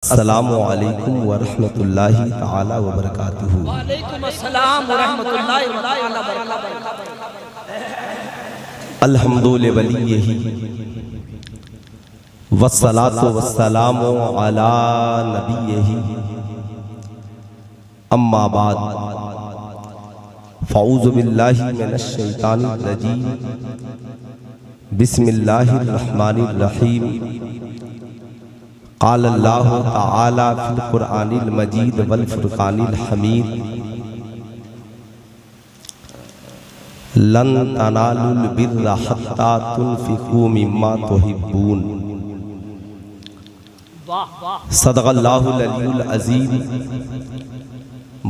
अस्सलामु अलैकुम वरहमतुल्लाहि ताला वबरकातुहू। वालेकुम अस्सलाम वरहमतुल्लाहि ताला वबरकातुहू। अल्हम्दुलिल्लाहि वलिय्यिही वस्सलातु वस्सलामु अला नबिय्यिही अम्मा बाद फ़ऊज़ु बिल्लाहि मिनश शैतानिर रजीम बिस्मिल्लाहिर रहमानिर रहीम। क़ाल अल्लाहु तआला फ़िल क़ुरआनिल मजीद वल फ़ुरक़ानिल हमीद लन तनालुल बिर्रा हत्ता तुनफ़िक़ू मिम्मा तुहिब्बून। सदक़ल्लाहुल अलीयुल अज़ीम।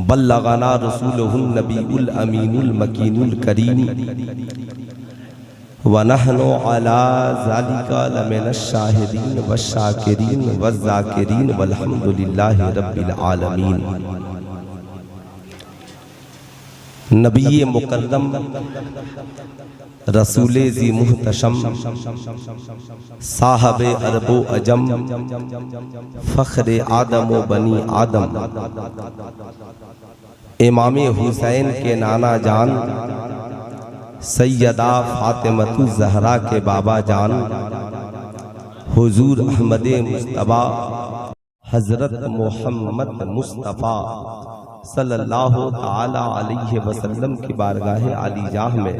बल्लगना रसूलुहुन नबीउल अमीनुल मकीनुल करीम व नहनु अला ज़ालिका लमिनश शाहिदीन वश्शाकिरीन वज़्ज़ाकिरीन वल्हम्दुलिल्लाहि रब्बिल आलमीन। नबी मुकर्रम रसूले ज़ी मुहतशम साहबे अरबो अजम फ़ख्रे आदम व बनी आदम इमामे हुसैन के नाना जान सैयदा फातिमतु ज़हरा के बाबा जान हुजूर अहमदे मुस्तफ़ा हज़रत मोहम्मद मुस्तफ़ा सल्लल्लाहु ताला अलैहि वसल्लम की बारगाह आलीजाह में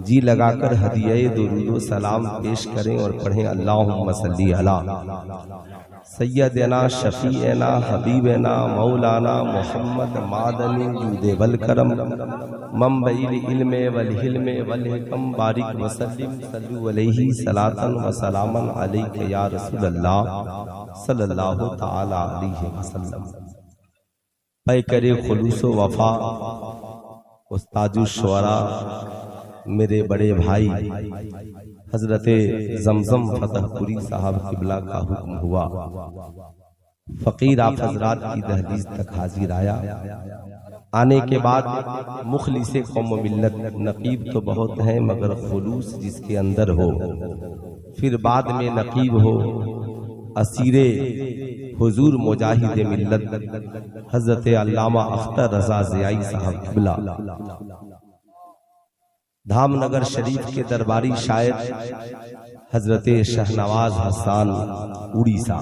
जी लगाकर हदिया दुरूद सलाम पेश करें और पढ़ें अल्लाहुम्मा सल्ली अला सैयदना शफीना हबीबना मौलाना मोहम्मद मादनी जूदे वल करम मंबइल इल्मे वल हिल्मे वल हिकम बारिक वसल्लिम सल्लु अलैहि सलातन व सलामन अलैका या रसूलल्लाह सल्लल्लाहु ताला अलैहि वसल्लम। पै करे खुलूस वफा उस्तादुश शुअरा मेरे बड़े भाई हजरत जमजम फतहपुरी साहब किबला का हुक्म हुआ। फकीर आप हजरात की दहलीज तक हाजिर आया। आने के बाद मुखलिस कौम मिल्लत नकीब तो बहुत हैं मगर खुलूस जिसके अंदर हो, फिर बाद में नकीब हो असीरे हुजूर मुजाहिद मिल्लत हजरत अल्लामा अख्तर रजा ज़ियाई साहब किबला धामनगर शरीफ के दरबारी शायर हजरत शहनवाज हसन उड़ीसा,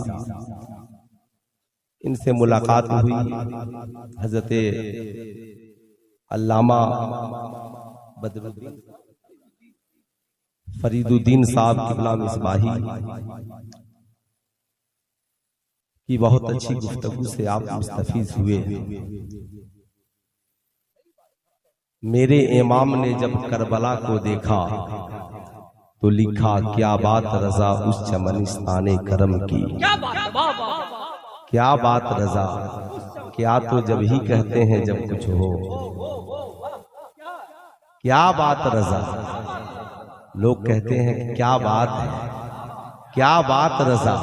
इनसे मुलाकात हुई। हजरत अल्लामा बदरुद्दीन फरीदुद्दीन साहब किबला मिसबाही की बहुत अच्छी गुफ्तगू से आप मुस्तफीज हुए। मेरे इमाम ने जब करबला को देखा तो लिखा क्या बात रजा उस चमनिस्ताने करम की। क्या बात रजा, क्या तो जब ही कहते हैं जब कुछ हो। क्या बात रजा, लोग कहते हैं क्या बात है, क्या बात रजा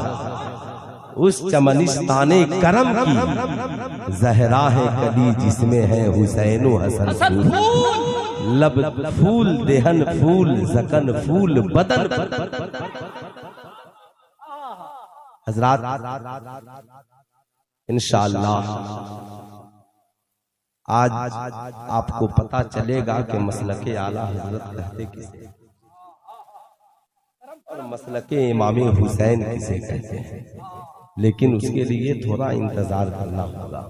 उस चमनिस्ताने करम की। जहरा है कली जिसमें है हुसैन हसन फूल, लब फूल देहन फूल जकन फूल बदन। हजरात इंशाअल्लाह आज आपको पता चलेगा कि मसलके आला हजरत कहते किसे और मसलके इमाम हुसैन किसे कहते हैं, लेकिन उसके लिए थोड़ा इंतजार करना होगा।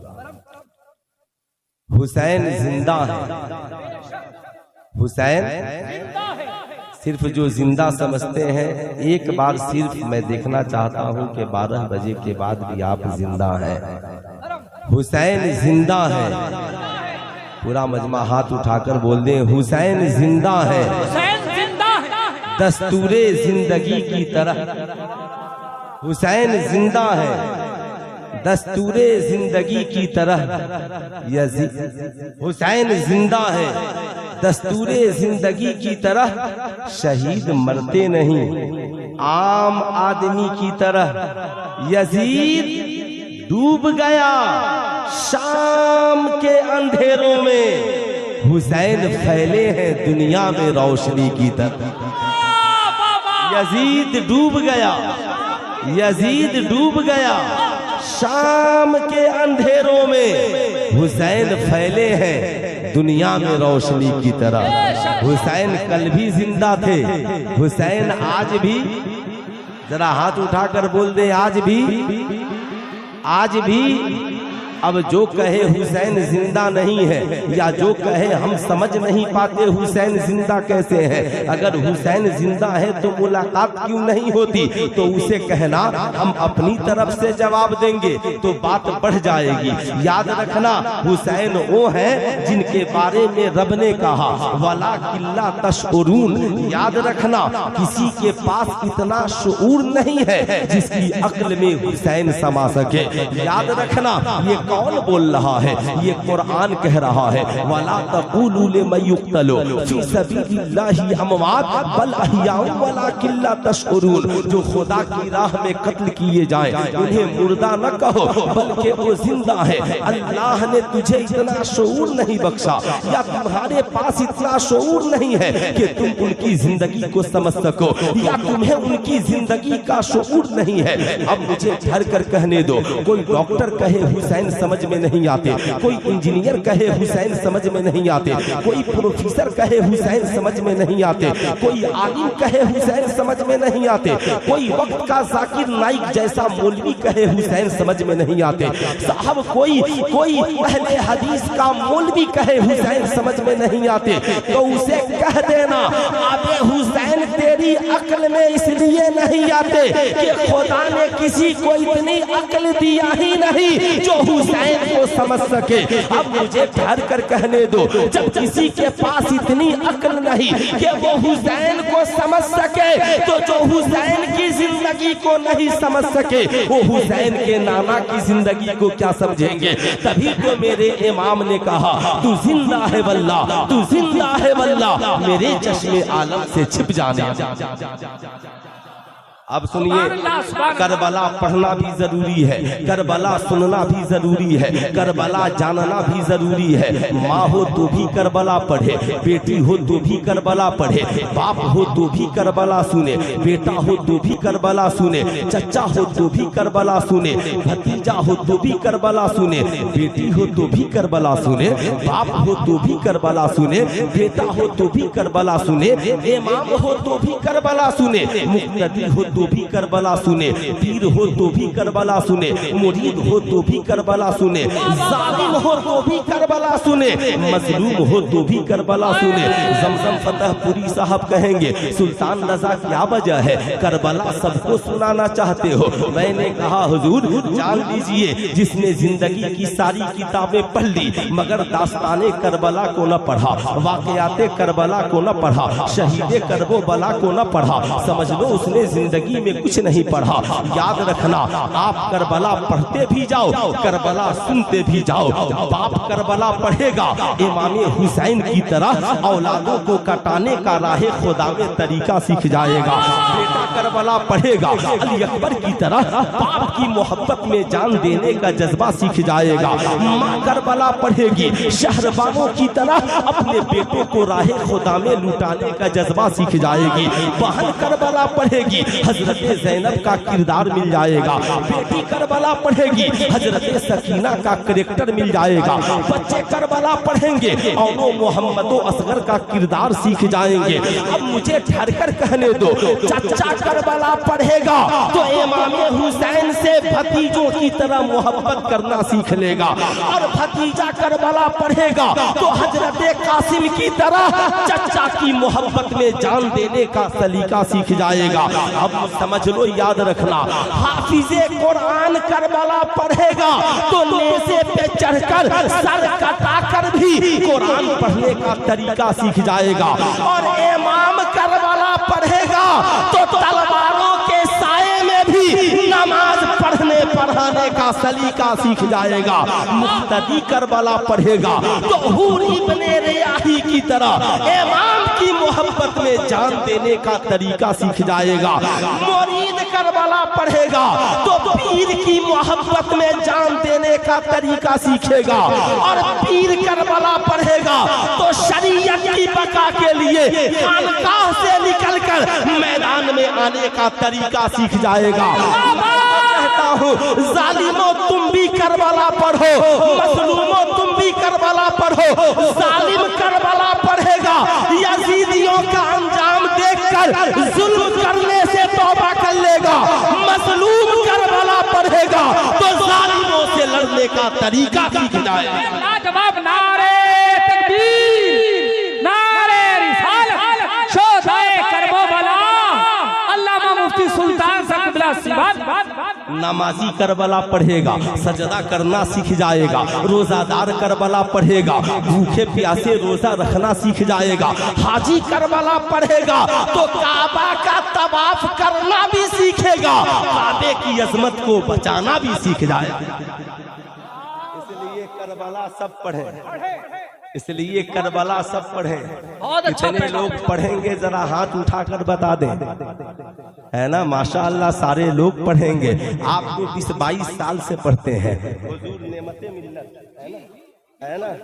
हुसैन जिंदा है, हुसैन सिर्फ जो जिंदा समझते हैं, एक बार सिर्फ मैं देखना चाहता हूं कि 12 बजे के बाद भी आप जिंदा हैं। हुसैन जिंदा है, पूरा मजमा हाथ उठाकर बोल दें हुसैन जिंदा है। दस्तूरे जिंदगी की तरह हुसैन जिंदा है, दस्तूरे जिंदगी की तरह यजीद। हुसैन जिंदा है, दस्तूरे जिंदगी की तरह शहीद मरते नहीं आम आदमी की तरह। यजीद डूब गया शाम के अंधेरों में, हुसैन फैले हैं दुनिया में रोशनी की तरह। यजीद डूब गया, यजीद डूब गया शाम के अंधेरों में हुसैन फैले हैं दुनिया में रोशनी की तरह। हुसैन कल भी जिंदा थे, हुसैन आज भी, जरा हाथ उठाकर बोल दे आज भी। अब जो कहे हुसैन जिंदा नहीं है या जो कहे हम समझ नहीं पाते हुसैन जिंदा कैसे है, अगर हुसैन जिंदा है तो मुलाकात क्यों नहीं होती, तो उसे कहना हम अपनी तरफ से जवाब देंगे तो बात बढ़ जाएगी। याद रखना हुसैन वो है जिनके बारे में रब ने कहा वला किल्ला तशउरून। याद रखना किसी के पास इतना शऊर नहीं है जिसकी अक्ल में हुसैन समा सके। याद रखना ये कौन बोल रहा है, ये कुरान कह रहा है वला तक़ूलू लिमन युक़्तलू फी सबीलिल्लाहि अमवात बल अहयाउ वलाकिन ला तशउरून। जो खुदा की राह में कत्ल किए जाएं उन्हें मुर्दा न कहो बल्कि वो जिंदा है। अल्लाह ने तुझे इतना शऊर नहीं बख्शा या तुम्हारे पास इतना शऊर नहीं है कि तुम उनकी जिंदगी को समझ सको, या तुम्हें उनकी जिंदगी का शऊर नहीं है। अब मुझे ठहर कर कहने दो, कोई डॉक्टर कहे हुसैन समझ में नहीं आते, कोई इंजीनियर कहे हुसैन समझ में नहीं आते, कोई प्रोफेसर कहे हुसैन समझ में नहीं आते, कोई आलिम कहे हुसैन समझ में नहीं आते, कोई वक्त का जाकिर नाइक जैसा मौलवी कहे हुसैन समझ में नहीं आते। साहब कोई अहले हदीस का मौलवी कहे हुसैन समझ में नहीं आते, तो उसे कह देना अबे हुसैन तेरी अक्ल में इसलिए नहीं आते कि खुदा ने किसी को इतनी अक्ल दिया ही नहीं जो हुसैन को समझ सके। अब मुझे ठहर कर कहने दो, जब किसी के पास इतनी अक्ल नहीं कि वो हुसैन को समझ सके, तो जो हुसैन की जिंदगी को नहीं समझ सके वो हुसैन के नाना की जिंदगी को क्या समझेंगे। तभी तो मेरे इमाम ने कहा तू जिंदा है वल्ला, तू जिंदा है वल्ला, मेरे चश्मे आलम से छिप जाने। अब सुनिए, करबला पढ़ना भी जरूरी है, करबला सुनना भी जरूरी है, करबला जानना भी जरूरी है। माँ हो तो भी करबला पढ़े, बेटी हो तो भी करबला पढ़े, बाप हो तो भी करबला सुने, बेटा हो तो भी करबला सुने, चचा हो तो भी करबला सुने, भतीजा हो तो भी करबला सुने, बेटी हो तो भी करबला सुने, बाप हो तो भी करबला सुने, बेटा हो तो भी करबला सुने, इमाम हो तो भी करबला सुने, मुक्तदी हो तो भी करबला सुने, पीर हो तो भी करबला सुने, मुरीद हो तो भी करबला सुने, जालिम हो तो भी करबला सुने, मजलूम हो तो भी करबला सुने। जमजम फतहपुरी साहब कहेंगे सुल्तान रजा क्या वजह है करबला सबको सुनाना चाहते हो। मैंने कहा हुजूर जान लीजिए जिसने जिंदगी की सारी किताबें पढ़ ली मगर दास्ताने करबला को न पढ़ा, वाकयाते करबला को न पढ़ा, शहीदे करबला को न पढ़ा, समझ लो उसने जिंदगी में कुछ नहीं पढ़ा। याद रखना आप करबला पढ़ते भी जाओ, करबला सुनते भी जाओ। बाप करबला पढ़ेगा इमाम हुसैन की तरह औलादों को कटाने का राहे खुदा में तरीका सीख जाएगा। बेटा करबला पढ़ेगा अली अकबर की तरह बाप की मोहब्बत में जान देने का जज्बा सीख जाएगा। माँ करबला पढ़ेगी शहरबानों की तरह अपने बेटों को राहे खुदा में लुटाने का जज्बा सीख जाएगी। बहन करबला पढ़ेगी हजरत ज़ैनब का किरदार मिल जाएगा, बेटी करबला पढ़ेगी हजरत सकीना का कैरेक्टर मिल जाएगा, बच्चे करबला पढ़ेंगे और मोहम्मद असगर का किरदार सीख जाएंगे। अब मुझे ठहर कर कहने दो, चचा करबला पढ़ेगा तो इमाम हुसैन से भतीजों की तरह मोहब्बत करना सीख लेगा, और भतीजा करबला पढ़ेगा तो हजरत कासिम की तरह चचा की मोहब्बत में जान देने का सलीका सीख जाएगा। अब समझ लो, याद रखना हाफिजे कुरान करबला पढ़ेगा तो नेज़े पे चढ़कर सर कटाकर भी कुरान पढ़ने का तरीका सीख जाएगा, और इमाम करबला पढ़ेगा तो तलवारों के साए में भी नमाज पढ़ाने का सलीका सीख जाएगा। मुक्तदी करबला पढ़ेगा तो हूर इब्ने रियाही की तरह इमाम की मोहब्बत में जान देने का तरीका सीख जाएगा। मुरीद करबला पढ़ेगा तो पीर की मोहब्बत में जान देने का तरीका सीखेगा, और पीर करबला पढ़ेगा तो शरीयत की बका के लिए खानकाह से निकलकर मैदान में आने का तरीका सीख जाएगा। कहता हूँ, जालिमों तुम भी करबला पढ़ो, मजलूमों तुम भी करबला पढ़ो। जालिम करबला पढ़ेगा, यजीदियों का अंजाम देखकर जुल्म करने से तौबा कर लेगा। मजलूम करबला पढ़ेगा तो जालिमों से लड़ने का तरीका सीख जाएगा। लाजवाब नारे तकबीर, नारे रिसालत, शोधाए करबला, अल्लामा मुफ्ती सुल्तान सकबिला सिवात। नमाजी करबला पढ़ेगा, सजदा करना सीख जाएगा। रोजादार करबला पढ़ेगा, भूखे प्यासे रोजा रखना सीख जाएगा। हाजी करबला पढ़ेगा तो काबा का तवाफ करना भी सीखेगा, काबे की अजमत को बचाना भी सीख जाएगा। इसलिए करबला सब पढ़े, इसलिए करबला सब पढ़े। कितने लोग पढ़ेंगे जरा हाथ उठाकर बता दें, है ना? माशाअल्लाह सारे लोग पढ़ेंगे। आप तो 20-22 साल से पढ़ते हैं। हुजूर नेमते मिल्लत, है ना?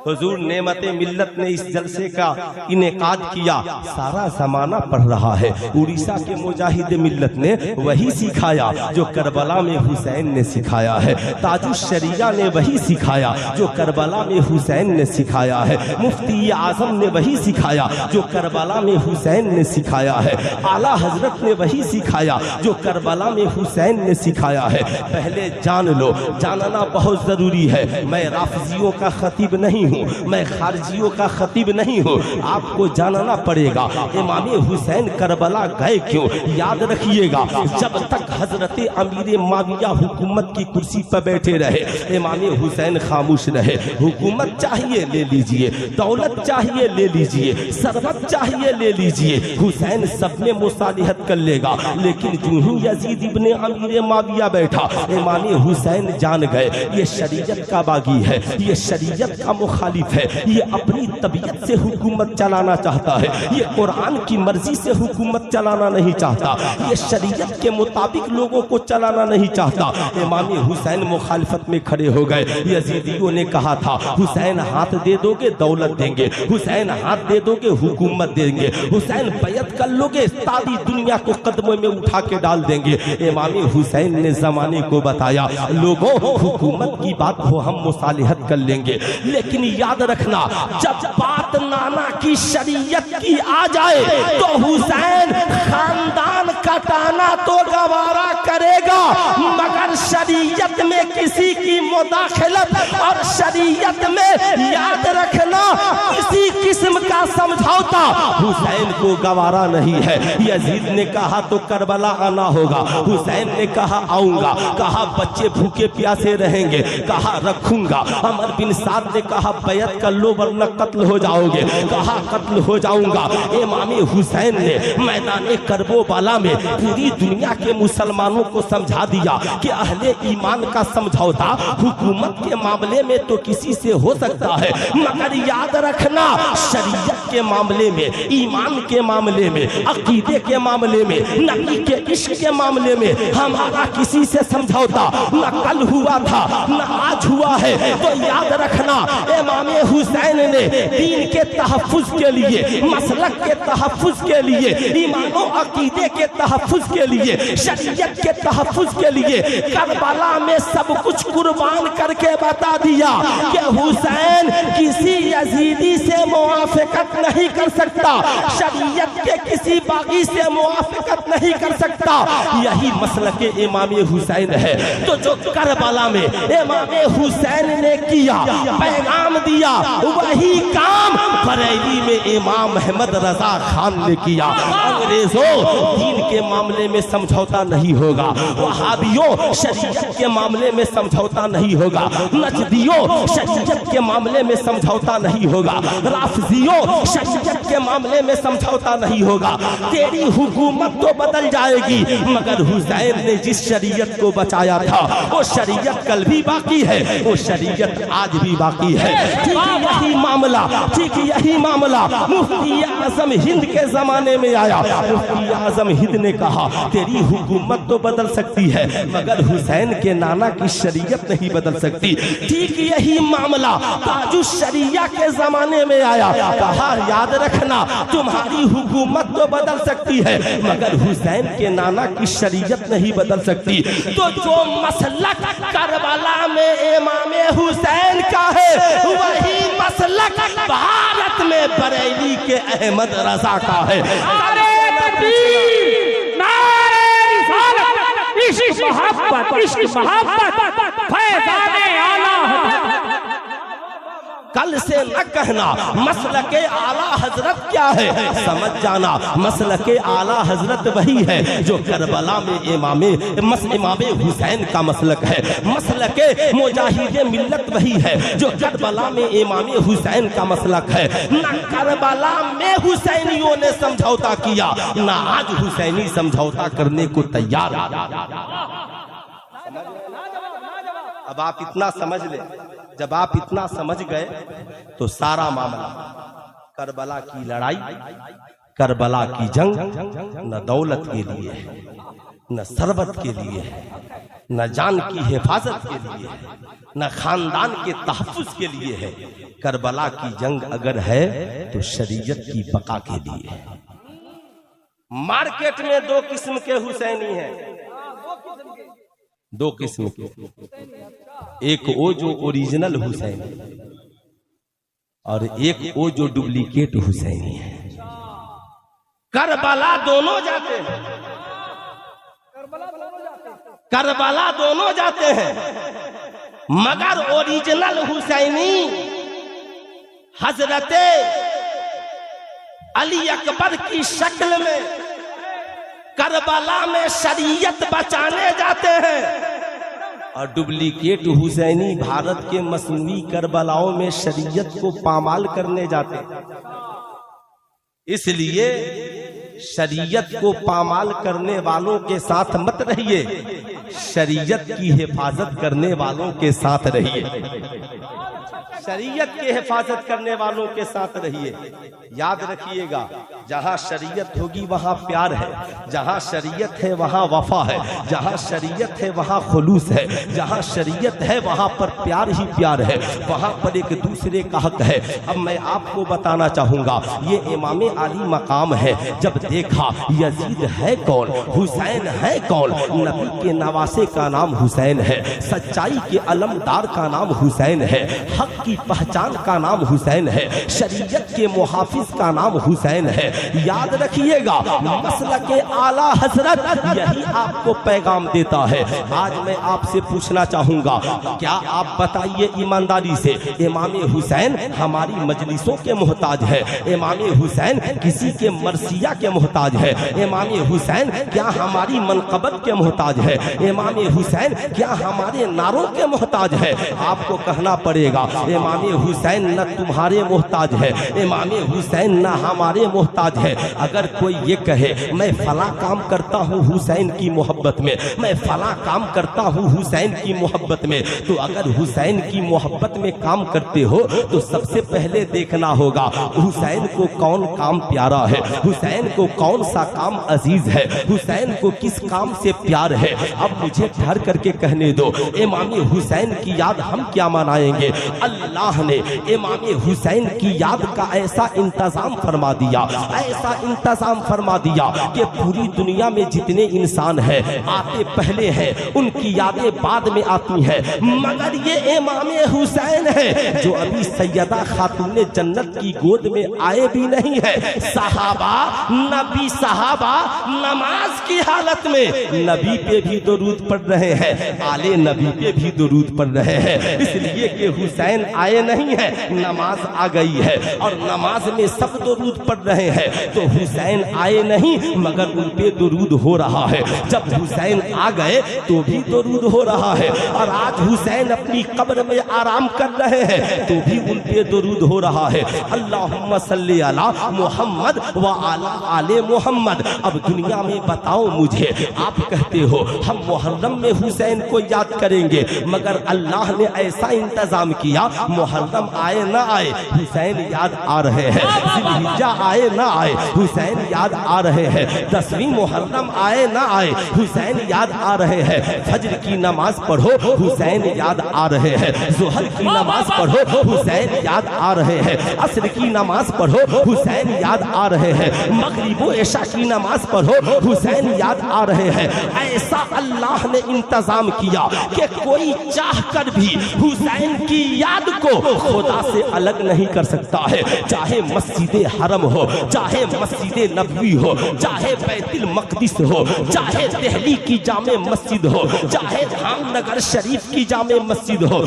हुजूर नेमते मिल्लत ने इस जलसे का इनेकाद किया, सारा जमाना पढ़ रहा है। उड़ीसा के मुजाहिद मिल्लत ने वही सिखाया जो करबला में हुसैन ने सिखाया है। ताजुश शरिया ने वही सिखाया जो करबला में हुसैन ने सिखाया है। मुफ्ती आजम ने वही सिखाया जो करबला में हुसैन ने सिखाया है। आला हजरत ने वही सिखाया जो करबला में हुसैन ने सिखाया है। पहले जान लो, जानना बहुत जरूरी है। मैं राफजियों का खतीब नहीं हूँ, मैं खारजियों का खतीब नहीं हूँ। आपको जानना पड़ेगा इमाम हुसैन करबला गए क्यों। याद रखिएगा, जब तक हजरत अमीर माविया हुकूमत की कुर्सी पर बैठे रहे, इमाम हुसैन खामोश रहे। हुकूमत चाहिए ले लीजिए, दौलत चाहिए ले लीजिए, सरबत चाहिए ले लीजिए, हुसैन सब में मुसालिहत कर लेगा। लेकिन जो ही यजीद इब्ने अमीर माविया बैठा, इमाम हुसैन जान गए ये शरीयत का बागी है, ये शरीयत का मुखालिफ है, ये अपनी तबीयत से हुकूमत चलाना चाहता है, ये कुरान की मर्जी से हुकूमत चलाना नहीं चाहता, ये शरीयत के मुताबिक लोगों को चलाना नहीं चाहता। इमाम हुसैन मुखालिफत में खड़े हो गए। यजीदियों ने कहा था हुसैन हाथ दे दोगे दौलत देंगे, हुसैन हाथ दे दोगे हुकूमत देंगे, हुसैन बैत कर लोगे सारी दुनिया को कदमों में उठा के डाल देंगे। इमाम हुसैन ने जमाने को बताया, लोगों हुकूमत की बात हो हम मुसालिहत कर लेंगे, लेकिन याद रखना जब बात नाना की शरीयत की आ जाए तो हुसैन खानदान कटाना तो गवारा करेगा, मगर शरीयत में किसी की मुदाखलत और शरीयत में याद रखना किसी किस्म का समझौता हुसैन को गवारा नहीं है। यजीद ने कहा तो करबला आना होगा, हुसैन ने कहा आऊंगा, कहा बच्चे भूखे प्यासे रहेंगे, कहा रखूंगा। अमर बिन साद ने कहा बैत कर लो वरना कत्ल हो जाओगे, कहा कत्ल हो जाऊंगा। इमाम हुसैन ने मैदान करबला में पूरी दुनिया के मुसलमानों को समझा दिया कि अहले ईमान का समझौता हुकूमत के मामले में तो किसी से हो सकता है, मगर याद रखना शरीयत के मामले में, ईमान के मामले में, अकीदे के मामले में, नबी के इश्क के मामले में हमारा किसी से समझौता न कल हुआ था न आज हुआ है। तो याद रखना इमाम हुसैन ने दीन के तहफ्फुज के लिए, मसलक के तहफ्फुज के लिए, ईमान और अकीदे के तहफ्फुज के लिए, शरीयत के तहफ्फुज के लिए करबला में सब कुछ कुर्बान करके बता दिया कि हुसैन किसी यजीदी से मुआफिकत नहीं कर सकता, शरीयत के किसी बागी से मुआफिकत नहीं कर सकता। यही मसलक इमाम हुसैन है। तो जो करबला में इमाम हुसैन ने किया, पैगाम दिया, वही काम बरेली में इमाम अहमद रजा खान ने किया। अंग्रेजों दीन के मामले में समझौता नहीं होगा, वहाबियों शरीयत के मामले में समझौता नहीं होगा, नजदियों शरीयत के मामले में समझौता नहीं होगा, राफजियों शरीयत के मामले में समझौता नहीं होगा। तेरी हुकूमत तो बदल जाएगी, मगर हुसैन ने जिस शरीयत को बचाया था वो शरीयत कल भी बाकी है, वो शरीयत आज भी बाकी है। ठीक यही मामला, ठीक यही मामला मुफ्ती आजम हिंद के जमाने में आया। मुफ्ती आजम हिंद ने कहा तेरी हुकूमत तो बदल सकती है मगर हुसैन के नाना की शरीयत नहीं बदल सकती। ठीक यही मामला ताजु शरिया के जमाने में आया। कहा याद रखना तुम्हारी हुकूमत तो बदल सकती है मगर हुसैन के नाना की शरीयत नहीं बदल सकती। तो जो मसलक करबला में इमाम हुसैन का है वही मसलक भारत में बरेली के अहमद रजा का है। नारे तकबीर, नारे रिसालत, इश्क मोहब्बत फैज़ाने आला हज़रत। कल से न कहना मसलके आला हजरत क्या है, समझ जाना मसलके आला हजरत वही है जो करबला में इमामे हुसैन का मसलक है। मसलके मुजाहिदे मिल्लत वही है जो करबला में इमामे हुसैन का मसलक है। न करबला में हुसैनियों ने समझौता किया न आज हुसैनी समझौता करने को तैयार। अब आप इतना समझ ले, जब आप इतना समझ गए तो सारा मामला करबला की लड़ाई, करबला की जंग न दौलत के लिए है, न सरबत के लिए है, न जान की हिफाजत के लिए है, न खानदान के तहफ्फुज के लिए है। करबला की जंग अगर है तो शरीयत की बका के लिए है। मार्केट में दो किस्म के हुसैनी हैं, दो किस्म के, एक वो जो ओरिजिनल हुसैनी और एक वो जो डुप्लीकेट हुसैनी है। करबला दोनों जाते हैं, करबला दोनों जाते हैं मगर ओरिजिनल हुसैनी हजरते अली अकबर की शक्ल में करबला में शरीयत बचाने जाते हैं और डुप्लीकेट हुसैनी भारत के मसनवी करबलाओं में शरीयत को पामाल करने जाते हैं। इसलिए शरीयत को पामाल करने वालों के साथ मत रहिए, शरीयत की हिफाजत करने वालों के साथ रहिए, शरीयत की हिफाजत करने वालों के साथ रहिए। याद रखिएगा जहां शरीयत होगी वहां प्यार है, जहां शरीयत है वहां वफा है, जहां शरीयत है वहां खुलूस है, जहां शरीयत है वहां पर प्यार ही प्यार है, वहां पर एक दूसरे का हक है। अब मैं आपको बताना चाहूंगा ये इमाम आली मकाम है। जब देखा यजीद है कौन, हुसैन है कौन, नबी के नवासे का नाम हुसैन है, सच्चाई के अलमदार का नाम हुसैन है, हक की पहचान का नाम हुसैन है, शरीयत के मुहाफिज का नाम हुसैन है। याद रखिएगा मसलके आला हजरत यही आपको पैगाम देता है। आज मैं आपसे पूछना चाहूंगा, क्या आप बताइए ईमानदारी से, इमाम हुसैन हमारी मजलिसों के मोहताज है? इमाम हुसैन किसी के मरसिया के मोहताज है? इमाम हुसैन क्या हमारी मनकबत के मोहताज है? इमाम हुसैन क्या हमारे नारों के मोहताज है? आपको कहना पड़ेगा इमाम हुसैन न तुम्हारे मोहताज है, इमाम हुसैन न हमारे मोहताज है। अगर कोई ये कहे मैं फला काम करता हूँ हुसैन की मोहब्बत में, मैं फला काम करता हूँ हुसैन की मोहब्बत में, तो अगर हुसैन की मोहब्बत में काम करते हो तो सबसे पहले देखना होगा हुसैन को कौन काम प्यारा है, हुसैन को कौन सा काम अजीज है, हुसैन को किस काम से प्यार है। अब मुझे ठहर करके कहने दो, इमाम हुसैन की याद हम क्या मनाएंगे? अल्लाह ने इमाम हुसैन की याद का ऐसा इंतजाम फरमा दिया, ऐसा इंतजाम फरमा दिया कि पूरी दुनिया में जितने इंसान हैं आते पहले हैं, उनकी यादें बाद में आती हैं, मगर ये इमाम हुसैन है जो अभी सैयदा खातून जन्नत की गोद में आए भी नहीं है। सहाबा, नबी सहाबा नमाज की हालत में नबी पे भी दुरूद पढ़ रहे हैं, आले नबी पे भी दुरूद पढ़ रहे हैं, इसलिए कि हुसैन आए नहीं है, नमाज आ गई है और नमाज में सब दुरूद पढ़ रहे हैं। तो हुसैन आए नहीं मगर उन पे दुरूद हो रहा है, जब हुसैन आ गए तो भी दुरूद हो रहा है, और आज हुसैन अपनी कब्र में आराम कर रहे हैं तो भी उन पे दुरूद हो रहा है। अल्लाहुम्मा सल्ली अला मुहम्मद व अला आले मुहम्मद। अब दुनिया में बताओ मुझे, आप कहते हो हम मुहर्रम में हुसैन को याद करेंगे, मगर अल्लाह ने ऐसा इंतजाम किया, मुहर्रम आए ना आए हुसैन याद आ रहे हैं, जिलहिज्जा आए ना आए हुसैन याद आ रहे हैं, 10वीं मुहर्रम आए ना आए हुसैन याद आ रहे हैं, फज्र की नमाज पढ़ो हुसैन याद आ रहे हैं, ज़ोहर की नमाज पढ़ो हुसैन याद आ रहे हैं, असर की नमाज पढ़ो हुसैन याद आ रहे हैं, मगरिब व इशा की नमाज पढ़ो हुसैन याद आ रहे हैं। ऐसा अल्लाह ने इंतजाम किया कि कोई चाह कर भी हुसैन की याद को खुदा से अलग नहीं कर सकता है, चाहे मस्जिद हरम हो, चाहे मस्जिद नबवी हो, चाहे बैतुल मक़दिस हो, चाहे दिल्ली की जामे मस्जिद हो, चाहे जामनगर शरीफ की जामे मस्जिद हो,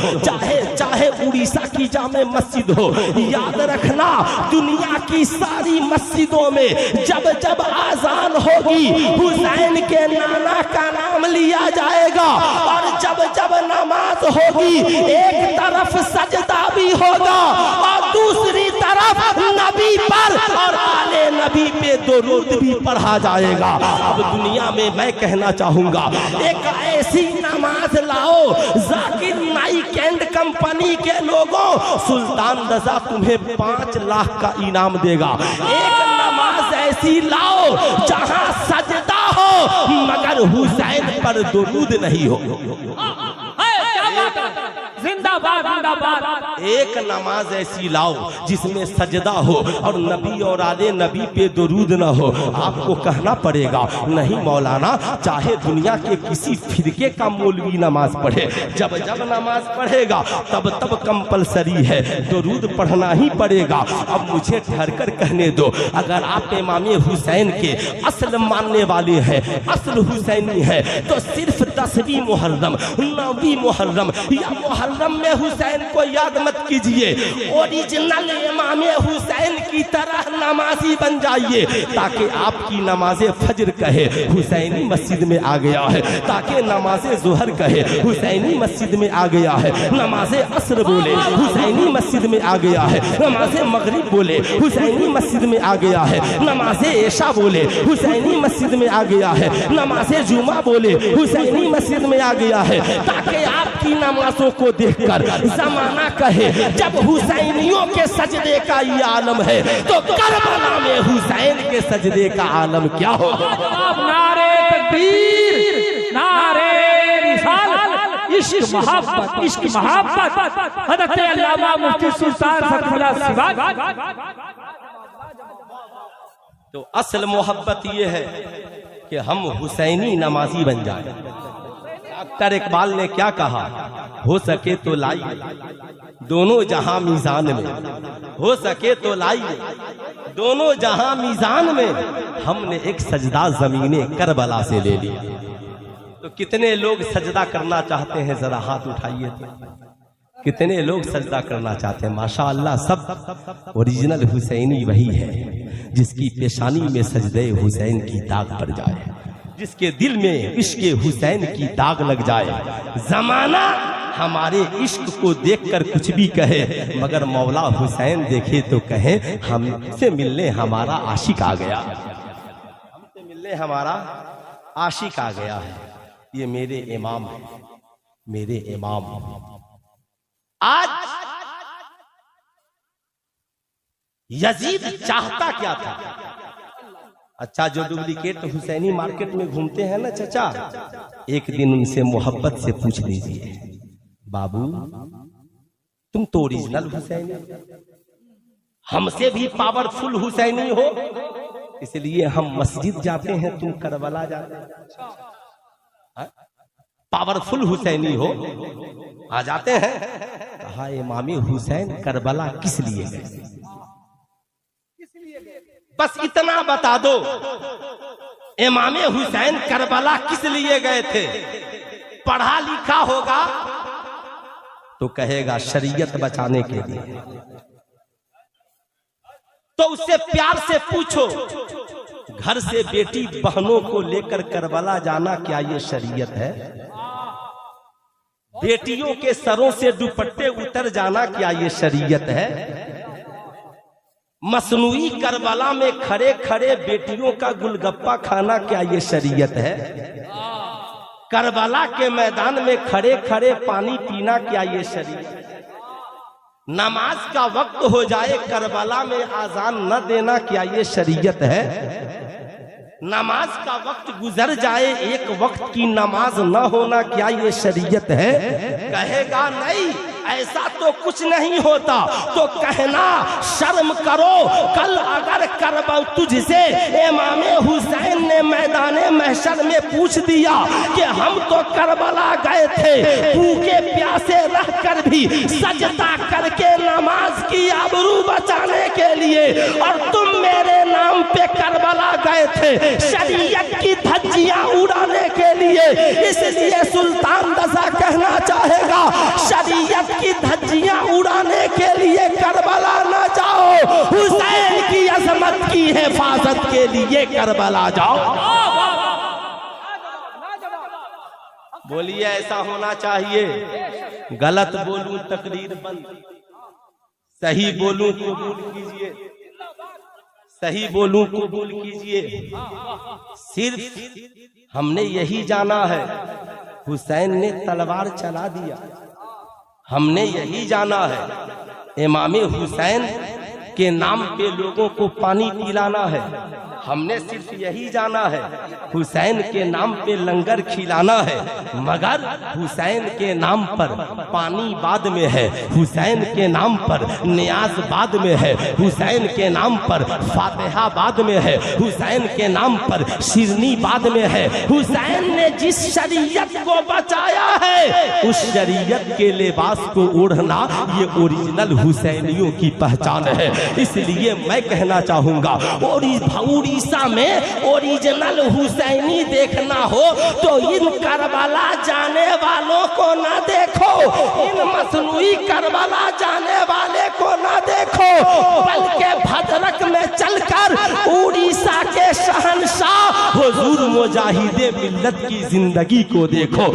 चाहे उड़ीसा की जामे मस्जिद हो। याद रखना, दुनिया की सारी मस्जिदों में जब जब आजान होगी हुसैन के नाना का नाम लिया जाएगा, और जब जब नमाज होगी एक तरफ सजदा भी होगा और दूसरी तरफ नबी पर और आले नबी पे दुरूद भी पढ़ा जाएगा। अब दुनिया में मैं कहना चाहूंगा, एक ऐसी नमाज लाओ, जाकिर नाइक एंड कंपनी के लोगों, सुल्तान रजा तुम्हें 5 लाख का इनाम देगा। एक नमाज ऐसी लाओ जहां सजदा हो मगर हुसैन पर दुरूद नहीं हो। जिंदाबाद जिंदाबाद। एक नमाज ऐसी लाओ जिसमें सजदा हो और नबी और आले नबी पे दुरूद न हो। आपको कहना पड़ेगा, नहीं मौलाना, चाहे दुनिया के किसी फिरके का मौलवी नमाज पढ़े, जब जब नमाज पढ़ेगा तब तब कंपलसरी है, दुरूद पढ़ना ही पड़ेगा। अब मुझे ठहर कर कहने दो, अगर आप इमाम हुसैन के असल मानने वाले हैं, असल हुसैनी है, तो सिर्फ 10वीं मुहर्रम, 9वीं मुहर्रम या मुहर्रम में हुसैन को याद मत कीजिए, ओरिजिनल इमाम हुसैन की तरह नमाजी बन जाइए, ताकि आपकी नमाज़े फजर कहे हुसैनी मस्जिद में आ गया है, ताकि नमाज़े ज़ोहर कहे हुसैनी मस्जिद में आ गया है, नमाज़े असर बोले हुसैनी मस्जिद में आ गया है, नमाज़े मगरिब बोले हुसैनी मस्जिद में आ गया है, नमाज़े इशा बोले हुसैनी मस्जिद में आ गया है, नमाज़े जुमा बोले हुसैनी मस्जिद में आ गया है, ताकि आपकी नमाजों को देखकर जमाना कहे जब हुसैनियों के सजदे का ये आलम है तो करबला में हुसैन के सजदे का आलम क्या होगा। नारे तकबीर, नारे रिसालत, इश्क मोहब्बत, इश्क मोहब्बत। हज़रत अल्लामा मुफ्ती सुल्तान सफीउल्लाह सिवाग। तो असल मोहब्बत ये है कि हम हुसैनी नमाजी बन जाए। डॉक्टर इकबाल ने क्या कहा, हो सके तो लाइए दोनों जहां मीजान में, हो सके तो लाइए दोनों जहां मीजान में। हमने एक सजदा ज़मीने करबला से ले लिया। तो कितने लोग सजदा करना चाहते हैं, जरा हाथ उठाइए। कितने लोग सजदा करना चाहते हैं? माशाअल्लाह, सब ओरिजिनल हुसैनी वही है जिसकी पेशानी में सजदे हुसैन की दाग पड़ जाए, जिसके दिल में इश्क हुसैन की दाग लग जाए। जमाना हमारे इश्क को देखकर कुछ भी कहे, मगर मौला हुसैन देखे तो कहे हमसे मिलने हमारा आशिक आ गया, हमसे मिलने हमारा आशिक आ गया है। ये मेरे इमाम है, मेरे इमाम। आज यजीद चाहता क्या था? अच्छा, जो डुप्लीकेट हुसैनी मार्केट में घूमते हैं ना चचा, एक दिन उनसे मोहब्बत से पूछ लीजिए, बाबू तुम तो ओरिजिनल हुसैनी, हमसे भी पावरफुल हुसैनी हो, इसलिए हम मस्जिद जाते हैं, तुम करबला जाते हैं। पावरफुल हुसैनी हो, आ जाते हैं। कहा इमाम हुसैन करबला किस लिए गए? बस इतना बता दो, इमाम हुसैन करबला किस लिए गए थे? पढ़ा लिखा होगा तो कहेगा शरीयत बचाने के लिए। तो उससे प्यार से पूछो, घर से बेटी बहनों को लेकर करबला जाना क्या ये शरीयत है? बेटियों के सरों से दुपट्टे उतर जाना क्या ये शरीयत है? मसनूई करबला में खड़े खड़े बेटियों का गुलगप्पा खाना क्या ये शरीयत है? करबला के मैदान में खड़े खड़े पानी पीना क्या ये शरीयत? नमाज का वक्त हो जाए करबला में आजान न देना क्या ये शरीयत है? नमाज का वक्त गुजर जाए एक वक्त की नमाज न होना क्या ये शरीयत है? कहेगा नहीं ऐसा तो कुछ नहीं होता, तो कहना शर्म करो। कल अगर करबला तुझसे इमाम हुसैन ने मैदाने महशर में पूछ दिया कि हम तो करबला गए थे भूखे प्यासे रहकर भी सजदा करके नमाज की आबरू बचाने के लिए, और तुम मेरे नाम पे करबला गए थे शरीयत की धज्जियां उड़ाने के लिए। इसलिए सुल्तान रज़ा कहना चाहेगा शरीयत की धज्जियां उड़ाने के लिए करबला न जाओ, हुसैन की अजमत की हिफाजत के लिए करबला जाओ। बोलिए ऐसा होना चाहिए। गलत बोलूं तकरीर बंद, सही बोलूं कबूल कीजिए, सही बोलूं कबूल कीजिए। सिर्फ हमने यही जाना है हुसैन ने तलवार चला दिया, हमने यही जाना है इमाम हुसैन के नाम पे लोगों को पानी पिलाना है, हमने सिर्फ यही जाना है हुसैन के नाम पे लंगर खिलाना है। मगर हुसैन के नाम पर पानी बाद में है, हुसैन के नाम पर नियाज बाद में है, हुसैन के नाम पर फातिहा बाद में है, हुसैन के नाम पर शिरनी बाद में है। हुसैन ने जिस शरीयत को बचाया है उस शरीयत के लिबास को ओढ़ना ये ओरिजिनल हुसैनियों की पहचान है। इसलिए मैं कहना चाहूंगा उड़ीसा में ओरिजिनल हुसैनी देखना हो तो इन करबला जाने वालों को ना देखो, इन मसनूई करबला जाने वाले को ना देखो, बल्कि भद्रक में चलकर उड़ीसा के शहंशाह हुजूर मुजाहिदे मिल्लत की जिंदगी को देखो।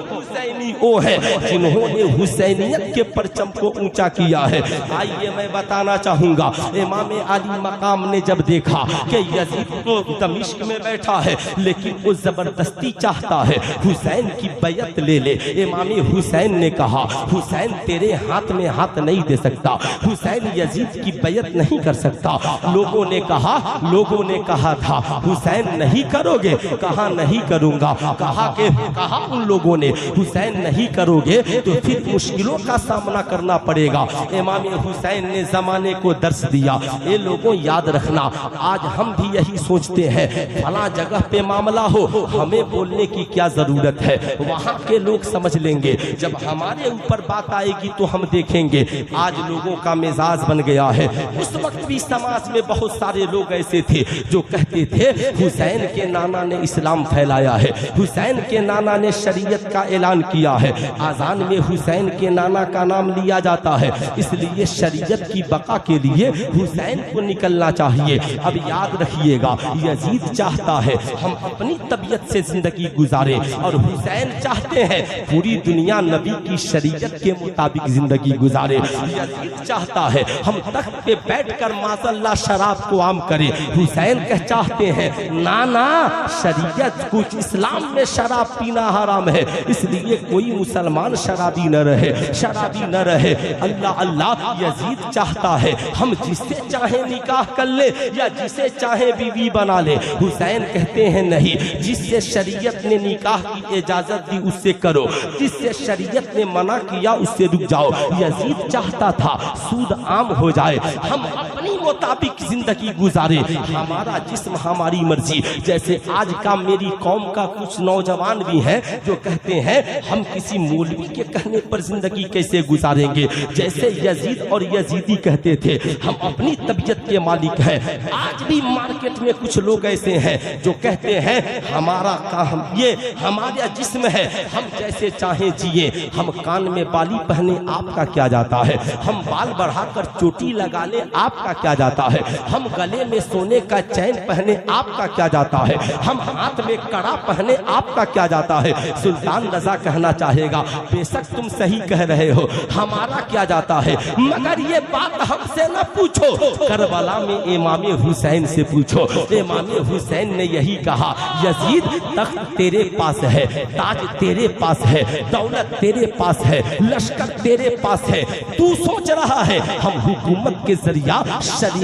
हुसैनी वो है जिन्होंने हुसैनियत के परचम को ऊंचा किया है। आइए मैं बताना चाहूंगा इमाम अली मकाम ने जब देखा कि यजीद तो दमिश्क में बैठा है लेकिन वो जबरदस्ती चाहता है हुसैन की बैयत ले ले, इमाम हुसैन ने कहा हुसैन तेरे हाथ में हाथ नहीं दे सकता, हुसैन यजीद की बैयत नहीं कर सकता। लोगों ने कहा था हुसैन नहीं करोगे, कहा नहीं करूंगा, कहा उन लोगों ने हुसैन नहीं करोगे तो फिर मुश्किलों का सामना करना पड़ेगा। इमाम हुसैन ने जमाने को दर्श दिया। ये लोगों याद रखना, आज हम भी यही सोचते हैं फला जगह पे मामला हो हमें बोलने की क्या जरूरत है, वहां के लोग समझ लेंगे, जब हमारे ऊपर बात आएगी तो हम देखेंगे। आज लोगों का मिजाज बन गया है। उस वक्त भी समाज में बहुत सारे लोग ऐसे थे जो कहते थे हुसैन के नाना ने इस्लाम फैलाया है, हुसैन के नाना ने शरीयत का ऐलान किया है, आजान में हुसैन के नाना का नाम लिया जाता है, इसलिए शरीयत की बका के लिए हुसैन को निकलना चाहिए। अब याद रखिएगा यजीद चाहता है हम अपनी तबीयत से जिंदगी गुजारे और हुसैन चाहते हैं पूरी दुनिया नबी की शरीयत के मुताबिक जिंदगी गुजारे। यजीद चाहता है हम तख्त पे बैठकर माशअल्लाह शराब को आम करें, हुसैन कह चाहते हैं नाना शरीयत कुछ इस्लाम में शराब पीना हराम है, इसलिए कोई मुसलमान शराबी न रहे। अल्लाह अल्लाह यजीद चाहता है हम जिससे चाहे निकाह कर ले या जिसे चाहे बीवी बना ले, हुसैन कहते हैं नहीं, जिससे शरीयत ने निकाह की इजाजत दी उससे करो, जिससे शरीयत ने मना किया उससे रुक जाओ। यजीद चाहता था सूद आम हो जाए, हम अपनी मुताबिक जिंदगी गुजारे, हमारा जिस्म हमारी मर्जी। जैसे आज का मेरी कौम का कुछ नौजवान भी हैं जो कहते हैं हम किसी मौलवी के कहने पर जिंदगी कैसे गुजारेंगे, जैसे यजीद और यजीदी कहते थे हम अपनी तबीयत के मालिक हैं। आज भी मार्केट में कुछ लोग ऐसे हैं जो कहते हैं हमारा काम ये हमारा जिस्म है, हम जैसे चाहे जिए, हम कान में बाली पहने आपका क्या जाता है, हम बाल बढ़ाकर चोटी लगा ले आपका क्या जाता है, हम गले में सोने का चैन पहने आपका क्या जाता है, हम हाथ में कड़ा पहने आपका क्या जाता है। सुल्तान रज़ा कहना चाहेगा। बेशक तुम सही कह रहे हो, हमारा क्या जाता है, मगर ये बात हमसे न पूछो, करबला में इमाम हुसैन से पूछो। इमाम हुसैन ने यही कहा, यजीद तख्त तेरे पास है, ताज तेरे पास है, दौलत तेरे पास है, लश्कर तेरे पास है, तू सोच रहा है हम हुकूमत के जरिया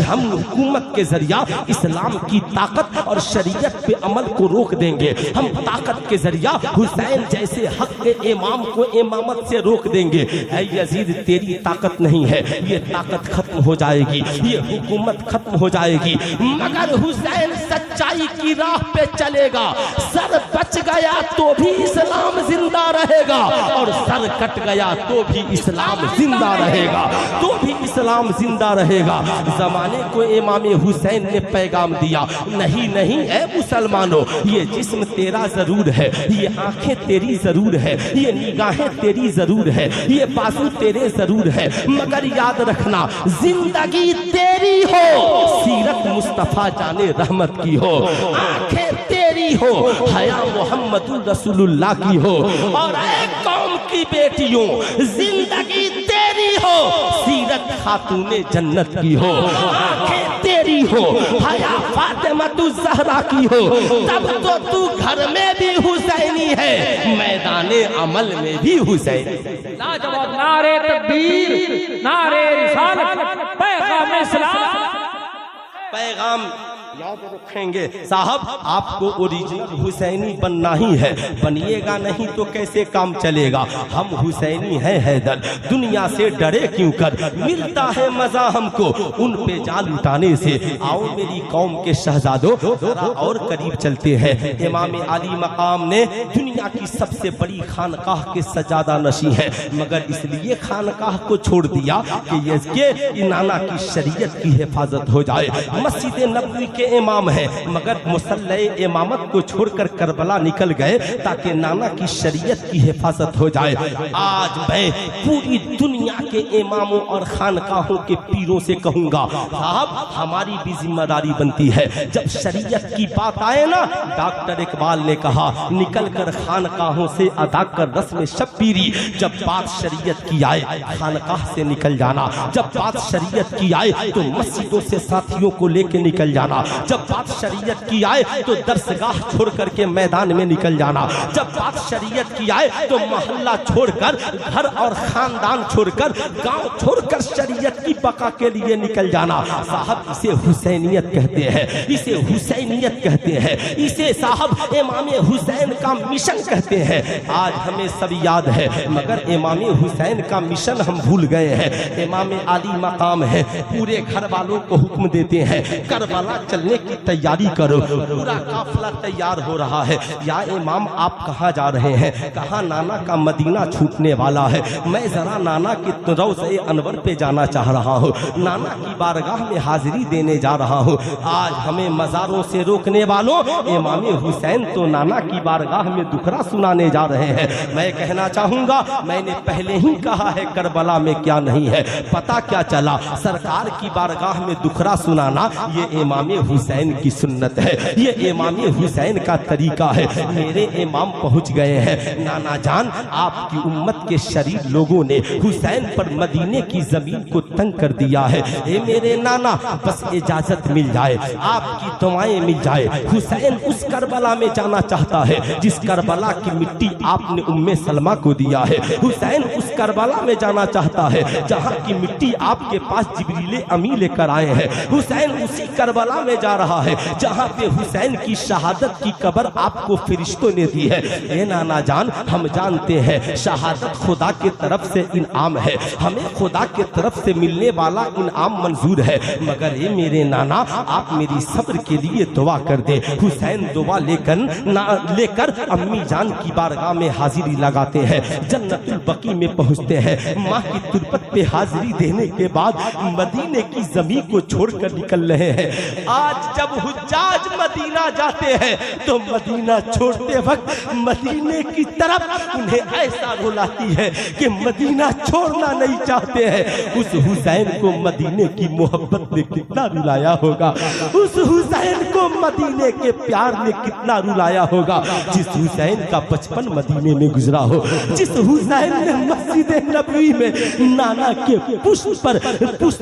हम हुकूमत के जरिया इस्लाम की ताकत और शरीयत पे अमल को रोक देंगे, हम ताकत के जरिया हुसैन जैसे हक के इमाम को इमामत से रोक देंगे। ऐ यजीद तेरी ताकत नहीं है, ये ताकत खत्म हो जाएगी, ये हुकूमत खत्म हो जाएगी, मगर हुसैन सच्चाई की राह पे चलेगा। सर बच गया तो भी इस्लाम जिंदा रहेगा, और सर कट गया तो भी इस्लाम जिंदा रहेगा, तो भी इस्लाम जिंदा रहेगा। जमाने को इमाम हुसैन ने पैगाम दिया, नहीं नहीं ऐ मुसलमानों, ये जिस्म तेरा जरूर है, ये आंखें तेरी जरूर है, ये निगाहें तेरी जरूर है, ये बाजू तेरे जरूर है, मगर याद रखना जिंदगी तेरी हो, सीरत मुस्तफा जाने रहमत की हो, आंखें तेरी हो, हया मोहम्मद रसूलुल्लाह की हो, और ऐ कौम की बेटियों जिंदगी तेरी हो, सीरत खातूने जन्नत की हो, आंखें तेरी हो, हया फातिमा तू ज़हरा की हो, तब तो तू घर में भी हुसैनी है, मैदाने अमल में भी हुसैनी। लाजवाब नारे तकबीर, नारे रिसालत, पैगाम इस्लाम, पैगाम याद रखेंगे साहब, आपको ओरिजिनल हुसैनी बनना ही है, बनिएगा नहीं तो कैसे काम चलेगा। हम हुसैनी हैं हैदर, दुनिया से डरे क्यों कर, मिलता है मजा हमको उन पे जाल उठाने से। आओ मेरी कौम के शहजादों जरा और करीब चलते हैं। इमाम अली मकाम ने दुनिया की सबसे बड़ी खानकाह के सजादा नशी है, मगर इसलिए खानकाह को छोड़ दिया कि ये नाना की शरीयत की हिफाजत हो जाए। मस्जिद नबवी के इमाम है, मगर मुसल्ले इमामत को छोड़कर करबला निकल गए ताकि नाना की शरीयत की हिफाजत हो जाए। आज मैं पूरी दुनिया के इमामों और खानकाहों के पीरों से कहूंगा, साहब हमारी भी जिम्मेदारी बनती है, जब शरीयत की बात आए ना, डॉक्टर इकबाल ने कहा, निकल कर खानकाहों से अदा कर रस्म शब्बीरी, जब बात शरीयत की आए खानकाह से निकल जाना, जब बात शरीयत की आए तो मस्जिदों से साथियों को लेके निकल जाना, जब बात शरीयत की आए तो दरसगाह छोड़ करके मैदान में निकल जाना, जब बात शरीयत की आए तो मोहल्ला छोड़कर, घर और खानदान छोड़कर, गांव छोड़कर शरीयत की बका के लिए निकल जाना। साहब इसे हुसैनियत कहते हैं, इसे हुसैनियत कहते हैं, इसे साहब इमाम हुसैन का मिशन कहते हैं। आज हमें सब याद है, मगर इमाम हुसैन का मिशन हम भूल गए हैं। इमाम अली मकाम है, पूरे घर वालों को हुक्म देते हैं, करबला चलने की तैयारी करो, पूरा काफिला तैयार हो रहा है। या इमाम आप कहाँ जा रहे हैं? कहाँ? नाना का मदीना छूटने वाला है, मैं जरा नाना की रौज़े अनवर पे जाना चाह रहा हूँ, नाना की बारगाह में हाजिरी देने जा रहा हूँ। आज हमें मज़ारों से रोकने वालों, इमाम हुसैन तो नाना की बारगाह में दुखरा सुनाने जा रहे हैं। मैं कहना चाहूँगा, मैंने पहले ही कहा है करबला में क्या नहीं है, पता क्या चला, सरकार की बारगाह में दुखरा सुनाना ये इमाम हुसैन की सुन्नत है, ये इमाम हुसैन का तरीका है। मेरे इमाम पहुंच गए हैं। नाना जान, आपकी उम्मत के शरीफ लोगों ने हुसैन पर मदीने की जमीन को तंग कर दिया है। ए मेरे नाना, बस इजाजत मिल जाए, आपकी दुआएं मिल जाए। हुसैन उस करबला में जाना चाहता है जिस करबला की मिट्टी आपने उम्मे सलमा को दिया है। हुसैन उस करबला में जाना चाहता है जहाँ की मिट्टी आपके पास जिब्रील अमी लेकर आए हैं। हुसैन उसी करबला में जा रहा है जहाँ पे हुसैन की शहादत की कब्र आपको फरिश्तों ने दी है। ये नाना जान, हम जानते हैं शहादत खुदा के तरफ से इनाम है, हमें खुदा के तरफ से मिलने वाला इनाम मंजूर है, मगर ये मेरे नाना, आप मेरी सब्र के लिए दुआ कर दे। हुसैन दुआ लेकर अम्मी जान की बारगाह में हाजिरी लगाते हैं, जन्नतुल बकी में पहुँचते हैं। माँ की तुरबत पे हाजिरी देने के बाद मदीने की जमीन को छोड़कर निकल रहे हैं। आज आज जब हुज्जाज मदीना जाते हैं तो मदीना छोड़ते वक्त मदीने की तरफ उन्हें ऐसा रुलाती है कि मदीना छोड़ना नहीं चाहते हैं। उस हुसैन को मदीने की मोहब्बत ने कितना रुलाया होगा, उस हुसैन को मदीने के प्यार ने कितना रुलाया होगा। जिस हुसैन का बचपन मदीने में गुजरा हो, जिस हुसैन ने मस्जिद नबवी में नाना के पुष्प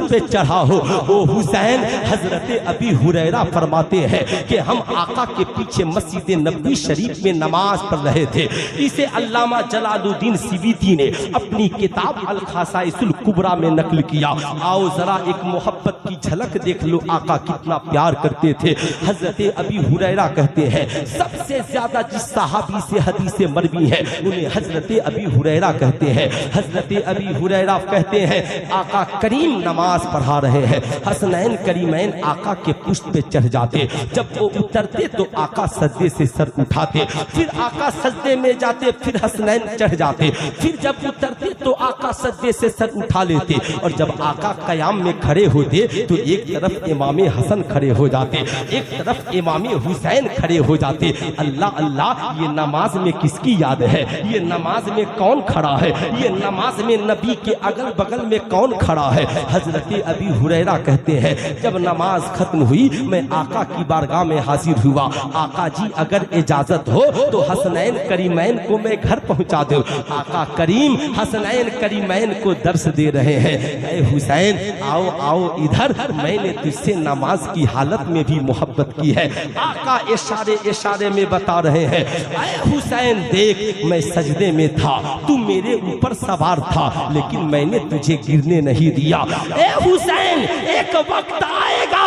पे चढ़ा हो, वो हुसैन हजरत अबी हुरैरा फरमाते हैं कि हम आका के पीछे मस्जिद नबवी शरीफ में नमाज पढ़ रहे थे। इसे अल्लामा जलालुद्दीन सिवीती ने अपनी किताब अल खासाइसुल कुबरा में नकल किया। आओ जरा एक मोहब्बत की झलक देख लो, आका कितना प्यार करते थे। हजरत अबी हुरैरा कहते हैं सबसे ज्यादा जिस सहाबी से हदीसें मरवी है उन्हें हजरत अबी हुरैरा कहते हैं। हजरत अबी हुरैरा कहते हैं आका करीम नमाज पढ़ा रहे हैं, हसनैन करीमैन आका के पुष्प पे चढ़ जाते। जब वो उतरते तो आका सजदे से सर उठाते, फिर आका सजदे में जाते, फिर हसनैन चढ़ जाते, फिर जब उतरते तो आका सजदे से सर उठा लेते। और जब आका कयाम में खड़े होते तो एक तरफ इमामे हसन खड़े हो जाते, एक तरफ इमामे हुसैन खड़े हो जाते। अल्लाह अल्लाह, ये नमाज में किसकी याद है, ये नमाज में कौन खड़ा है, ये नमाज में नबी के अगल बगल में कौन खड़ा है। हजरत अबी हुरैरा कहते हैं जब नमाज खत्म हुई मैं आका की बारगाह में हाजिर हुआ। आका जी अगर इजाजत हो तो हसनैन करीमैन को मैं घर पहुंचा दूं। आका करीम हसनैन करीमैन को दर्श दे रहे हैं, ऐ हुसैन आओ आओ इधर, मैंने तुझसे नमाज की हालत में भी मोहब्बत की है। आका इशारे इशारे में बता रहे हैं ऐ हुसैन देख, मैं सजदे में था, तू मेरे ऊपर सवार था, लेकिन मैंने तुझे गिरने नहीं दिया। ए हुसैन एक वक्त आएगा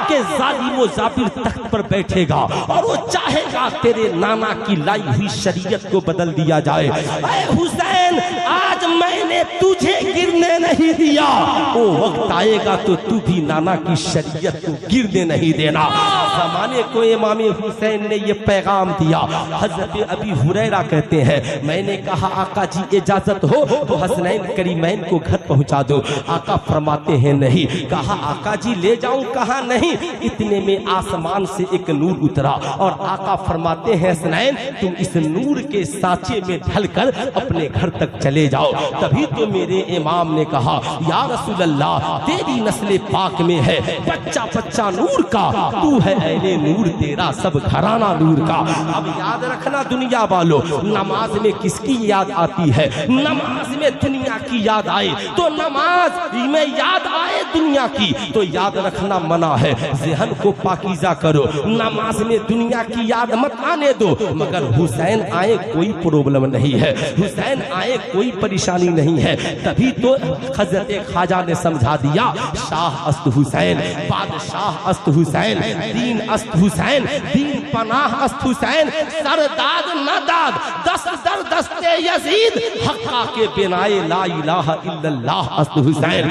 कि जालिम जाबिर तख्त पर बैठेगा और वो चाहेगा तेरे नाना की लाई हुई शरीयत को बदल दिया जाए। ऐ हुसैन आज मैंने तुझे गिरने नहीं दिया, वो वक्त आएगा तो तू भी नाना की शरीयत को गिरने नहीं देना। जमाने को इमाम हुसैन ने ये पैगाम दिया। हजरत अबी हुरैरा कहते हैं मैंने कहा आका जी इजाजत हो तो हसनैन करीमैन को घर पहुंचा दो। आका फरमाते हैं नहीं। कहा आका जी ले जाऊं, कहा नहीं। इतने में आसमान से एक नूर उतरा और आका फरमाते हैं हसनैन तुम इस नूर के सांचे में ढलकर अपने घर तक चले जाओ। तभी तो मेरे इमाम ने कहा या रसूल अल्लाह तेरी नस्ल पाक में है बच्चा बच्चा नूर का, तू है अहले नूर, तेरा सब घराना नूर का। अब याद रखना दुनिया वालों, नमाज में किसकी याद आती है? नमाज में दुनिया की याद आए तो नमाज में याद आए दुनिया की तो याद रखना मना है। ज़हन को पाकीज़ा करो, नमाज में दुनिया की याद मत आने दो। मगर हुसैन आए कोई प्रॉब्लम नहीं है, हुसैन आए कोई परेशानी नहीं है। तभी तो हजरत ख्वाजा ने समझा दिया शाह अस्त हुसैन, बादशाह अस्त हुसैन, दीन अस्त हुसैन, दीन पनाह अस्त हुसैन, सरदाद नदाद दस्त दर दस्ते यजीद हक्का के बिनाए ला इलाहा इल्लल्लाह अस्त हुसैन।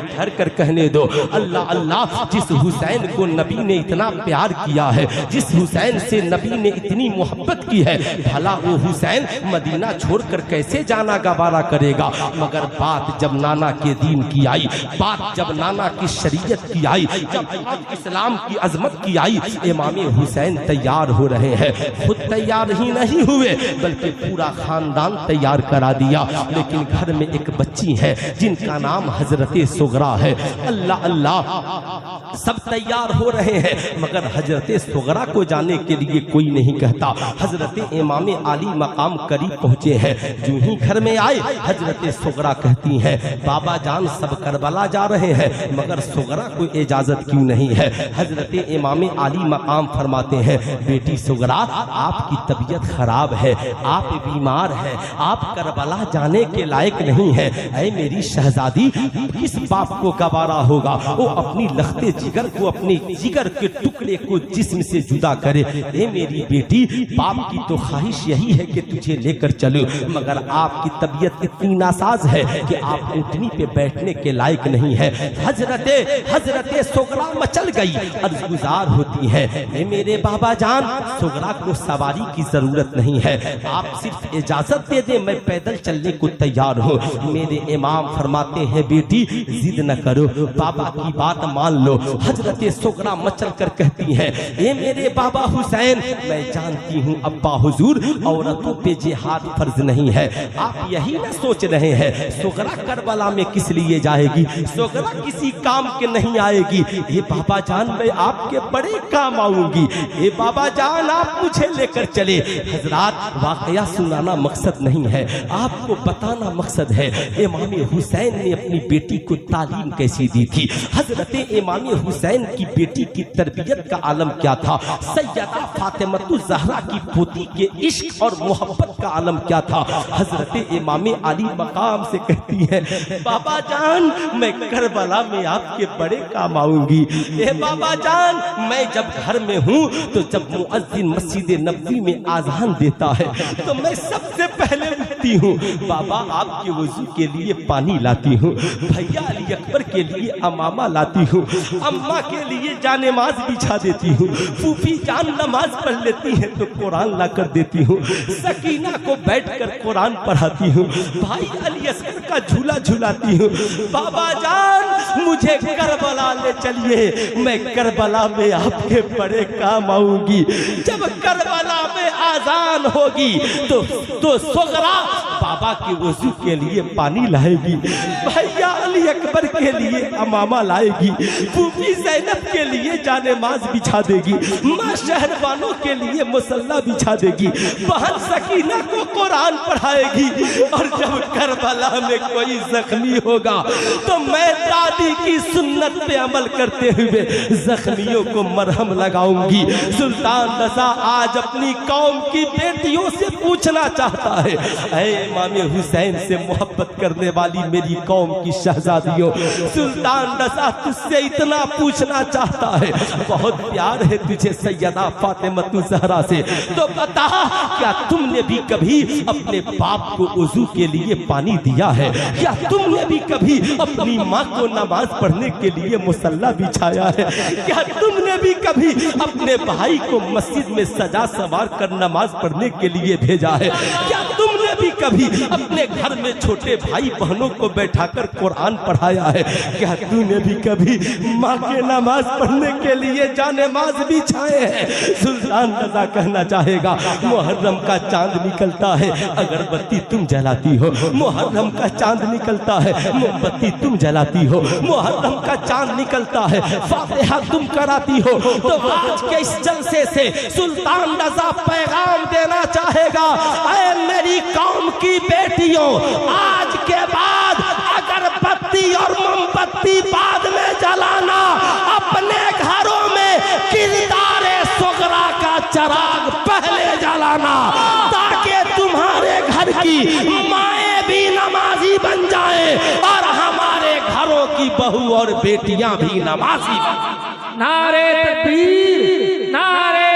धर कर कहने दो अल्लाह अल्लाह। जिस हुसैन को नबी ने इतना प्यार किया है, जिस हुसैन से नबी ने इतनी मोहब्बत की है, भला वो हुसैन मदीना छोड़कर कैसे जाना गवारा करेगा। मगर बात जब नाना के दीन की आई, बात जब नाना की शरीयत की आई, जब इस्लाम की अजमत की आई, इमाम हुसैन तैयार हो रहे हैं। खुद तैयार ही नहीं हुए बल्कि पूरा खानदान तैयार करा दिया। लेकिन घर में एक बच्ची है जिनका नाम हजरत सुगरा है। अल्लाह अल्लाह, सब तैयार हो रहे हैं मगर हजरत सुगरा को जाने के लिए कोई नहीं कहता। हजरत इमाम आली मकाम करीब पहुंचे हैं, जो ही घर में आए हजरत सुगरा कहती हैं बाबा जान सब करबला जा रहे हैं मगर सुगरा को इजाजत क्यों नहीं है। हजरत इमाम आली मकाम फरमाते हैं बेटी सुगरा आपकी तबीयत खराब है, आप बीमार हैं, आप करबला जाने के लायक नहीं है। ऐ मेरी शहजादी, किस बाप को गवारा होगा वो अपनी लखते जिगर को, अपने जिगर के टुकड़े को जिस्म से जुदा करे। ए मेरी बेटी, बाप की तो ख्वाहिश यही है कि तुझे लेकर चलो, मगर आपकी तबीयत इतनी नासाज है कि आप ऊँटनी पे बैठने के लायक नहीं है। हजरत सुगरा मचल गई, अर्ज़गुज़ार होती है ए मेरे बाबा जान, सुगरा को सवारी की जरूरत नहीं नहीं है। आप सिर्फ इजाजत दे दे, मैं पैदल चलने को तैयार हूँ। मेरे इमाम फरमाते हैं बेटी जिद न करो, बाबा की बात मान लो। हजरत सुगरा मचल कर कहती है, ये मेरे बाबा हुसैन, मैं जानती हूँ अब्बा हुजूर औरतों पे जिहाद फर्ज नहीं है। आप यही न सोच रहे हैं सुगरा करबला में किस लिए जाएगी, सुगरा किसी काम के नहीं आएगी। ये बाबा जान मैं आपके बड़े काम आऊंगी, ये बाबा जान आप मुझे लेकर चले। हजरात वाकया सुनाना मकसद नहीं है, आपको बताना मकसद है। इमाम हुसैन ने अपनी बेटी को तालीम कैसी दी थी। हजरत इमाम हुसैन की बेटी की तरबियत का आलम क्या था। सैयदा फातिमतु ज़हरा की पोती के इश्क और मोहब्बत का आलम क्या था। हजरत इमाम अली मकाम से कहती है, बाबा जान मैं करबला में आपके बड़े काम आऊंगी। ए बाबा जान मैं जब घर में हूँ तो जब मुअज्जिन मस्जिद नबवी में आज़ान देता है तो मैं सबसे पहले उठती हूँ। बाबा आपके वजू के लिए पानी लाती हूँ, भैया अली अकबर के लिए अमामा लाती हूँ, अम्मा के लिए जानेमाज बिछा देती हूँ, फूफी जान नमाज पढ़ लेती है तो कुरान ला कर देती हूँ, सकीना को बैठकर कुरान पढ़ाती हूँ, भाई अली असगर का झूला झुलाती हूँ। बाबा जान मुझे करबला ले चलिए, मैं करबला में आपके बड़े काम आऊंगी। जब करबला में आजान होगी तो सुगरा बाबा के वजू के लिए पानी लाएगी, भैया अली अकबर के लिए अमामा लाएगी, फूफी ज़ैनब के लिए जानेमाज बिछा देगी, माँ शहरबानों के लिए मुसल्ला बिछा देगी, बहन सकीना को कुरान पढ़ाएगी। और जब करबला में कोई जख्मी होगा तो मैं दादी की सुन्नत पे अमल करते हुए जख्मियों को मरहम लगाऊंगी। सुल्तान रज़ा आज अपनी कौम की बेटियों से पूछना चाहता है, ऐ इमाम हुसैन से मोहब्बत करने वाली मेरी कौम की शहजादियों, सुल्तान रज़ा तुझसे इतना पूछना चाहता है, बहुत प्यार है तुझे सैयदा फातिमतु ज़हरा से, तो बता क्या तुमने भी कभी अपने बाप को वजू के लिए पानी दिया है? क्या तुमने भी कभी अपनी माँ को नमाज पढ़ने के लिए मुसल्ला बिछाया है? क्या तुमने भी कभी अपने भाई को मस्जिद में सजा सवार कर नमाज पढ़ने के लिए भेजा है? क्या तुमने भी कभी अपने घर में छोटे भाई बहनों को बैठाकर कुरान पढ़ाया है? क्या तूने भी कभी माँ के नमाज पढ़ने के लिए जानेमाज बिछाए हैं? सुल्तान रज़ा कहना चाहेगा, मुहर्रम का चांद निकलता है, अगरबत्ती तुम जलाती हो, मुहर्रम का चांद निकलता है, मोमबत्ती तुम जलाती हो, मुहर्रम का चांद निकलता है, फातिहा तुम कराती हो। तो आज के इस जलसे से सुल्तान रज़ा पैगाम देना चाहेगा, ऐ मेरी कौम की बेटियों, आज के बाद अगरबत्ती और मोमबत्ती बाद में जलाना, अपने घरों में किरदारे सुगरा का चराग पहले जलाना, ताकि तुम्हारे घर की माएं भी नमाजी बन जाएं और हमारे घरों की बहू और बेटियां भी नमाजी बन जाएं। नारे तकबीर, नारे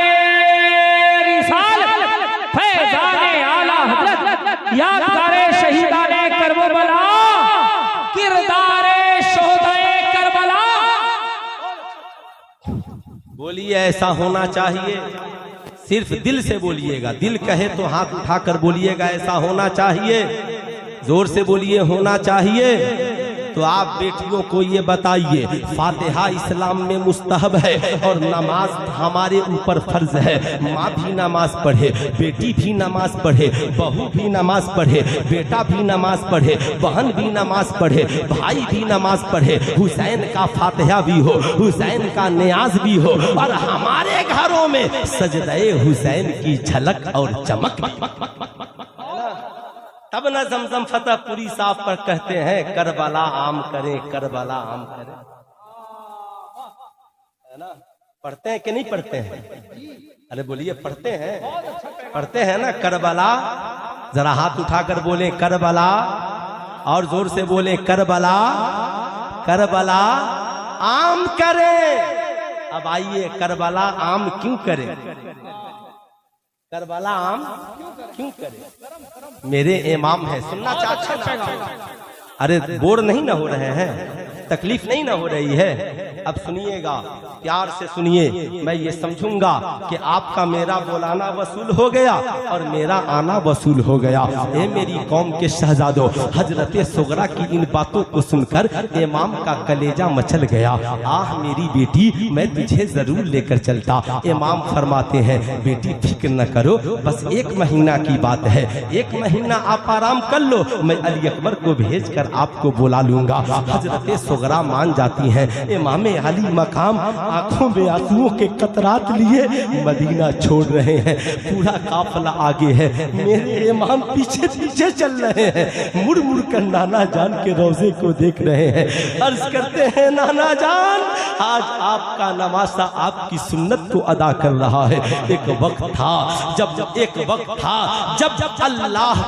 रिसालत, फैज़ाने आला हज़रत, यादगारे शहीदाने करबला, किरदारे शोहदाए करबला। बोलिए ऐसा होना चाहिए, सिर्फ दिल से बोलिएगा, दिल कहे तो हाथ उठाकर बोलिएगा ऐसा होना चाहिए, जोर से बोलिए होना चाहिए। तो आप बेटियों को ये बताइए, फातिहा इस्लाम में मुस्तहब है और नमाज हमारे ऊपर फर्ज है। माँ भी नमाज पढ़े, बेटी भी नमाज पढ़े, बहू भी नमाज पढ़े, बेटा भी नमाज पढ़े, बहन भी नमाज पढ़े, भाई भी नमाज पढ़े, हुसैन का फातिहा भी हो, हुसैन का नियाज भी हो और हमारे घरों में सजदे हुसैन की झलक और चमक। तब न जमजम फतेहपुरी साहब पर कहते हैं, करबला आम करें, करबला आम करें, है ना? पढ़ते हैं कि नहीं पढ़ते हैं? अरे बोलिए पढ़ते हैं, पढ़ते हैं ना? करबला, जरा हाथ उठाकर बोले करबला, और जोर से बोले करबला, करबला आम करें। अब आइए, करबला आम क्यों करें? करबला आम क्यों करें? मेरे इमाम है, सुनना चाहते हैं? अरे बोर नहीं ना हो रहे हैं, तकलीफ नहीं ना हो रही है? अब सुनिएगा, प्यार से सुनिए, मैं ये समझूंगा कि आपका मेरा बुलाना वसूल हो गया और मेरा आना वसूल हो गया। ए मेरी कौम के शहजादों, हजरत सुगरा की इन बातों को सुनकर इमाम का कलेजा मचल गया। आह मेरी बेटी, मैं तुझे जरूर लेकर चलता। इमाम फरमाते हैं, बेटी फिक्र न करो, बस 1 महीना की बात है, 1 महीना आप आराम कर लो, मैं अली अकबर को भेजकर आपको बुला लूंगा। हजरत सुगरा मान जाती हैं। इमाम अली मकाम आंखों में आंसुओं के कतरात लिए मदीना छोड़ रहे हैं। पूरा काफिला आगे है, मेरे इमाम पीछे पीछे चल रहे हैं। मुड़ मुड़ कर नाना जान के रोजे को देख रहे हैं। अर्ज करते हैं, नाना जान, आज आपका नवासा आपकी सुन्नत को अदा कर रहा है। एक वक्त था जब अल्लाह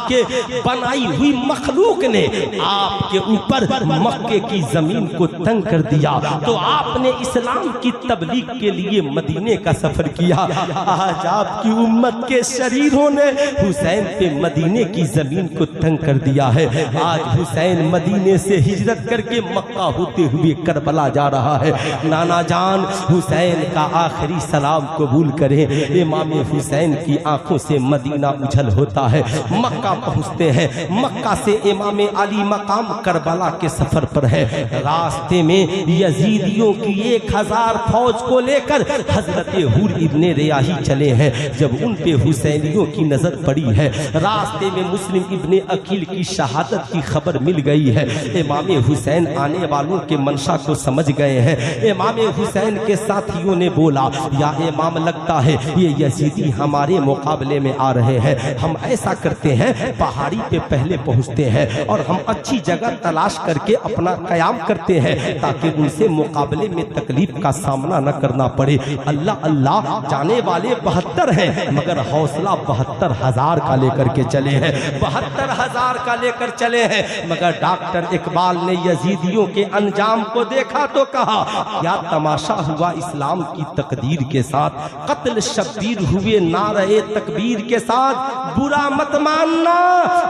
के बनाई हुई मखलूक ने आपके ऊपर मक्के की जमीन को तंग कर दिया, तो आपने इस्लाम की तबलीग के लिए मदीने का सफर किया। आज आपकी उम्मत के शरीरों ने हुसैन पे मदीने की जमीन को तंग कर दिया है। आज हुसैन मदीने से हिजरत करके मक्का होते हुए करबला जा रहा है। नाना जान, हुसैन का आखिरी सलाम कबूल करें। इमाम हुसैन की आंखों से मदीना उछल होता है। मक्का पहुंचते हैं। मक्का से इमाम अली मकाम करबला के सफर पर है। रास्ते में यजीदियों की 1000 फौज को लेकर हजरत हुर इब्ने रियाही चले हैं। जब उन पे हुसैनियों की नजर पड़ी है, रास्ते में मुस्लिम इब्ने अकील की शहादत की खबर मिल गई है। इमाम हुसैन आने वालों के मंशा को समझ गए हैं। इमाम हुसैन के साथियों ने बोला, या इमाम, लगता है ये यजीदी हमारे मुकाबले में आ रहे हैं। हम ऐसा करते हैं, पहाड़ी पे पहले पहुंचते हैं और हम अच्छी जगह तलाश करके अपना कयाम करते हैं, ताकि उनसे मुकाबले में तकलीफ का सामना न करना पड़े। अल्लाह अल्लाह, जाने वाले 72 हैं, मगर हौसला 72,000 का लेकर के चले हैं। 72,000 का लेकर चले हैं, मगर डॉक्टर इकबाल ने यजीदियों के अंजाम को देखा तो कहा, क्या तमाशा हुआ इस्लाम की तकदीर के साथ। कत्ल शब्बीर हुए नारे तकबीर के साथ, बुरा मत मानना।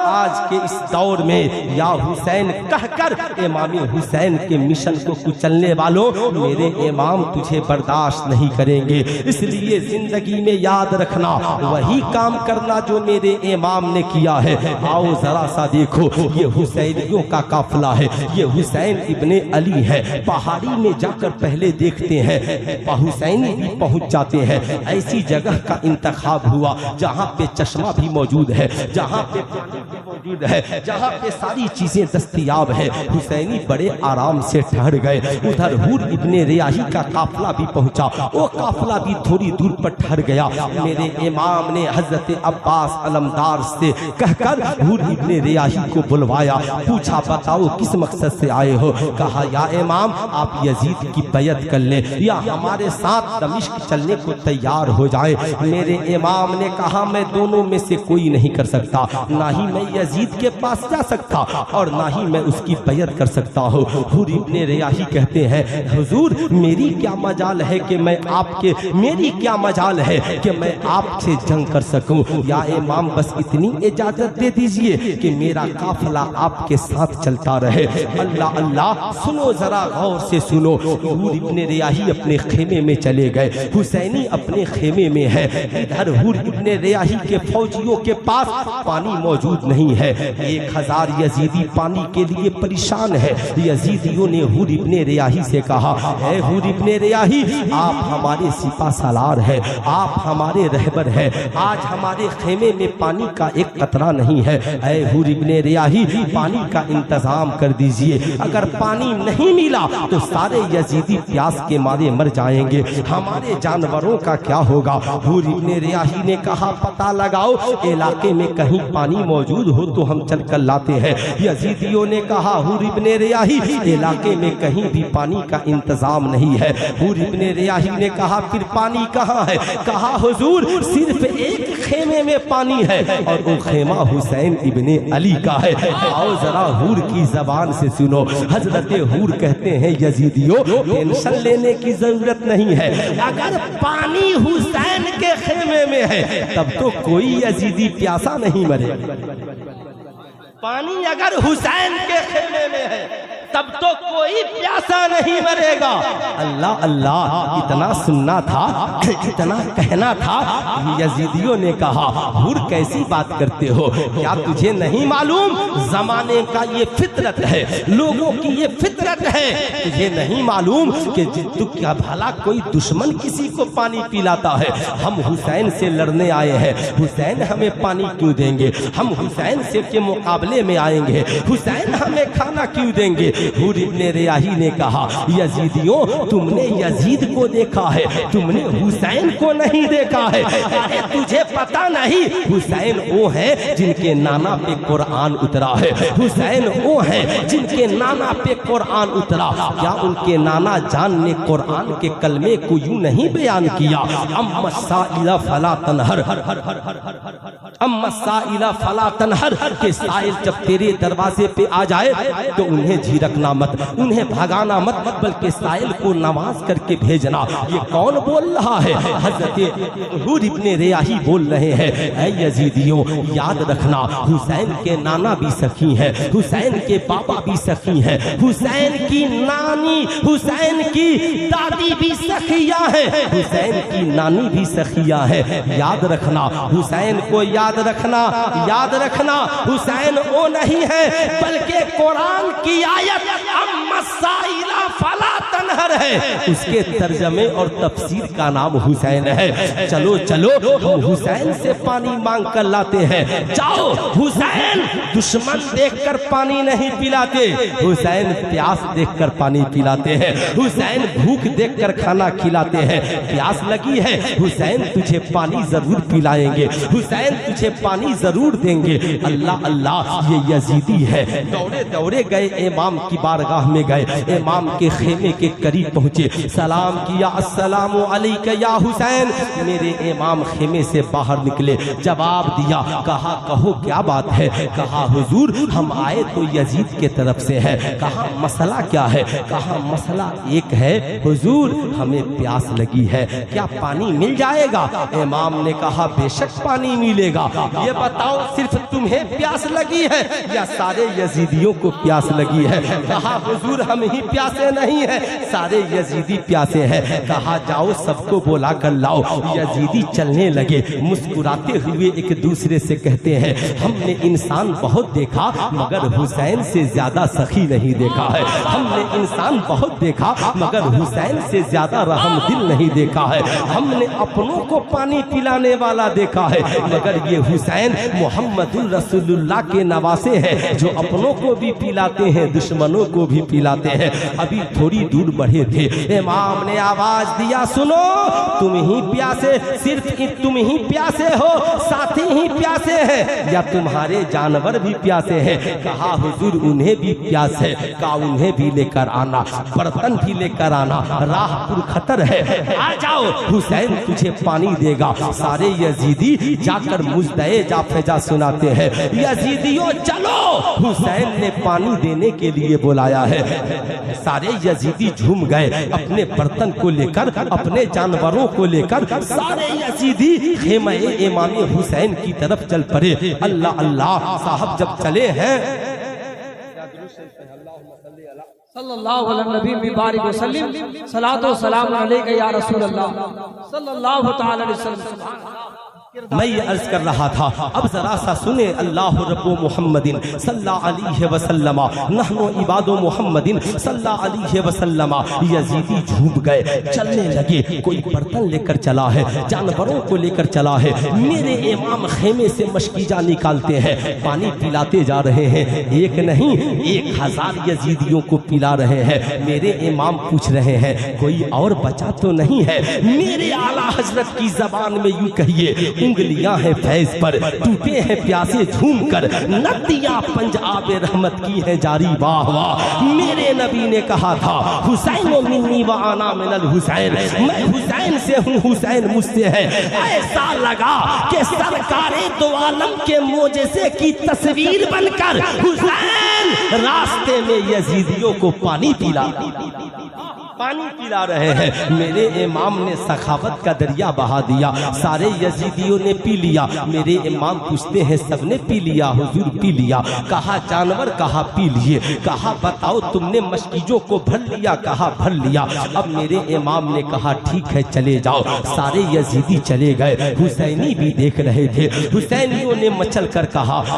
आज के इस दौर में या हुसैन कहकर इमाम हुसैन के मिशन को कुचलने वालों, मेरे इमाम तुझे बर्दाश्त नहीं करेंगे। इसलिए जिंदगी में याद रखना, वही काम करना जो मेरे इमाम ने किया है। आओ जरा सा देखो, ये हुसैनियों का काफिला है, ये हुसैन इब्ने अली है। पहाड़ी में जाकर पहले देखते हैं, हुसैनी भी पहुंच जाते हैं। ऐसी जगह का इंतखाब हुआ जहां पे चश्मा भी मौजूद है, जहां पे मौजूद है, जहां पे सारी चीजें दस्तयाब है। हुसैनी बड़े आराम से ठहर गए। उधर हुर इब्ने रियाही का काफिला भी पहुंचा, वो काफिला भी थोड़ी दूर पर ठहर गया। मेरे इमाम ने हजरत अब्बास अलमदार से कहकर हुर इब्ने रियाही को बुलवाया। पूछा, बताओ किस मकसद से आए हो। कहा, या इमाम, आप यजीद की बैयत कर ले या हमारे साथ दमिश्क चलने को तैयार हो जाए। मेरे इमाम ने कहा, मैं दोनों में से कोई नहीं कर सकता, ना ही मैं यजीद के पास जा सकता और ना ही मैं उसकी बैयत कर सकता हूँ। हुर इब्ने रियाही कहते हैं, हुजूर, मेरी क्या मजाल है कि मैं आपसे जंग कर सकूं। या इमाम, बस इतनी इजाजत दे दीजिए कि मेरा काफिला आपके साथ चलता रहे। अल्लाह अल्लाह, सुनो जरा गौर से सुनो। हुर इब्ने रियाही अपने खेमे में चले गए। हुसैनी अपने खेमे में है। इधर हुर इब्ने रियाही के फौजियों के पास पानी मौजूद नहीं है। 1000 यजीदी पानी के लिए परेशान है। यजीदियों ने हुर इब्ने रियाही से कहा, ऐ हुर इब्ने रियाही, आप हमारे सिपा सालार है, आप हमारे रहबर है। आज हमारे खेमे में पानी का एक कतरा नहीं है। ऐ हुर इब्ने रियाही, पानी का इंतजाम कर दीजिए। अगर पानी नहीं मिला तो सारे यजीदी प्यास के मारे मर जाएंगे, हमारे जानवरों का क्या होगा। हुर इब्ने रियाही ने कहा, पता लगाओ, इलाके में कहीं पानी मौजूद हो तो हम चल कर लाते हैं। यजीदियों ने कहा, हुर इब्ने रियाही, इलाके में कहीं भी पानी का इंतजाम नहीं है। हुर इब्ने रियाही ने कहा, फिर पानी कहाँ है। कहा, हुजूर, सिर्फ एक खेमे में पानी है और वो खेमा हुसैन इब्ने अली का है। आओ जरा हुर की जबान से सुनो। हजरत हुर कहते हैं, यजीदियों, टेंशन लेने की जरूरत नहीं है। अगर पानी हुसैन के खेमे में है तब तो कोई यजीदी प्यासा नहीं मरे। पानी अगर हुसैन के खेमे में है तब तो कोई प्यासा नहीं मरेगा। अल्लाह अल्लाह, इतना सुनना था, इतना कहना था। यजीदियों ने कहा, हुर कैसी बात करते हो, क्या तुझे नहीं मालूम जमाने का ये फितरत है, लोगों की ये फितरत है। तुझे नहीं मालूम कि तू क्या भला कोई दुश्मन किसी को पानी पिलाता है। हम हुसैन से लड़ने आए हैं, हुसैन हमें पानी क्यों देंगे? हम हुसैन से के मुकाबले में आएंगे, हुसैन हमें खाना क्यों देंगे? हुर इब्ने रियाही ने कहा, यजीदियों तुमने यजीद को देखा है, तुमने हुसैन को नहीं देखा है। अरे तुझे पता नहीं, हुसैन वो है जिनके नाना पे कुरान उतरा है, हुसैन वो है जिनके नाना पे कुरान उतरा। क्या उनके नाना जान ने कुरान के कलमे को यूं नहीं बयान किया, अम्मा साइला फला तनहर, अम्मा साइला फला तनहर, के साइल जब तेरे दरवाजे पे आ जाए तो उन्हें झिड़कना मत, उन्हें भगाना मत, बल्कि साइल को नवाज करके भेजना। ये कौन बोल रहा है? हजरत हुर इब्ने रियाही बोल रहे हैं, ऐ यजीदियों याद रखना, हुसैन के नाना भी सखी हैं, हुसैन के पापा भी सखी हैं, हुसैन की नानी, हुसैन की दादी भी सखिया है, हुसैन की नानी भी सखिया है। याद रखना, हुसैन को याद रखना, याद रखना। हुसैन वो नहीं है बल्कि कुरान की आयत अम्मा साइला फला तनहर है, उसके तर्जमे और तफसीर का नाम हुसैन है। चलो चलो हम हुसैन से पानी मांग कर लाते हैं। जाओ, हुसैन दुश्मन देखकर पानी नहीं पिलाते, हुसैन प्यास देखकर पानी पिलाते हैं, हुसैन भूख देखकर खाना खिलाते हैं। प्यास लगी है, हुसैन तुझे पानी जरूर पिलाएंगे, हुसैन तुझे पानी जरूर देंगे। अल्लाह अल्लाह, ये यजीदी है। दौड़े दौड़े गए, इमाम की बारगाह में गए, इमाम के खेमे के करीब पहुंचे, सलाम किया, अस्सलामु अलैका या हुसैन। मेरे इमाम खेमे से बाहर निकले, जवाब दिया, कहा कहो क्या बात है? कहा हुजूर हम आए तो यजीद के तरफ से है। कहा मसला क्या है? कहा मसला एक है हुजूर, हमें प्यास लगी है, क्या पानी मिल जाएगा? इमाम ने कहा बेशक पानी मिलेगा। ये बताओ सिर्फ तुम्हें प्यास लगी है या सारे यजीदियों को प्यास लगी है? कहा हुजूर हम ही प्यासे नहीं है, सारे यजीदी प्यासे हैं। कहा जाओ सबको बुला कर लाओ। यजीदी चलने लगे, मुस्कुराते हुए एक दूसरे से कहते हैं, हमने इंसान बहुत देखा मगर हुसैन से ज्यादा सखी नहीं देखा है, हमने इंसान बहुत देखा मगर हुसैन से ज्यादा रहम दिल नहीं देखा है, हमने अपनों को पानी पिलाने वाला देखा है मगर ये हुसैन मोहम्मदुर रसूलुल्लाह के नवासे हैं जो अपनों को भी पिलाते हैं, दुश्मनों को भी पिलाते हैं। अभी थोड़ी दूर बढ़े थे, इमाम ने आवाज दिया, सुनो तुम ही प्यासे, सिर्फ तुम ही प्यासे हो, साथी ही प्यासे हैं या तुम्हारे जानवर भी प्यासे हैं? कहा हुजूर उन्हें भी प्यास है। कहा उन्हें भी लेकर आना, बर्तन भी लेकर आना, राह पुरखतर है, आ जाओ हुसैन तुझे पानी देगा। सारे यजीदी जाकर मुजदे जाफेजा सुनाते हैं, यजीदियों चलो, हुसैन ने पानी देने के लिए बुलाया है। सारे यजीदी झूम गए, अपने बर्तन को लेकर, अपने जानवरों को लेकर सारे यजीदी खेमे इमाम हुसैन की तरफ चल पड़े। अल्लाह अल्लाह, साहब जब चले हैं सल्लल्लाहु अलैहि वसल्लम, सलातो सलाम अलैका या रसूल अल्लाह सल्लल्लाहु तआला अलैहि वसल्लम। मैं ये अर्ज कर रहा था, अब जरा सा सुने, अल्लाह रब्बु मुहम्मदिन सल्लल्लाहु अलैहि वसल्लम नहनु इबादु मुहम्मदिन सल्लल्लाहु अलैहि वसल्लम। यजीदी झूम गए, चलने लगे। कोई बर्तन लेकर चला है, जानवरों को लेकर चला है। मेरे इमाम खेमे से मशकीजा निकालते हैं, पानी पिलाते जा रहे हैं। एक नहीं 1000 यजीदियों को पिला रहे हैं। मेरे इमाम पूछ रहे हैं कोई और बचा तो नहीं है? मेरे आला हजरत की जबान में यूं कहिए, उंगलियां हैं फैज पर, टूटे हैं प्यासे झूम कर, नदियां पंजाब रहमत की है जारी, वाह वाह। मेरे नबी ने कहा था, हुसैन मिन्नी व आना मिनल हुसैन, मैं हुसैन से हूँ, हुसैन मुझसे है। ऐसा लगा कि सरकारे दो आलम के मोजेज़े की तस्वीर बनकर हुसैन रास्ते में यजीदियों को पानी पिला। पानी पिला रहे हैं। मेरे इमाम ने सखावत का दरिया बहा दिया, सारे यजीदियों ने पी लिया। मेरे इमाम पूछते हैं सबने पी लिया? हुजूर पी लिया। कहा जानवर? कहा पी लिए। कहा बताओ तुमने मस्कीजों को भर लिया? कहा भर लिया। अब मेरे इमाम ने कहा ठीक है चले जाओ। सारे यजीदी चले गए। हुसैनी भी देख रहे थे। हुसैनियों ने मचल कर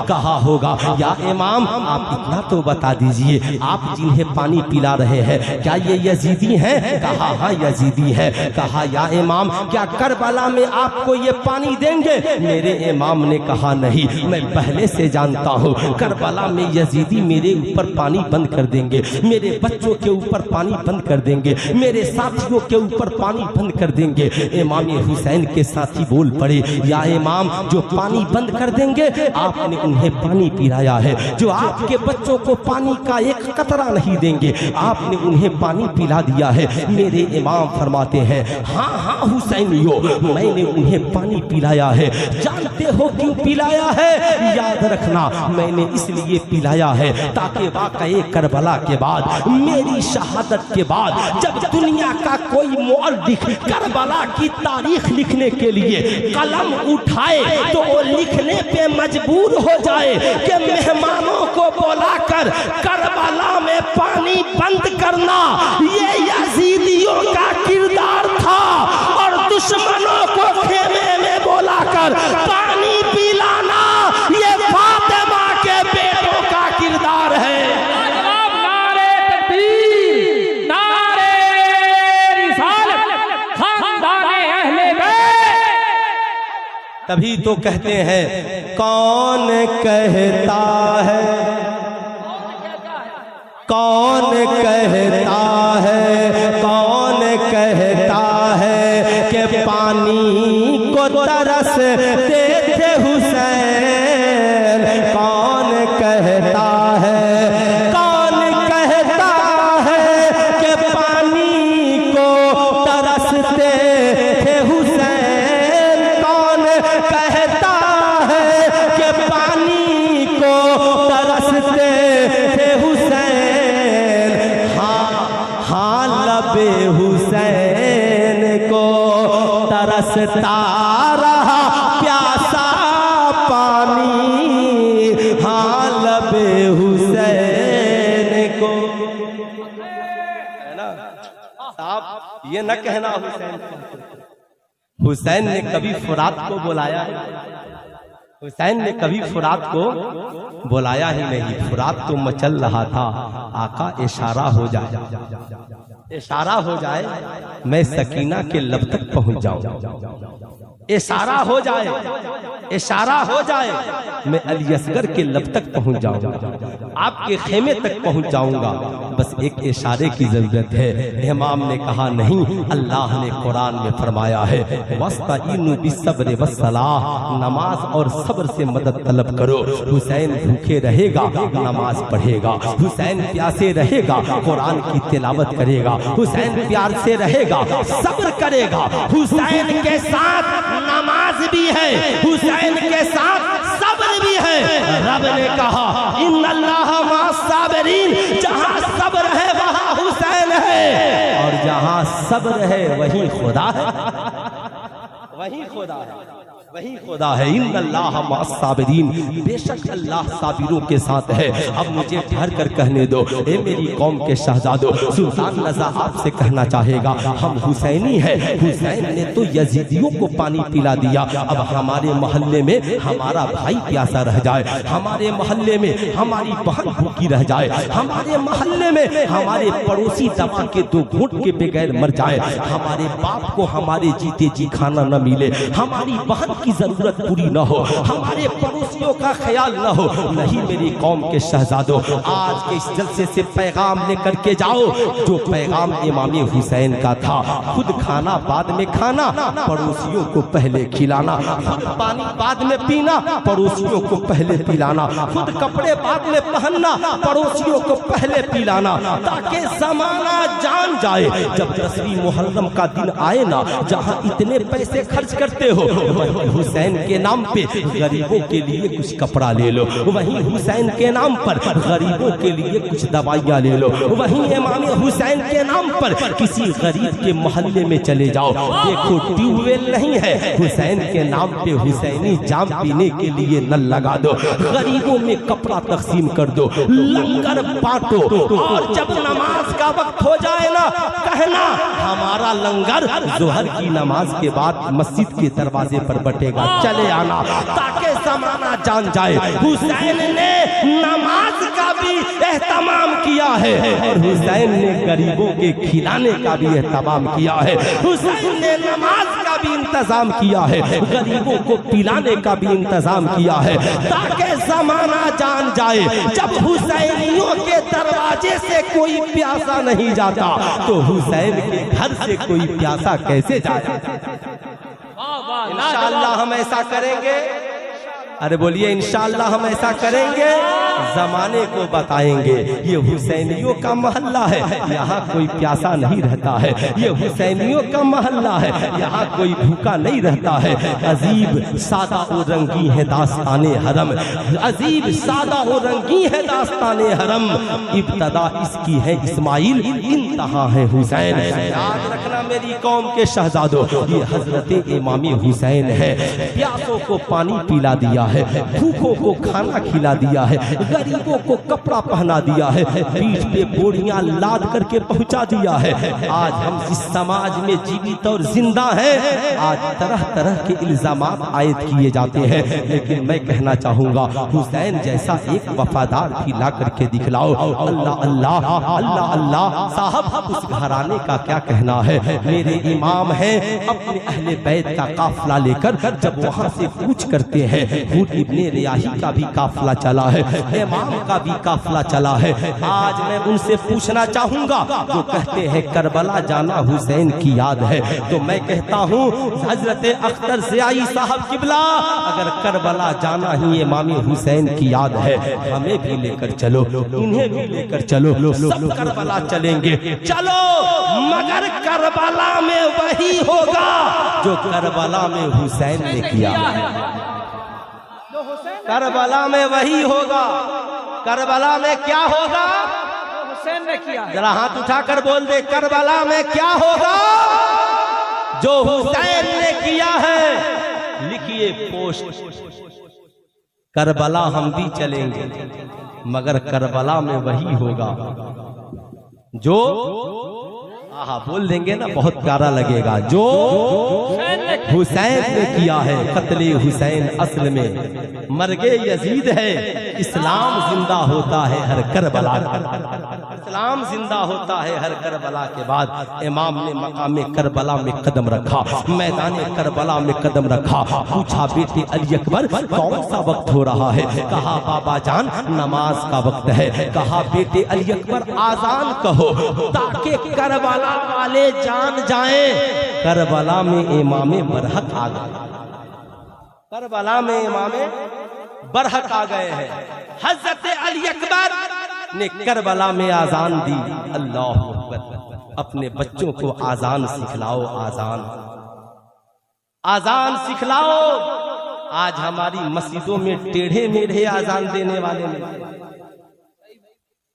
कहा होगा या इमाम आप इतना तो बता दीजिए, आप जिन्हें पानी पिला रहे हैं क्या ये यजीदी हैं? कहा हाँ यजीदी है। कहा या इमाम क्या करबला में आपको ये पानी देंगे? मेरे इमाम ने कहा नहीं, मैं पहले से जानता हूँ करबला में यजीदी मेरे ऊपर पानी बंद कर देंगे, मेरे बच्चों के ऊपर पानी बंद कर देंगे, मेरे साथियों के ऊपर पानी बंद कर देंगे। इमाम हुसैन के साथी बोल पड़े या इमाम जो पानी बंद कर देंगे आपने उन्हें पानी पिलाया है, जो आपके बच्चों को पानी का एक कतरा नहीं देंगे आपने उन्हें पानी पिला दिया है। मेरे इमाम फरमाते हैं हाँ हाँ हुसैनियो मैंने उन्हें पानी पिलाया है। जानते हो क्यों पिलाया है? याद रखना मैंने इसलिए पिलाया है ताकि वाक़ये करबला के बाद, मेरी शहादत के बाद जब दुनिया का कोई मुअल्लिफ करबला की तारीख लिखने के लिए कलम उठाए तो वो लिखने पे मजबूर हो जाए कि मेहमानों को बुलाकर करबला में पानी बंद करना ये यजीदियों का किरदार था और दुश्मनों को खेमे में बुलाकर पानी पिलाना ये फातिमा के बेटों का किरदार है। नारे तकबीर, नारे रिसालत, खानदाने अहले बैत। तभी तो कहते हैं कौन कहता है, कौन कहता है, कौन कहता है कि पानी को तरसते थे हुसैन? कौन कहता है, कौन कहता है कि पानी को तरसते थे हुसैन? कौन कहता है कि पानी को तरसते थे हुसैन? हाँ लबे हुसैन को तरसता रहा प्यासा पानी, हाँ लबे हुसैन को। है ना साहब, ये न कहना हुसैन ने कभी फुरात को बुलाया है? हुसैन ने कभी फुरात को बुलाया ही नहीं। फुरात तो मचल रहा था, आका इशारा हो जाए, इशारा हो जाए मैं सकीना के लब तक पहुंच जाऊं, इशारा हो जाए, इशारा हो जाए मैं अली असगर के लब तक पहुंच जाऊंगा, आपके खेमे तक पहुंच जाऊंगा, बस एक इशारे की जरूरत है। इमाम ने कहा नहीं, अल्लाह ने कुरान में फरमाया है वस्ताइनु बिस्सब्र वस्सलाह, नमाज और सब्र से मदद तलब करो। हुसैन भूखे रहेगा, नमाज पढ़ेगा। हुसैन प्यासे रहेगा, कुरान की तिलावत करेगा। हुसैन प्यार से रहेगा, सब्र करेगा। हुसैन के साथ नमाज भी है, हुसैन के साथ सब्र भी है। रब ने कहा इन्नल्लाह मअस-साबिरीन, जहां सब्र है वहां हुसैन है, और जहां सब्र है वहीं खुदा है, वहीं खुदा है, वही खुदा है। इन्नल्लाह मअस-साबिरीन, बेशक अल्लाह साबिरों के साथ है। अब मुझे ठहर कर कहने दो, ए मेरी कौम के शहजादो, सुल्तान रज़ा आपसे कहना चाहेगा हम हुसैनी है। हुसैन ने तो यजीदियों को पानी पिला दिया, अब हमारे मोहल्ले में हमारा भाई प्यासा रह जाए, हमारे मोहल्ले में हमारी बहन भूखी रह जाए, हमारे मोहल्ले में हमारे पड़ोसी दबा के दो घूंट के बगैर मर जाए, हमारे बाप को हमारे जीते जी खाना न मिले, हमारी बहन की जरूरत पूरी न हो, हमारे पड़ोसियों का ख्याल न हो। नहीं मेरी कौम के शहजादों, आज के इस जलसे से पैगाम लेकर के जाओ जो पैगाम इमाम हुसैन का था। खुद खाना बाद में खाना, पड़ोसियों को पहले खिलाना। खुद पानी बाद में पीना, पड़ोसियों को पहले पिलाना। खुद कपड़े बाद में पहनना, पड़ोसियों को पहले पिलाना, ताकि जमाना जान जाए जब 10वीं मुहर्रम का दिन आए ना, जहाँ इतने पैसे खर्च करते हो हुसैन के नाम पे गरीबों के लिए कुछ कपड़ा ले लो, वहीं हुसैन के नाम पर गरीबों के लिए कुछ दवाइयाँ ले लो, वहीं इमाम हुसैन के नाम पर किसी गरीब के मोहल्ले में चले जाओ, देखो ट्यूबवेल नहीं है, हुसैन के नाम पे हुसैनी जाम पीने के लिए नल लगा दो, गरीबों में कपड़ा तकसीम कर दो, लंगर बांटो, और जब नमाज का वक्त हो जाए ना कहना हमारा लंगर जोहर की नमाज के बाद मस्जिद के दरवाजे पर बटेगा, चले आना, ताकि जमाना जान जाए हुसैन ने नमाज का भी एहतमाम किया है और हुसैन ने गरीबों के खिलाने का भी एहतमाम किया है, हुसैन ने नमाज का भी इंतजाम किया है, गरीबों को पिलाने का भी इंतजाम किया है, ताकि जमाना जान जाए जब हुसैनियों के दरवाजे से कोई प्यासा नहीं जाता तो हुसैन के घर से कोई प्यासा कैसे जाए। इंशाअल्लाह हम ऐसा करेंगे, अरे बोलिए इंशाअल्लाह हम ऐसा करेंगे, जमाने को बताएंगे ये हुसैनियों का मोहल्ला है, यहाँ कोई प्यासा नहीं रहता है, ये हुसैनियों का मोहल्ला है, यहाँ कोई भूखा नहीं रहता है। अजीब सादा और रंगी है दास्ताने हरम, अजीब सादा और रंगी है दास्ताने हरम, इब्तदा इसकी है इस्माइल, इंतहा है हुसैन। याद रखना मेरी कौम के शहजादों, ये हजरत इमामी हुसैन है, प्यासों को पानी पिला दिया है, भूखों को खाना खिला दिया है, गरीबों को कपड़ा पहना दिया है, पीठ पे बोरियां लाद करके पहुंचा दिया है। आज हम जिस समाज में जीवित और जिंदा हैं, आज तरह तरह के इल्जामात आयद किए जाते हैं, लेकिन मैं कहना चाहूंगा हुसैन जैसा एक वफादार भी ला करके दिखलाओ। अल्लाह अल्लाह अल्लाह अल्लाह। साहब उस घराने का क्या कहना है, मेरे इमाम हैं अपने अहले बैत का काफिला लेकर जब वहां से कूच करते हैं, इब्ने रियाही का भी काफिला चला है, इमाम का भी काफिला चला है। आज मैं उनसे पूछना चाहूंगा जो कहते हैं करबला जाना हुसैन की याद है, तो मैं कहता हूँ हजरत अख्तर से आई साहब किबला, अगर करबला जाना ही इमाम हुसैन की याद है, हमें भी लेकर चलो, इन्हें भी लेकर चलो, सब करबला चलेंगे, चलो, मगर करबला में वही होगा जो करबला में हुसैन ने किया है। करबला में वही होगा, करबला में क्या होगा हुसैन ने किया। जरा हाथ उठाकर बोल दे, करबला में क्या होगा जो हुसैन ने किया है। लिखिए पोस्ट, करबला हम भी चलेंगे मगर करबला में वही होगा जो, हाँ बोल देंगे ना बहुत प्यारा लगेगा, जो हुसैन ने किया है। कत्ले हुसैन असल में मरगे यजीद है, इस्लाम जिंदा होता है हर करबला, इस्लाम जिंदा होता है हर करबला के बाद। इमाम ने मकाम करबला में कदम रखा, मैदान करबला में कदम रखा, पूछा बेटे अली अकबर कौन सा वक्त हो रहा है, कहा बाबा जान नमाज का वक्त है, कहा बेटे अली अकबर आजान कहो ताकि करबला वाले जान जाएं। करबला में इमामे बरहक आ गए, करबला में इमामे बरहक आ गए हैं। हजरत अली अकबर ने करबला में आजान दी। अल्लाह अकबर, अपने बच्चों को आजान सिखलाओ, आजान आजान सिखलाओ। आज हमारी मस्जिदों में टेढ़े मेढ़े आजान देने वाले नहीं,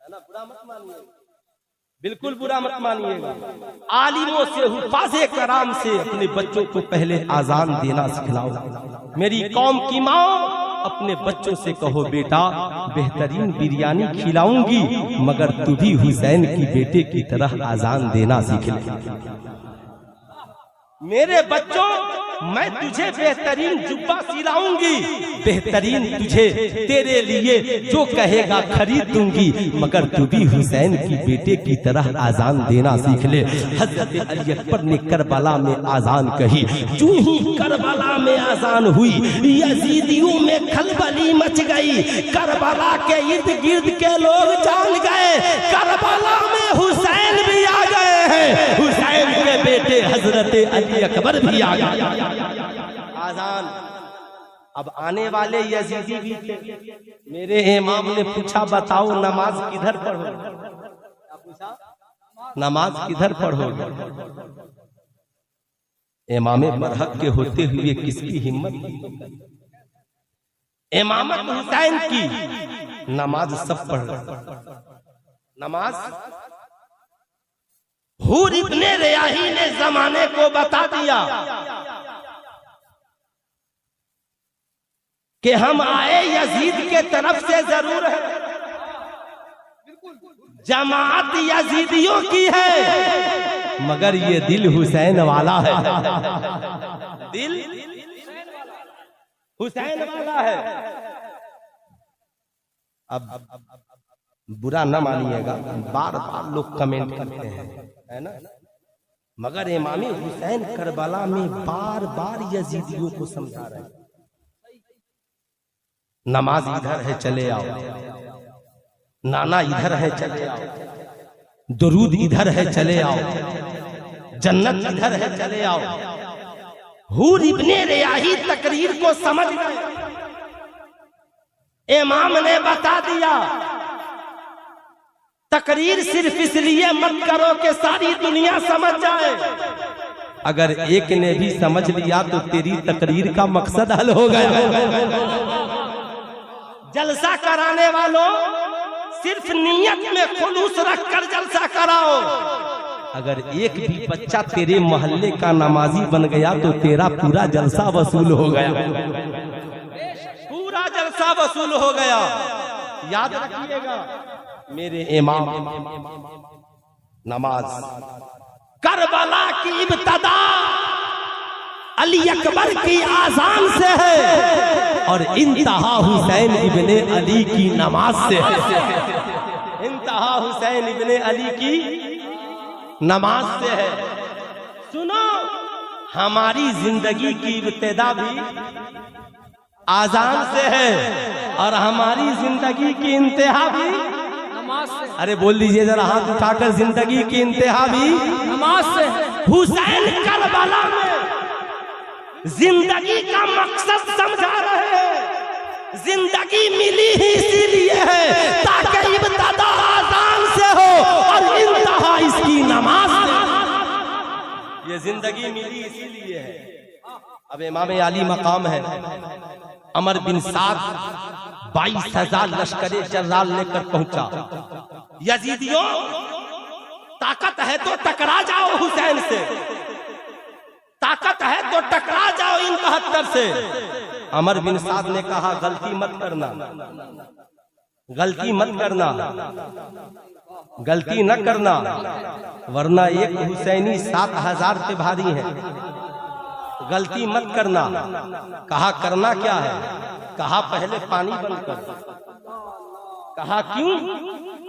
बुरा मत मानिए, बिल्कुल बुरा मत मानिएगा। आलिमों से हुफाज़े कराम से अपने बच्चों को पहले आजान देना सिखलाओ। मेरी कौम की माँ अपने बच्चों से कहो बेटा बेहतरीन बिरयानी खिलाऊंगी मगर तू भी हुसैन की बेटे की तरह आजान देना सीख ले। मेरे बच्चों मैं तुझे बेहतरीन जुब्बा सिलाऊंगी, बेहतरीन तुझे तेरे लिए जो कहेगा खरीद दूंगी मगर तू भी हुसैन की बेटे की तरह आजान देना सीख ले। हजरत अली अकबर ने करबला में आजान कही, जो ही करबला में आजान हुई यजीदियों में खलबली मच गई। करबला के इर्द गिर्द के लोग जान गए करबला में हुसैन भी आ गए हैं, हुसैन के बेटे हजरत अली अकबर भी आ गए। आजान अब आने वाले यजीदी भी थे। मेरे इमाम ने पूछा बताओ नमाज किधर पढ़ो, नमाज किधर पढ़ो? इमामे बरहक के होते हुए किसकी हिम्मत थी? इमामत हुसैन की। नमाज सब पढ़ रहे, नमाज। हुर इब्ने रियाही ने जमाने को बता दिया कि हम आए यजीद के तरफ से जरूर है, जमात यजीदियों की है, मगर ये दिल हुसैन वाला है। दिल हुसैन वाला है। अब बुरा न मानिएगा, बार बार लोग कमेंट करते हैं, है ना, मगर इमाम हुसैन करबला में बार बार यजीदियों को समझा रहे हैं, नमाज इधर है चले आओ, नाना इधर है चले आओ, दुरूद इधर है चले आओ, जन्नत इधर है चले आओ। हुर इब्ने रियाही तकरीर को समझ गए। इमाम ने बता दिया तकरीर सिर्फ इसलिए मत करो कि सारी दुनिया समझ जाए। अगर एक ने भी समझ लिया तो तेरी तकरीर का मकसद हल हो गया। जलसा कराने वालों सिर्फ नियत में खुलूस रखकर जलसा कराओ। अगर एक भी बच्चा तेरे मोहल्ले का नमाजी बन गया तो तेरा पूरा जलसा वसूल हो गया, पूरा जलसा वसूल हो गया। याद रखिएगा मेरे इमाम, नमाज करबला की इब्तदा अली अकबर की आजान से है और इंतहा हुसैन इब्ने अली की नमाज से है। इंतहा हुसैन इब्ने अली की नमाज से है। सुनो, हमारी जिंदगी की इब्तिदा भी आजान से है और हमारी जिंदगी की इंतहा भी नमाज से। अरे बोल दीजिए जरा हाथ उठाकर, जिंदगी की इंतहा भी नमाज से है। हुसैन करबला में जिंदगी का मकसद समझा रहे हैं। जिंदगी मिली ही इसीलिए है ताकि इब्तिदा आजान से हो और इंतहा इसकी नमाज से। ये जिंदगी मिली इसीलिए है। अब इमाम अली मकाम है, अमर बिन साद 22,000 लश्करे जर्राल लेकर पहुंचा। यजीदियों ताकत है तो टकरा जाओ हुसैन से, ताकत है तो टकरा जाओ इन 72 से। अमर बिन साद ने कहा गलती मत करना, गलती मत करना, गलती न करना, वरना एक हुसैनी 7,000 पे भारी है। गलती मत करना। कहा करना क्या है? कहा पहले पानी बंद कर। कहा क्यों?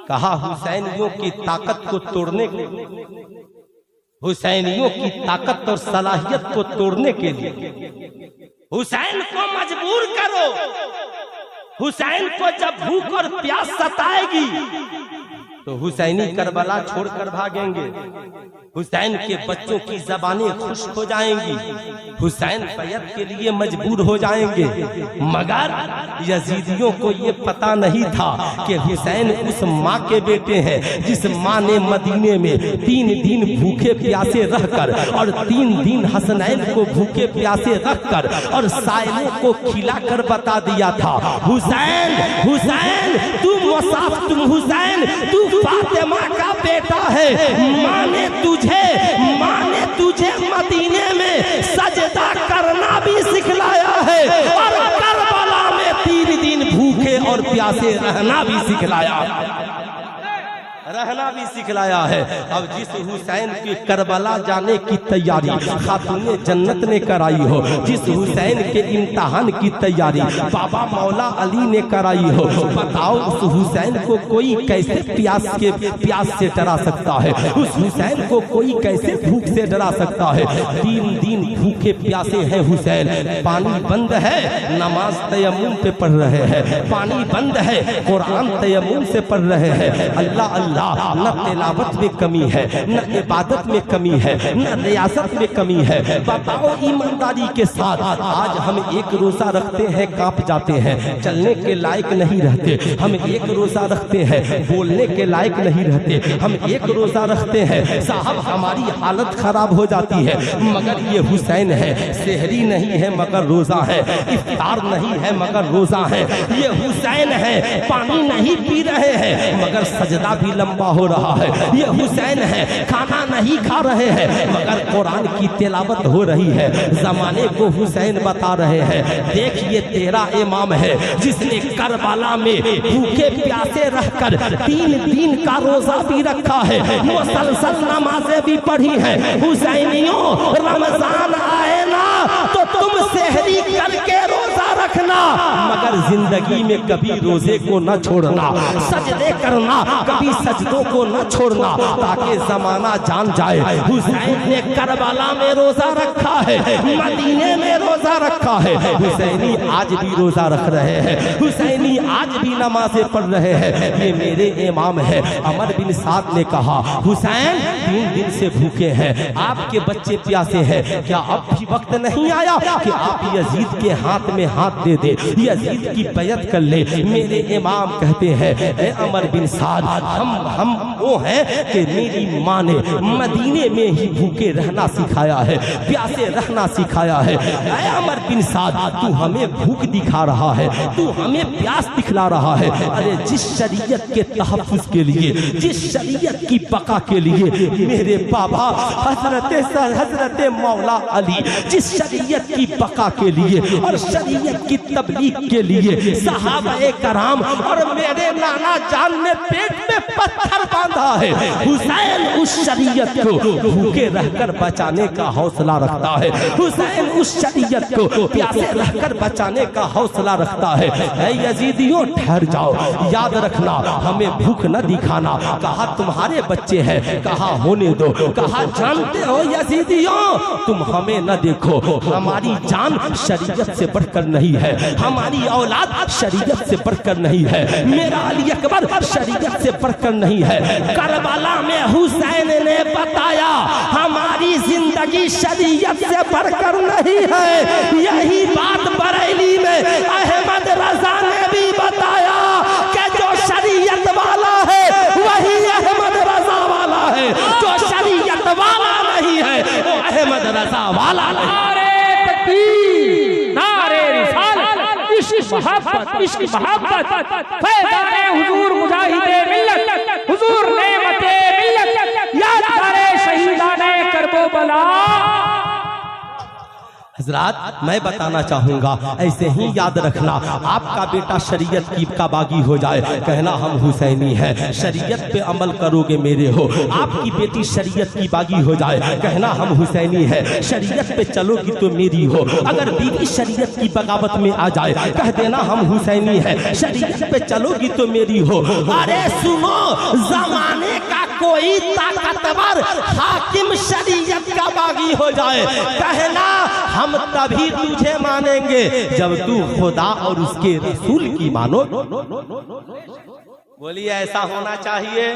कहा हुसैनियों की ताकत को तोड़ने के लिए, हुसैनियों की ताकत और सलाहियत को तोड़ने के लिए हुसैन को मजबूर करो। हुसैन को जब भूख और प्यास सताएगी तो हुसैनी करबला छोड़कर भागेंगे। हुसैन के बच्चों की जबानें खुश्क हो जाएंगी, हुसैन बैत के लिए मजबूर हो जाएंगे। मगर यजीदियों को ये पता नहीं था कि हुसैन उस माँ के बेटे हैं जिस माँ ने मदीने में 3 दिन भूखे प्यासे रहकर और 3 दिन हसनैन को भूखे प्यासे रखकर और साइले को खिलाकर बता दिया था, हुसैन हुसैन तू मुसाफ, तुम हुसैन तू फातिमा का बेटा है। माँ ने तुझे मदीने में सजदा करना भी सिखलाया है और करबला में 3 दिन भूखे और प्यासे रहना भी सिखलाया है। अब जिस हुसैन की करबला जाने की तैयारी खातूने जन्नत ने कराई हो, जिस हुसैन के इम्तिहान की तैयारी बाबा मौला अली ने कराई हो, बताओ उस हुसैन को कोई कैसे प्यास से डरा सकता है? उस हुसैन को कोई कैसे भूख से डरा सकता है? 3 दिन भूखे प्यासे हैं हुसैन, पानी बंद है, नमाज तयम्मुम पे पढ़ रहे हैं, पानी बंद है, कुरान तयम्मुम से पढ़ रहे हैं, अल्लाह अल्लाह न तिलावत में कमी है, न इबादत में कमी है, न रियासत में कमी है। बताओ ईमानदारी के साथ, आज हम एक रोजा रखते हैं कांप जाते हैं, चलने के लायक नहीं रहते। हम एक रोजा रखते हैं बोलने के लायक नहीं रहते। हम एक रोजा रखते हैं साहब हमारी हालत खराब हो जाती है। मगर ये हुसैन है, सेहरी नहीं है मगर रोजा है, इफ्तार नहीं है मगर रोजा है। ये हुसैन है, पानी नहीं पी रहे हैं मगर सजदा भी लंबा हो रहा है। ये हुसैन है, खाना नहीं खा रहे हैं मगर कुरान की तिलावत हो रही है। जमाने को हुसैन बता रहे हैं, देख ये तेरा इमाम है जिसने करबला में भूखे प्यासे रहकर 3 दिन का रोजा भी रखा है, मुसलसल नमाजें भी पढ़ी है। हुसैनियों रमजान आए ना तो तुम सेहरी करके रोजा रखना, मगर जिंदगी में कभी रोजे को न छोड़ना, सजदे करना कभी सजदों को न छोड़ना, ताकि जमाना जान जाए हुसैन ने करबला में रोजा रखा है, मदीने में रोजा रखा है। हुसैनी आज भी रोजा रख रहे हैं, हुसैनी आज भी नमाजें पढ़ रहे हैं। ये मेरे इमाम है। अमर बिन साद ने कहा हुसैन 3 दिन से भूखे हैं, आपके बच्चे प्यासे हैं, क्या अब भी वक्त नहीं आया कि आप यजीद के हाथ में हाथ दे दे, यजीद की बैयत कर ले। मेरे इमाम कहते हैं ए अमर बिन साद, हम वो हैं कि मेरी माँ ने मदीने में ही भूखे रहना सिखाया है, प्यासे रहना सिखाया है। ए अमर बिन साद, तू हमें भूख दिखा रहा है, तू हमें प्यास दिखला रहा है। अरे जिस शरीयत के तहफ्फुज़ के लिए, जिस शरीयत की बका के लिए मेरे बाबा हजरत मौला अली जिस शरीयत की बका के लिए और शरीयत की तबलीग के लिए सहाबाए कराम और मेरे नाना जान ने पेट में पत्थर बांधा है, हुसैन उस शरीयत को भूखे रहकर बचाने का हौसला रखता है। हुसैन उस शरीयत को प्यासे रहकर बचाने का हौसला रखता है। ऐ यजीदियों ठहर जाओ, याद रखना हमें भूख न दिखाना। कहा तुम्हारे बच्चे हैं, कहा होने दो, कहा जानते हो यजीदियों तुम हमें न देखो, हमारी जान शरीयत से बढ़कर नहीं है, हमारी औलाद शरीयत से बढ़कर नहीं है, मेरा अली अकबर शरीयत से बढ़कर नहीं है। करबला में हुसैन ने बताया हमारी जिंदगी शरीयत से बढ़कर नहीं है। यही बात बरेली में अहमद रजा ने भी बताया कि जो शरीयत वाला है वही अहमद रजा वाला है, जो शरीयत वाला नहीं है वो अहमद रजा वाला नहीं। इश्क मोहब्बत फैज़ाने हुजूर मुजाहिदे मिल्लत, हुजूर नेमते मिल्लत, यादगारे शहीदाने करबला। हजरात मैं बताना चाहूंगा, ऐसे ही याद रखना, आपका बेटा शरीयत की का बागी हो जाए, कहना हम हुसैनी हैं, शरीयत पे अमल करोगे मेरे हो। आपकी बेटी शरीयत की बागी हो जाए, कहना हम हुसैनी हैं, शरीयत पे चलोगी तो मेरी हो। अगर बीवी शरीयत की बगावत में आ जाए, कह देना हम हुसैनी हैं, शरीयत पे चलोगी तो मेरी हो। अरे सुनो, जमाने का कोई ताकतवर हाकिम शरीयत का बागी हो जाए, कहना हम तभी तुझे मानेंगे जब तू खुदा और उसके रसूल की मानो। बोलिए ऐसा होना चाहिए।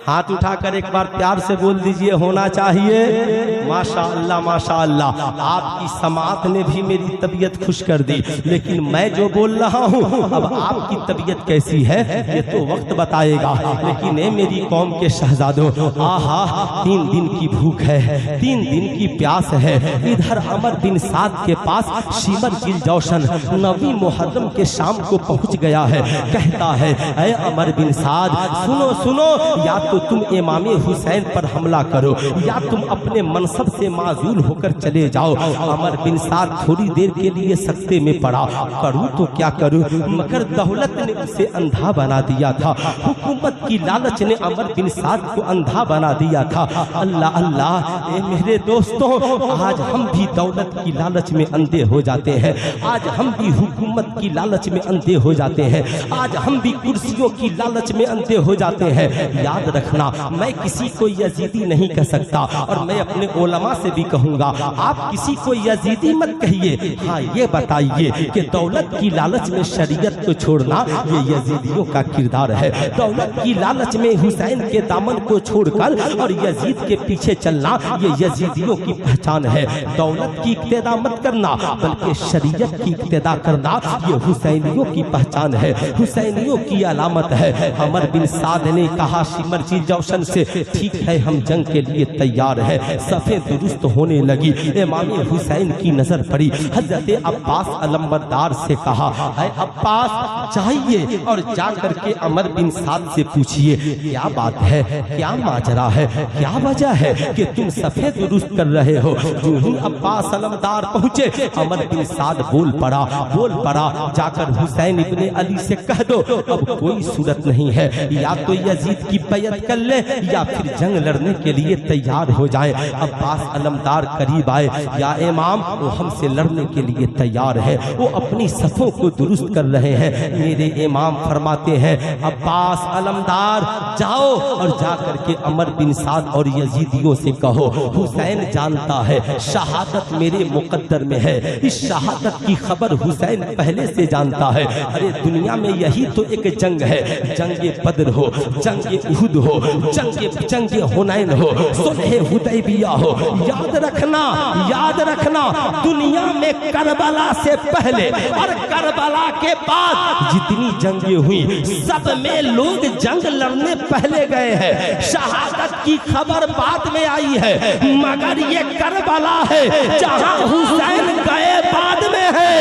हाथ उठाकर एक बार प्यार से बोल दीजिए होना चाहिए। माशाअल्लाह माशाअल्लाह, आपकी समाअत ने भी मेरी तबीयत खुश कर दी। लेकिन मैं जो बोल रहा हूँ अब आपकी तबीयत कैसी है ये तो वक्त बताएगा। लेकिन ये मेरी कौम के शहजादों, आहा 3 दिन की भूख है, 3 दिन की प्यास है। इधर अमर बिन साद के पास शीमर गिल जौशन 9वीं मुहर्रम के शाम को पहुँच गया है। कहता है ऐ अमर बिन साद सुनो सुनो, या तो तुम इमामे हुसैन पर हमला करो या तुम अपने मनसब से माजूल होकर चले जाओ। अमर बिन साद थोड़ी देर के लिए सख्ते में पड़ा, करूं तो क्या करूं, मगर दौलत ने उसे अंधा बना दिया था, हुकूमत की लालच ने अमर बिन साद को अंधा बना दिया था। अल्लाह अल्लाह, ए मेरे दोस्तों, आज हम भी दौलत की लालच में अंधे हो जाते हैं, आज हम भी हुकूमत की लालच में अंधे हो जाते हैं, आज हम भी कुर्सियों की लालच में अंधे हो जाते हैं। याद रखना, मैं किसी को यजीदी नहीं कह सकता और मैं अपने उलमा से भी कहूँगा आप किसी को यजीदी मत कहिए। हाँ ये बताइए कि दौलत की लालच में शरीयत को छोड़ना ये यजीदियों का किरदार है। दौलत की लालच में हुसैन के दामन को छोड़कर और यजीद के पीछे चलना ये यजीदियों की पहचान है। दौलत की इक्तिदा मत करना बल्कि शरीयत की इक्तिदा करना ये हुसैनियों की पहचान है, हुसैनियों की अलामत है। अमर बिन साद ने कहा शिमरजी जौशन से, ठीक है हम जंग के लिए तैयार है। सफ़े दुरुस्त होने लगी, इमाम हुसैन की नजर पड़ी। हजरत अब्बास अलंबरदार से कहा, है अब्बास जाइए और जा करके अमर बिन साद से पूछिए क्या बात है, क्या माजरा है, क्या वजह है कि तुम सफ़े दुरुस्त कर रहे हो। जो ही अब्बास अलंबरदार पहुंचे अमर बिन साद बोल पड़ा जाकर हुसैन इब्ने अली से कह दो अब कोई सूरत नहीं है, या तो यजीद की बैयत कर ले या फिर जंग लड़ने के लिए तैयार हो जाए। अब्बास अलमदार करीब आए, या इमाम वो हमसे लड़ने के लिए तैयार है, वो अपनी सफ़ों को दुरुस्त कर रहे हैं। मेरे इमाम फरमाते हैं अब्बास अलमदार जाओ और जाकर के अमर बिन साद और यजीदियों से कहो हुसैन जानता है शहादत मेरे मुकद्दर में है, इस शहादत की खबर हुसैन पहले से जानता है। अरे दुनिया में यही तो एक जंग है, जंगे बद्र हो, जंगे उहुद हो, जंगे हुनैन हो, सुलह हुदैबिया हो। याद रखना दुनिया में करबला से पहले और करबला के बाद जितनी जंगे हुई सब में लोग जंग लड़ने पहले गए हैं, शहादत की खबर बाद में आई है। मगर ये करबला है जहां हुसैन गए बाद में है।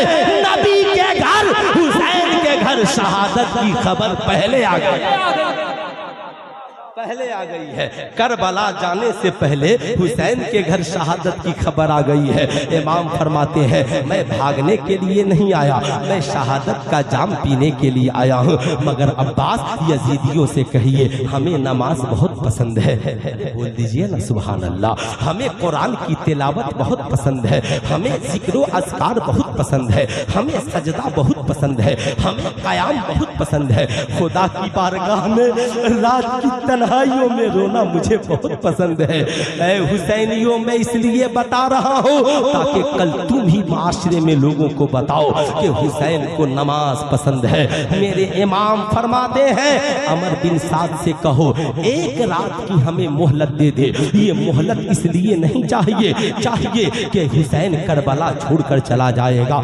नबी के घर हुसैन के घर शहादत की खबर पहले आ गई है। करबला जाने से पहले हुसैन के घर शहादत की खबर आ गई है। इमाम फरमाते हैं मैं भागने के लिए नहीं आया, मैं शहादत का जाम पीने के लिए आया हूँ। मगर अब्बास यजीदियों से कहिए हमें नमाज बहुत पसंद है, बोल दीजिए ना सुभान अल्लाह। हमें कुरान की तिलावत बहुत पसंद है, हमें जिक्र अज़कार बहुत पसंद है, हमें सजदा बहुत पसंद है, हमें क़याम बहुत पसंद है। खुदा की बारगाह में रात की तन्हाइयों में रोना मुझे बहुत पसंद है। ऐ हुसैनियों मैं इसलिए बता रहा हूँ ताकि कल तुम ही माशरे में लोगों को बताओ कि हुसैन को नमाज पसंद है। मेरे इमाम फरमाते हैं अमर बिन साद से कहो एक रात की हमें मोहलत दे दे। ये मोहलत इसलिए नहीं चाहिए कि हुसैन करबला छोड़कर चला जाएगा।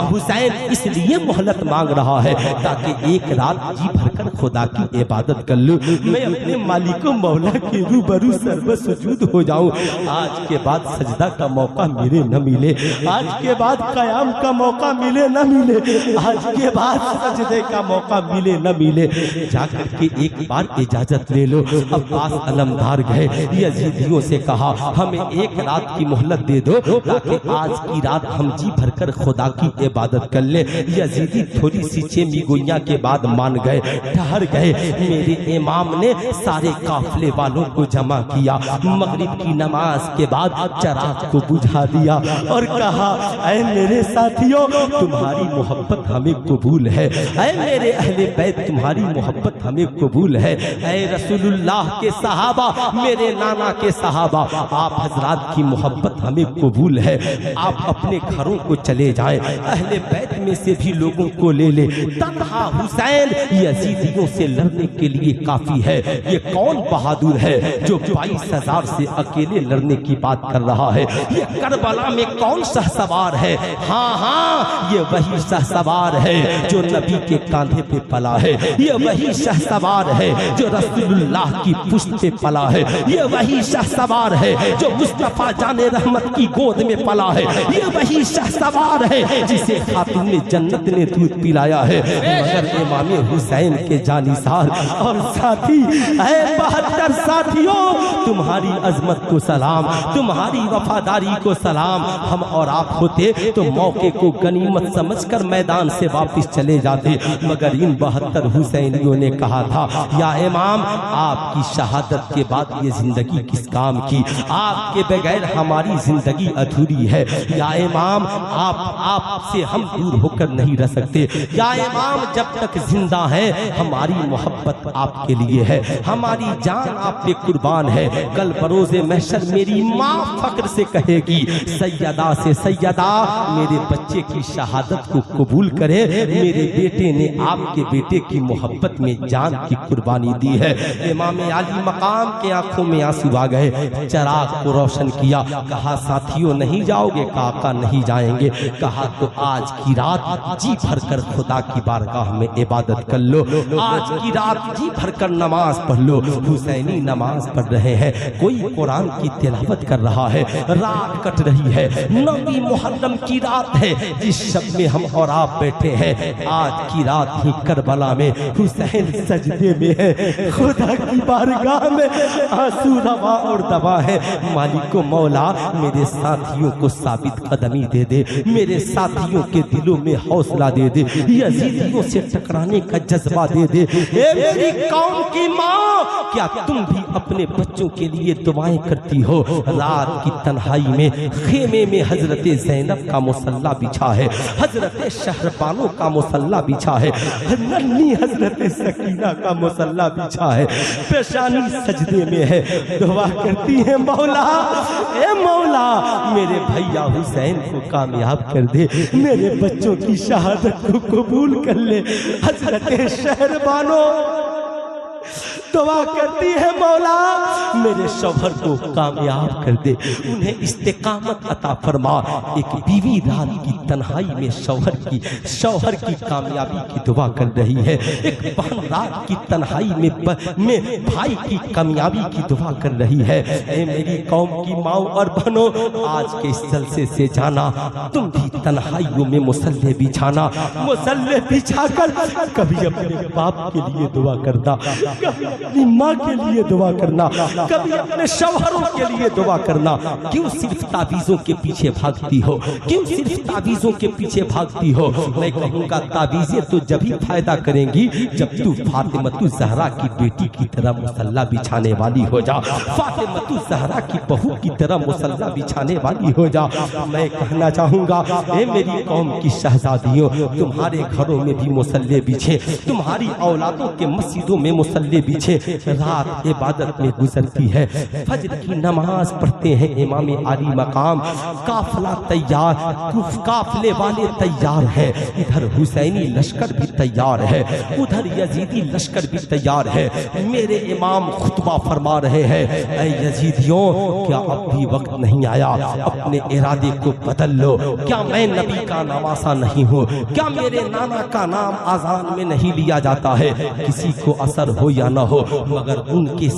हुसैन इसलिए मोहलत मांग रहा है ताकि एक रात जी भरकर खुदा की इबादत कर लूं, मैं अपने मालिक मौला के रूबरू सर्व सुजूद हो जाऊं। आज के बाद सजदा का मौका मिले न मिले, आज के बाद कयाम का मौका मिले न मिले, आज के बाद सजदे का मौका मिले न मिले, जाकर के एक बार इजाजत ले लो। अब्बास अलमदार गए, यजीदियों से कहा हमें एक रात की मोहलत दे दो ताकि आज की रात हम जी भरकर खुदा की इबादत कर ले। यजीदी थोड़ी सी चेमीगोइयां के बाद मान गए, ठहर गए। मेरे इमाम ने सारे काफले वालों को जमा किया, मगरिब की नमाज के बाद चराग को बुझा दिया और कहा ऐ मेरे साथियों तुम्हारी मोहब्बत हमें कबूल है, ऐ मेरे अहले बैत तुम्हारी मोहब्बत हमें कबूल है। ऐ रसूलुल्लाह के सहाबा, मेरे नाना के सहाबा, आप हजरात की मोहब्बत हमें कबूल है। आप अपने घरों को चले जाएं, अहले बैत में से भी लोगों को ले ले। तन्हा हुसैन यजीदियों से लड़ने के लिए काफी है। ये कौन बहादुर है जो 22,000 से अकेले लड़ने की बात कर रहा है? ये करबला में कौन शहसवार है? हाँ ये वही शहसवार है जो नबी के कांधे पे पला है, ये वही शहसवार है जो रसूलुल्लाह की पुश्त पे पला है, ये वही शहसवार है जो मुस्तफा जाने रहमत की गोद में पला है, ये वही शहसवार है जिसे खातून जन्नत ने दूध पिलाया है। मगर इमाम हुसैन के जानिसार और साथी 72 साथियों तुम्हारी अजमत को सलाम, तुम्हारी वफादारी को सलाम। हम और आप होते तो मौके को गनीमत समझकर मैदान से वापस चले जाते, मगर इन 72 हुसैनियों ने कहा था या इमाम आपकी शहादत के बाद ये जिंदगी किस काम की, आपके बगैर हमारी जिंदगी अधूरी है। या इमाम आपसे हम दूर होकर नहीं रह सकते। या इमाम जब तक जिंदा है हमारी मोहब्बत आपके लिए है, हम हमारी जान आप पे कुर्बान है। कल बरोज़े महशर मेरी माँ फक्र से कहेगी, सैयदा से सैयदा मेरे बच्चे की शहादत को कबूल करे, मेरे बेटे ने आपके बेटे की मोहब्बत में जान की कुर्बानी दी है। इमाम आली मकाम के आंखों में आंसू आ गए, चराग को रोशन किया, कहा साथियों नहीं जाओगे? कहा नहीं जाएंगे। कहा तो आज की रात जी भर कर खुदा की बारगाह में इबादत कर लो, आज की रात जी भर कर नमाज पढ़ लो। हुसैनी नमाज पढ़ रहे हैं, कोई कुरान की तिलावत कर रहा है, रात कट रही है, 9वीं मुहर्रम की रात है जिस शब में हम और आप बैठे हैं। आज की रात ही करबला में हुसैन सजदे में है, खुदा की बारगाह में आंसू रवा और दवा है। मालिको मौला मेरे साथियों को साबित कदमी दे दे, मेरे साथियों के दिलों में हौसला दे दे, यजीदियों से टकराने का जज्बा दे दे। ए मेरी कौम की माँ, क्या तुम भी अपने बच्चों के लिए दुआएं करती हो? रात की तन्हाई में खेमे में हजरत ज़ैनब का मुसल्ला बिछा है, हजरत शहरबानो का मुसल्ला बिछा है, नन्ही हजरत सकीना का मुसल्ला बिछा है, पेशानी सजदे में है, दुआ करती है मौला, ए मौला मेरे भैया हुसैन को कामयाब कर दे, मेरे बच्चों की शहादत को कबूल कर ले। हजरत शहरबानो दुआ करती है मौला मेरे शौहर को कामयाब कर दे, उन्हें इस्तिकामत अता फरमा। एक बीवी रात की तन्हाई में शौहर की कामयाबी की दुआ कर रही है, एक बहन रात की तन्हाई में भाई की कामयाबी की दुआ कर रही है। ए मेरी कौम की माओ और बहनों, आज के इस जलसे से जाना, तुम भी तन्हाइयों में मुसल्ले बिछाना, मुसल्ले बिछाकर कभी अपने बाप के लिए दुआ करना, कभी अपनी माँ के लिए दुआ करना, कभी अपने शौहरों के लिए दुआ करना। क्यों सिर्फ ताबीजों के पीछे भागती हो? क्यों सिर्फ ताबीजों के पीछे भागती हो? मैं कहूँगा ताबीजें तो जब ही फायदा करेंगी जब तू फातिमतु ज़हरा की बेटी की तरह मुसल्ला बिछाने वाली हो जा, फातिमतु ज़हरा की बहू की तरह मुसल्ला बिछाने वाली हो जा। मैं कहना चाहूँगा, ए मेरी कौम की शहजादियों, तुम्हारे घरों में भी मुसल्ले बिछे, तुम्हारी औलादों के मस्जिदों में मुसल्ले बिछे, रात इबादत में गुजरती है, फजर की नमाज पढ़ते हैं इमाम आली मकाम, काफिला तैयार, काफिले वाले तैयार है, इधर हुसैनी लश्कर भी तैयार है, उधर यजीदी लश्कर भी तैयार है। मेरे इमाम खुतबा फरमा रहे हैं, ऐ यजीदियों क्या अब भी वक्त नहीं आया? अपने इरादे को बदल लो। क्या मैं नबी का नवासा नहीं हूँ? क्या मेरे नाना का नाम आजान में नहीं लिया जाता है? किसी को असर हो या न हो, मगर उनके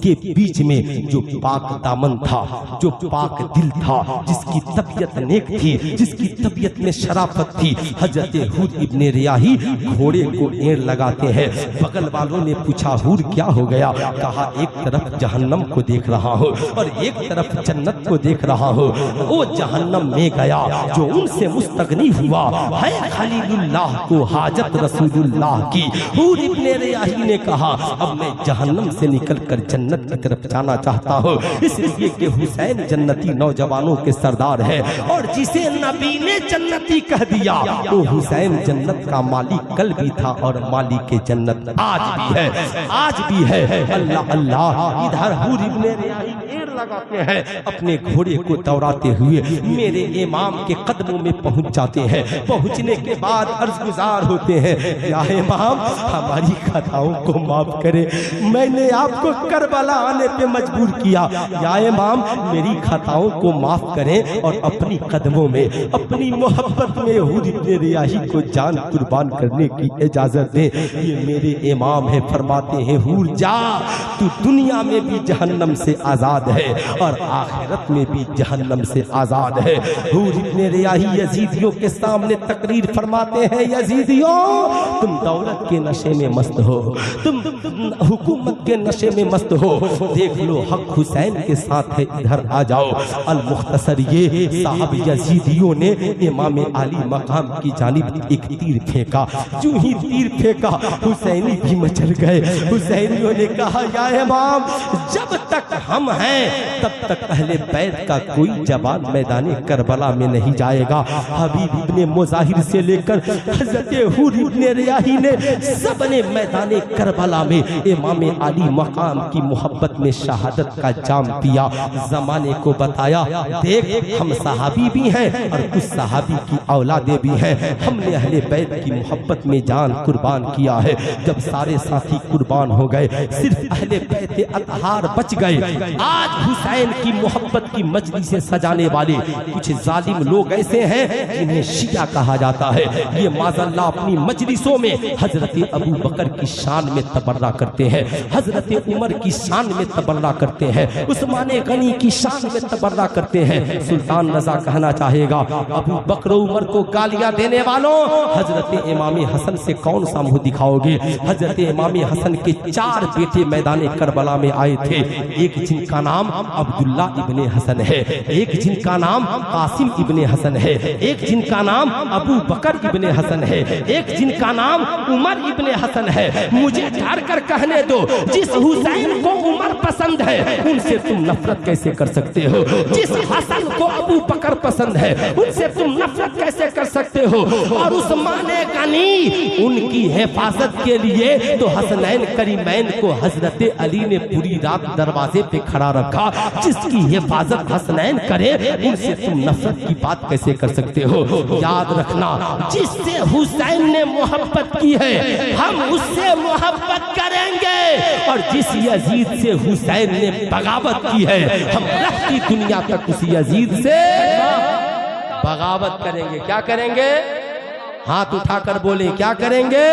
के बीच में जो पाक दामन था, जो पाक दिल था, जिसकी तबीयत नेक थी, जिसकी तबीयत में शराफत थी, हजरत हूद इब्ने रियाही घोड़े को एड़ लगाते हैं। बगल वालों ने पूछा, हूर क्या हो गया? कहा एक तरफ जहन्नम को देख रहा हो और एक तरफ जन्नत को देख रहा हो। वो जहन्नम में गया जो उनसे मुस्तगनी हुआ है, खलीलुल्लाह को हाजत रसूलुल्लाह की। हूर इब्ने रियाही ने कहा, अब मैं जहन्नम से निकलकर जन्नत की तरफ जाना चाहता हूँ, इसलिए कि हुसैन जन्नती नौजवानों के सरदार है, और जिसे नबी ने जन्नती कह दिया वो हुसैन जन्नत का मालिक कल भी था और मालिक के जन्नत आज भी है, आज भी है। अल्लाह अल्लाह। इधर हूर इब्ने रियाही एड़ लगाते हैं, अपने घोड़े को दौड़ाते हुए मेरे इमाम के कदमों में पहुंच जाते हैं। पहुंचने के बाद अर्ज़गुज़ार होते हैं, या इमाम हमारी खताओं को माफ करे, मैंने आपको करबला आने पे मजबूर किया, या इमाम मेरी खताओं को माफ करें और अपनी कदमों में, अपनी मोहब्बत में हूर इब्ने रियाही को जान कुर्बान करने की इजाजत दे। ये मेरे इमाम है, फरमाते हैं हूर जा, तू दुनिया में भी जहन्नम से आजाद है और आखिरत में भी जहन्नम से आजाद है। हूर इब्ने रियाही यजीदियों के सामने तकरीर फरमाते हैं, यजीदियों तुम दौलत के नशे में मस्त हो, तुम हुकूमत के नशे में मस्त हो, देख लो हक हुसैन के साथ है, इधर आ जाओ। अल मुख्तसर ये साहब यजीदियों ने इमाम आली मकाम की जानिब एक तीर फेंका, जो ही तीर फेंका हुसैनी भी मचल गए। हुसैनियों ने कहा, या इमाम जब तक हम हैं तब तक अहले बैत का कोई जवान मैदाने करबला में नहीं जाएगा। हबीब इब्ने मुजाहिर से लेकर हजरत हूर इब्ने रियाही ने सबने मैदाने करबला में इमाम अली मकाम की मोहब्बत में शहादत का जाम पिया। जमाने को बताया, देख हम सहाबी भी हैं और कुछ सहाबी की औलादे भी हैं, हमने अहले बैत की मोहब्बत में जान कुर्बान किया है। जब सारे साथी कुर्बान हो गए, सिर्फ अहले बैत अतहार बच गए। आज हुसैन की मोहब्बत की मजलिसें सजाने वाले कुछ जालिम लोग ऐसे हैं जिन्हें शिया कहा जाता है। ये माज़अल्लाह अपनी मजलिसों में हजरत अबू बकर की शान में तबर्रा करते हैं, हजरत उमर की शान में तबर्रा करते हैं, उस्मान गनी की शान में तबर्रा करते हैं। सुल्तान रजा कहना चाहेगा, अबू बकर उमर को गालियां देने वालों, हजरत इमाम हसन से कौन सा मुंह दिखाओगे? हजरत इमाम हसन के 4 बेटे मैदान करबला में आए थे। एक जिनका नाम अब्दुल्ला इब्ने हसन है, एक जिनका नाम कासिम इब्ने हसन है, एक जिनका नाम अबू बकर इब्ने हसन है, एक जिनका नाम उमर इब्ने हसन है। मुझे ठार कर कहने दो, जिस हुसैन को उमर पसंद है उनसे तुम नफरत कैसे कर सकते हो? जिस हसन को अबू बकर पसंद है उनसे तुम नफरत कैसे कर सकते हो? और उस्मान गनी उनकी हिफाजत के लिए तो हसनैन करीमैन को हजरत अली ने पूरी रात दरवाजे पे खड़ा रखा। जिसकी हिफाजत हसनैन करे उनसे तुम नफरत की बात कैसे कर सकते हो? याद रखना, जिससे हुसैन ने मोहब्बत की है हम उससे मोहब्बत करेंगे, और जिस यजीद से हुसैन ने बगावत की है हम रखती दुनिया तक उस यजीद से बगावत करेंगे। क्या करेंगे? हाथ उठाकर बोले, क्या करेंगे?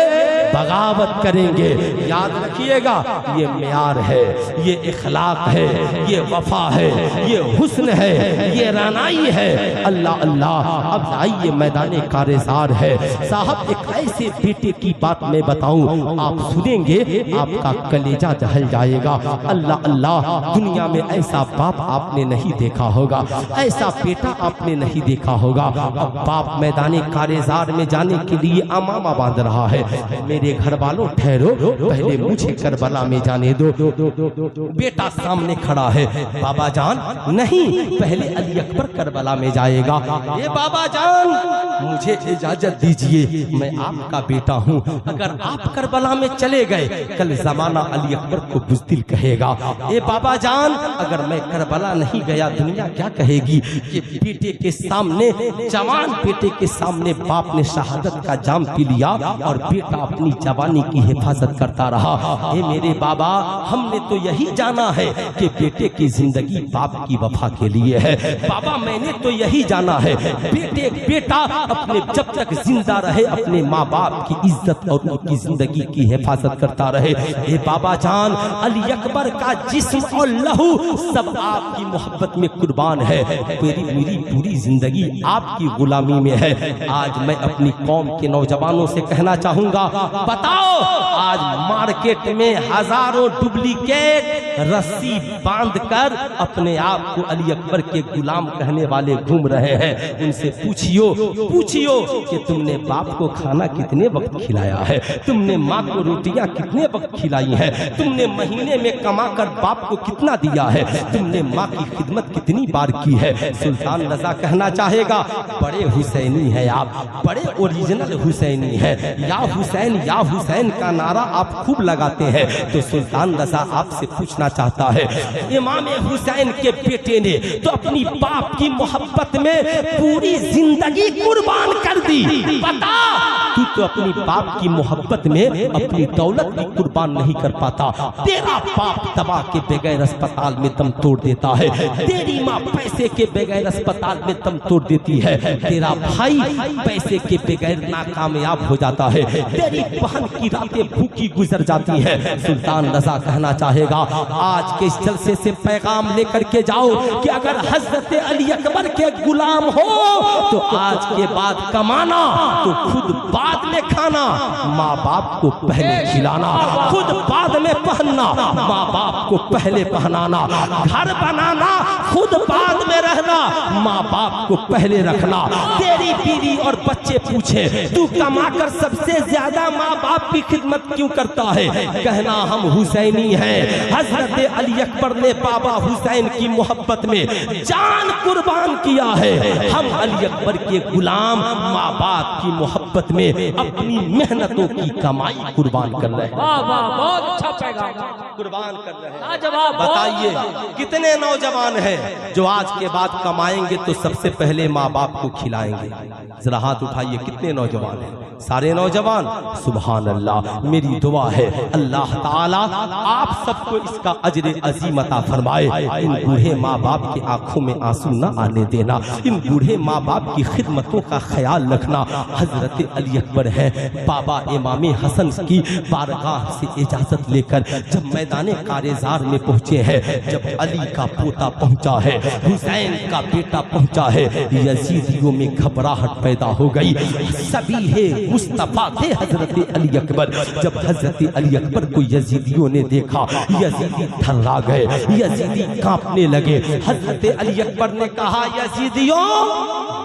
बगावत करेंगे। याद रखिएगा, ये म्यार है, ये इखलाक है, ये वफा है, ये हुस्न है, ये रानाई है। अल्लाह अल्लाह। अब आइए मैदान कारेज़ार है साहब, एक ऐसे बेटे की बात मैं बताऊं, आप सुनेंगे आपका कलेजा जहल जाएगा। अल्लाह अल्लाह। दुनिया में ऐसा बाप आपने नहीं देखा होगा, ऐसा बेटा आपने नहीं देखा होगा। अब बाप मैदान कारेज़ार में जाने के लिए अमामा बांध रहा है। मेरे घर वालों ठहरो, पहले मुझे करबला में जाने दो। बेटा सामने खड़ा है, बाबा जान नहीं, पहले अली अकबर करबला में जाएगा। ये बाबा जान मुझे इजाजत दीजिए, मैं आपका बेटा हूँ। अगर आप करबला में चले गए कल जमाना अली अकबर को बुज़दिल कहेगा। ये बाबा जान अगर मैं करबला नहीं गया दुनिया क्या कहेगी? ये बेटे के सामने, जवान बेटे के सामने बाप ने शहादत का जाम पी लिया और बेटा अपनी जवानी की हिफाजत करता रहा। ए मेरे बाबा, हमने तो यही जाना है कि बेटे की जिंदगी बाप की वफा के लिए है। बाबा मैंने तो यही जाना है बेटा अपने जब तक जिंदा रहे अपने माँ बाप की इज्जत और उनकी जिंदगी की हिफाजत करता रहे। ए बाबा जान, अली अकबर का जिस्म और लहू सब आपकी मोहब्बत में कुर्बान है। मेरी पूरी जिंदगी आपकी गुलामी में है। आज मैं अपनी कौम के नौजवानों से कहना चाहूंगा, बताओ आज मार्केट में हजारों डुप्लीकेट रस्सी बांधकर अपने आप को अली अकबर के गुलाम कहने वाले घूम रहे हैं। उनसे पूछियो कि तुमने बाप को खाना कितने वक्त खिलाया है, तुमने माँ को रोटियां कितने वक्त खिलाई है, तुमने महीने में कमाकर बाप को कितना दिया है, तुमने माँ की खिदमत कितनी बार की है। सुल्तान रजा कहना चाहेगा, बड़े हुसैनी है आप, बड़े ओरिजिनल हुसैनी है। या हुसैन का नारा आप खूब लगाते हैं। तो सुल्तान रजा आपसे पूछना चाहता है, इमाम हुसैन के बेटे ने तो अपनी बाप की मोहब्बत में पूरी जिंदगी कुर्बान कर दी, बता तू तो अपनी बाप की मोहब्बत में अपनी दौलत भी कुर्बान नहीं कर पाता। तेरा बाप दवा के बगैर अस्पताल में दम तोड़ देता है, तेरी माँ पैसे के बगैर अस्पताल में दम तोड़ देती है, तेरा भाई पैसे के बगैर नाकामयाब हो जाता है, तेरी बहन की रातें भूखी गुजर जाती है। सुल्तान रजा कहना चाहेगा, आज के इस जलसे से पैगाम लेकर के जाओ कि अगर हजरत अली अकबर के गुलाम हो तो आज के बाद कमाना तो खुद बाद में खाना, माँ बाप को पहले खिलाना, खुद बाद में पहनना, माँ बाप को पहले पहनाना, घर बनाना खुद बाद में रहना, माँ बाप को पहले रखना। तेरी बीवी और बच्चे पूछे तू कमाकर सबसे ज्यादा माँ बाप की खिदमत क्यों करता है, कहना हम हुसैनी हैं। हजरत अली अकबर ने बाबा हुसैन की मोहब्बत में जान कुर्बान किया है। हम अली अकबर के गुलाम माँ बाप की मोहब्बत में अपनी मेहनतों की कमाई कुर्बान कर रहे हैं। वाह वाह, बहुत अच्छा पैगाम कुर्बान कर रहे हैं। लाजवाब। बताइए कितने नौजवान हैं जो आज के बाद कमाएंगे तो सबसे पहले माँ बाप को खिलाएंगे? जरा हाथ उठाइए, कितने नौजवान हैं? सारे नौजवान। सुभान अल्लाह। मेरी दुआ है अल्लाह ताला आप सबको इसका अजर अजीम अता फरमाए। इन बूढ़े माँ बाप की आंखों में आंसू न आने देना, इन बूढ़े माँ बाप की खिदमतों का ख्याल रखना। हजरत अली अकबर है, बाबा इमाम हसन की बारगाह से इजाजत लेकर जब मैदान कारेजार में पहुंचे हैं, जब अली का पोता पहुंचा है, हुसैन का बेटा पहुंचा है, यजीदियों में घबराहट पैदा हो गई। सभी है मुस्तफा थे हजरत अली अकबर। जब हजरत अली अकबर को यजीदियों ने देखा, यजीदी थर्रा गए, यजीदी कांपने लगे। हजरत अली अकबर ने कहा, यजीदियों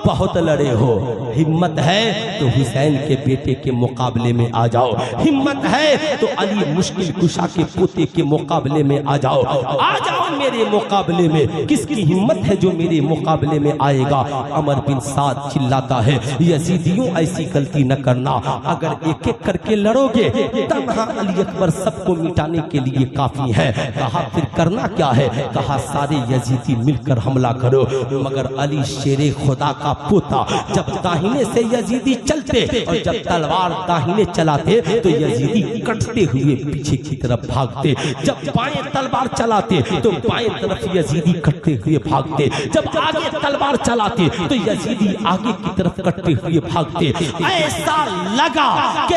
बहुत लड़े हो, हिम्मत है तो हुसैन के बेटे के मुकाबले में आ जाओ, हिम्मत है तो अली मुश्किल कुशा के पोते के मुकाबले में आ जाओ, आ जाओ मेरे मुकाबले में। किसकी हिम्मत है जो मेरे मुकाबले में आएगा? अमर बिन साद चिल्लाता है, यजीदियों ऐसी गलती न करना, अगर एक एक करके लड़ोगे तब अली अकबर सबको मिटाने के लिए काफी है। कहा फिर करना क्या है? कहा सारे यजीदी मिलकर हमला करो। मगर अली शेरे खुदा का पोता, जब दाहिने से यजीदी चलते और जब तलवार दाहिने चलाते तो यजीदी कटते हुए पीछे की तरफ भागते, जब बाएं तलवार चलाते तो बाएं तरफ यजीदी कटते हुए भागते, जब आगे तलवार चलाते तो यजीदी आगे की तरफ कटते हुए भागते। ऐसा लगा कि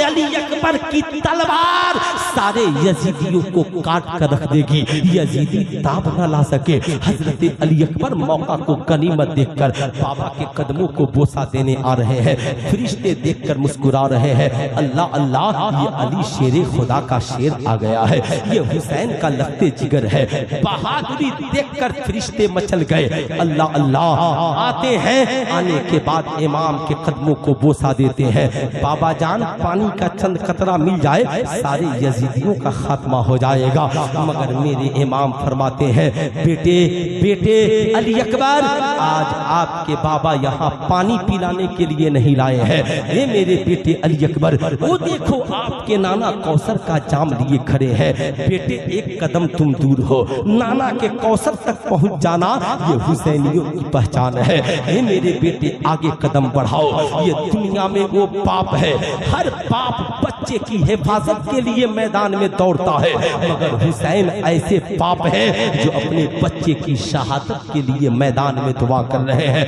अली अकबर की तलवार सारे यजीदियों को काट कर रख देगी, यजीदी ताब न ला सके। हजरत अली अकबर मौका को गनीमत देखकर बाबा के कदमों को बोसा देने आ रहे हैं। फरिश्ते देखकर मुस्कुरा रहे हैं, अल्लाह अल्लाह, ये अली शेरे खुदा का शेर आ गया है, ये हुसैन का लखते जिगर है। बहादुरी देखकर फरिश्ते मचल गए, अल्लाह अल्लाह। आते हैं, आने के बाद इमाम के कदमों को बोसा देते हैं। बाबा जान पानी का चंद कतरा मिल जाए सारे यजीदियों का खात्मा हो जाएगा। मगर मेरे इमाम फरमाते हैं, बेटे बेटे अली अकबर, आज आपके बाबा यहाँ पानी पिलाने के लिए नहीं लाए हैं। ये मेरे बेटे अली अकबर, वो देखो आपके नाना कौसर का जाम लिए खड़े हैं। बेटे एक कदम तुम दूर हो, नाना के कौसर तक पहुँच जाना ये हुसैनियों की पहचान है। ये मेरे बेटे आगे कदम बढ़ाओ, ये दुनिया में वो पाप है, हर पाप बच्चे की हिफाजत के लिए मैदान में दौड़ता है, मगर हुसैन ऐसे पाप है जो अपने बच्चे की शहादत के लिए मैदान में दुआ कर रहे हैं।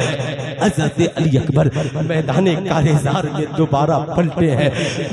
हजरत अली अकबर मैदान कारेजार में दोबारा पलटे हैं,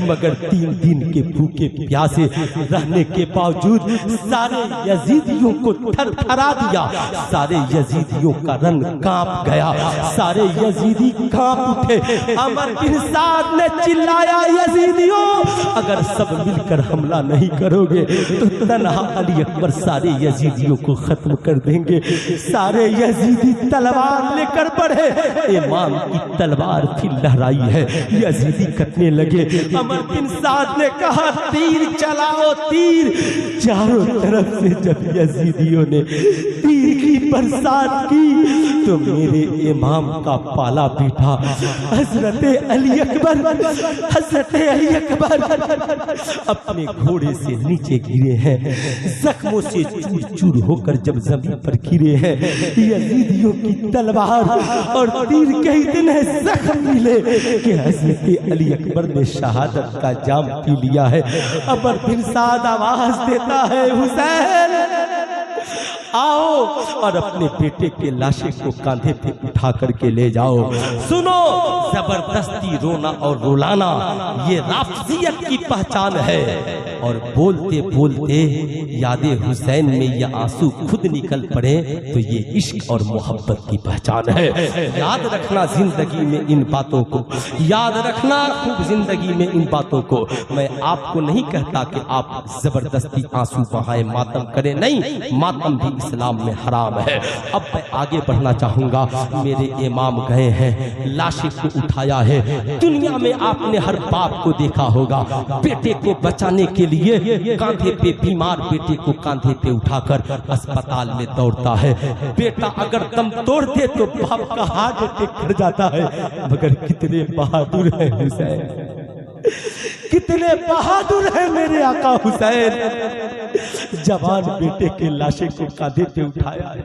मगर 3 दिन के भूखे प्यासे रहने के बावजूद सारे यजीदियों को थरथरा दिया, सारे यजीदियों का रंग कांप गया, सारे यजीदी कांप उठे। अमर बिन साद ने चिल्लाया, यजीदियों अगर सब मिलकर हमला नहीं करोगे तो तन्हा अली अकबर सारे यजीदियों को खत्म कर देंगे। सारे यजीदी तलवार लेकर बढ़े, इमाम की तलवार फिर लहराई है, यजीदी कटने लगे। अमर बिन साद ने कहा, तीर चलाओ तीर। चारों तरफ से जब यजीदियों ने तीर की बरसात की तो मेरे इमाम का पाला पीठा हजरत अली अकबर, हजरत अली अकबर अपने घोड़े से नीचे गिरे हैं, जख्मों से चूर चूर होकर जब जमीन पर गिरे हैं। यजीदियों की तलवार और तीर के इतने जख्म मिले कि हजरत अली अकबर ने शहादत का जाम पी लिया है। अमर बिन साद आवाज देता है, हुसैन आओ और अपने बेटे के लाशे को कांधे पे उठा करके ले जाओ। सुनो, जबरदस्ती रोना और रुलाना ये राफजियत की पहचान है, और बोलते बोलते यादे हुसैन में ये आंसू खुद निकल पड़े तो ये इश्क और मोहब्बत की पहचान है। याद रखना जिंदगी में इन बातों को, याद रखना खूब जिंदगी में इन बातों को। मैं आपको नहीं कहता कि आप जबरदस्ती आंसू बहाएं, मातम करें, नहीं, मातम भी इस्लाम में हराम है। अब मैं आगे बढ़ना चाहूंगा। मेरे इमाम गए हैं, लाशें को उठाया है। दुनिया में आपने हर बाप को देखा होगा, बेटे को बचाने के लिए कांधे पे बीमार बेटे को कांधे पे उठाकर अस्पताल में दौड़ता है। बेटा अगर दम तोड़ दे तो बाप का हार्ट अटैक कर जाता है। मगर कितने बहादुर हैं हुसैन, कितने बहादुर हैं मेरे आका हुसैन। जवान बेटे के लाशे को कांधे पे उठाया है,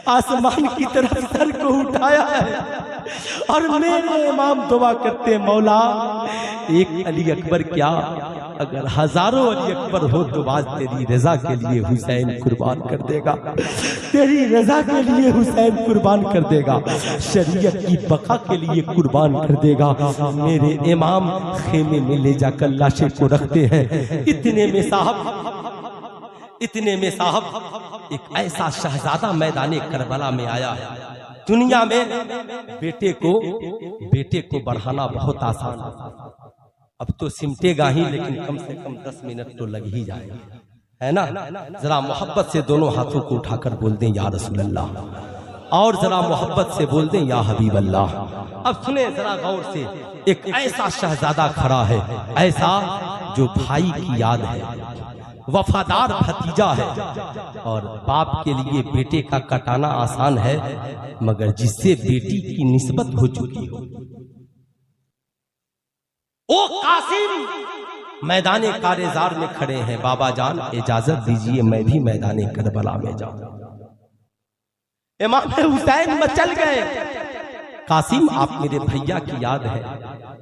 आसमान की तरफ सर को उठाया है और मेरे इमाम दुआ करते मौला एक अली अकबर क्या अगर हजारों अली अकबर हो तो आज तेरी रजा के लिए हुसैन कुर्बान कर देगा, तेरी रजा के लिए हुसैन कुर्बान कर देगा, शरीयत की बका के लिए कुर्बान कर देगा। मेरे इमाम खेमे में ले जाकर लाशें को रखते हैं। इतने में साहब एक ऐसा शहजादा मैदाने करबला में आया है। दुनिया में बेटे को बढ़ाना बहुत आसान है। अब तो सिमटेगा ही, लेकिन कम से कम 10 मिनट तो लग ही जाएगा, है ना। जरा मोहब्बत से दोनों हाथों को उठाकर बोल दें या रसूल अल्लाह, और जरा मोहब्बत से बोल दें या हबीब अल्लाह। अब सुने जरा गौर से, एक ऐसा शहजादा खड़ा है, ऐसा जो भाई की याद है, वफादार भतीजा है, और बाप के लिए बेटे का कटाना आसान है, मगर जिससे बेटी की निस्बत हो चुकी हो। ओ कासिम मैदाने कारेजार में खड़े हैं। बाबा जान इजाजत दीजिए मैं भी मैदाने करबला में जाऊं। इमाम हुसैन मचल गए। कासिम आप मेरे भैया की याद है?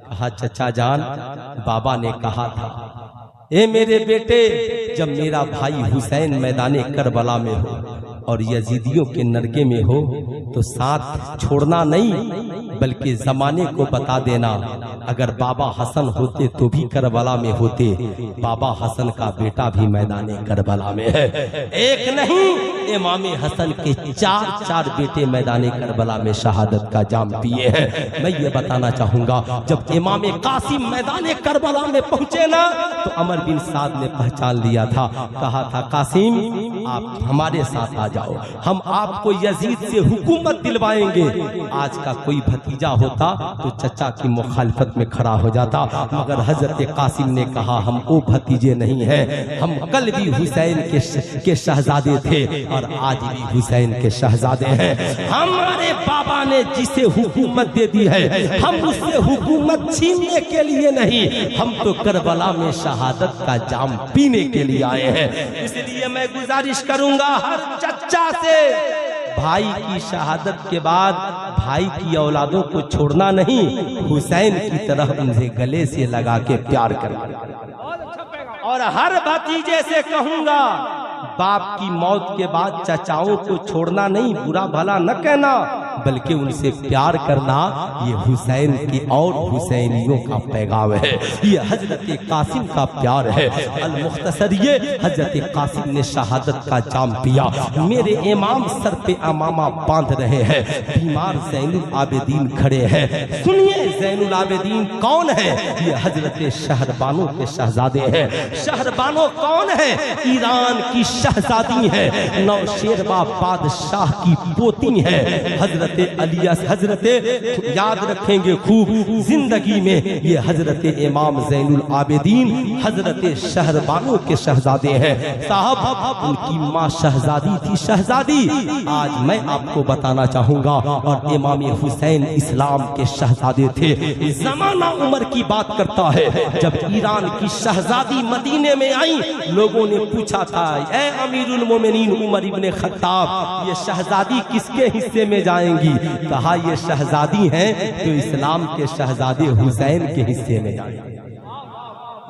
कहा चचा जान बाबा ने कहा था ए मेरे बेटे, जब मेरा भाई हुसैन मैदाने करबला में हो और यजीदियों के नरगे में हो तो साथ छोड़ना नहीं, बल्कि जमाने को बता देना अगर बाबा हसन होते तो भी करबला में होते। बाबा हसन का बेटा भी मैदाने करबला में है। एक नहीं, इमाम हसन के चार बेटे मैदाने करबला में शहादत का जाम पिए हैं। मैं ये बताना चाहूंगा, जब इमाम कासिम मैदाने करबला में पहुंचे ना तो अमर बिन साद ने पहचान लिया था। कहा था कासिम आप हमारे साथ आ जाओ, हम आपको यजीद से हुकूमत दिलवाएंगे। आज का कोई भतीजा होता तो चचा की मुखालफत में खड़ा हो जाता, मगर हजरत कासिम ने कहा हम वो भतीजे नहीं हैं, हम कल भी हुसैन के शहजादे थे और आज भी हुसैन के शहजादे हैं। हमारे बाबा ने जिसे हुकूमत दे दी है हम उससे हुकूमत छीनने के लिए नहीं, हम तो करबला में शहादत का जाम पीने के लिए आए हैं। इसलिए मैं गुजारिश करूंगा हर चचा से, भाई की शहादत के बाद भाई की औलादों को छोड़ना नहीं, हुसैन की तरह उन्हें गले से लगा के प्यार करना। और हर भतीजे से कहूंगा बाप की मौत के बाद चचाओं को छोड़ना नहीं, बुरा भला न कहना, बल्कि उनसे प्यार करना। ये हुसैन की और हुसैनियों का पैगाम है, ये हजरत कासिम का प्यार है। अल मुख्तसर ये हजरत कासिम ने शहादत का जाम पिया। मेरे इमाम सर पे अमामा बांध रहे हैं, बीमार ज़ैनुल आबिदीन खड़े हैं। सुनिए ज़ैनुल आबिदीन कौन है? ये हजरत शहरबानो के शहजादे हैं। शहरबानो कौन है? ईरान की शहजादी है, नौशेरवा बादशाह की पोती है। हजरत अलियास हजरत याद रखेंगे खूब जिंदगी में, ये हजरत इमाम ज़ैनुल आबिदीन हजरत शहरबानो के शहजादे हैं। साहब उनकी माँ शहजादी थी, शहजादी। आज मैं आपको बताना चाहूंगा, और इमाम हुसैन इस्लाम के शहजादे थे। जमाना उमर की बात करता है, जब ईरान की शहजादी मदीने में आई, लोगों ने पूछा था ए अमीरुल मोमिनीन उमर इब्ने खत्ताब ये शहजादी किसके हिस्से में जाएंगी? कहा ये शहजादी हैं तो इस्लाम के शहजादे हुसैन के हिस्से में जाएंगी।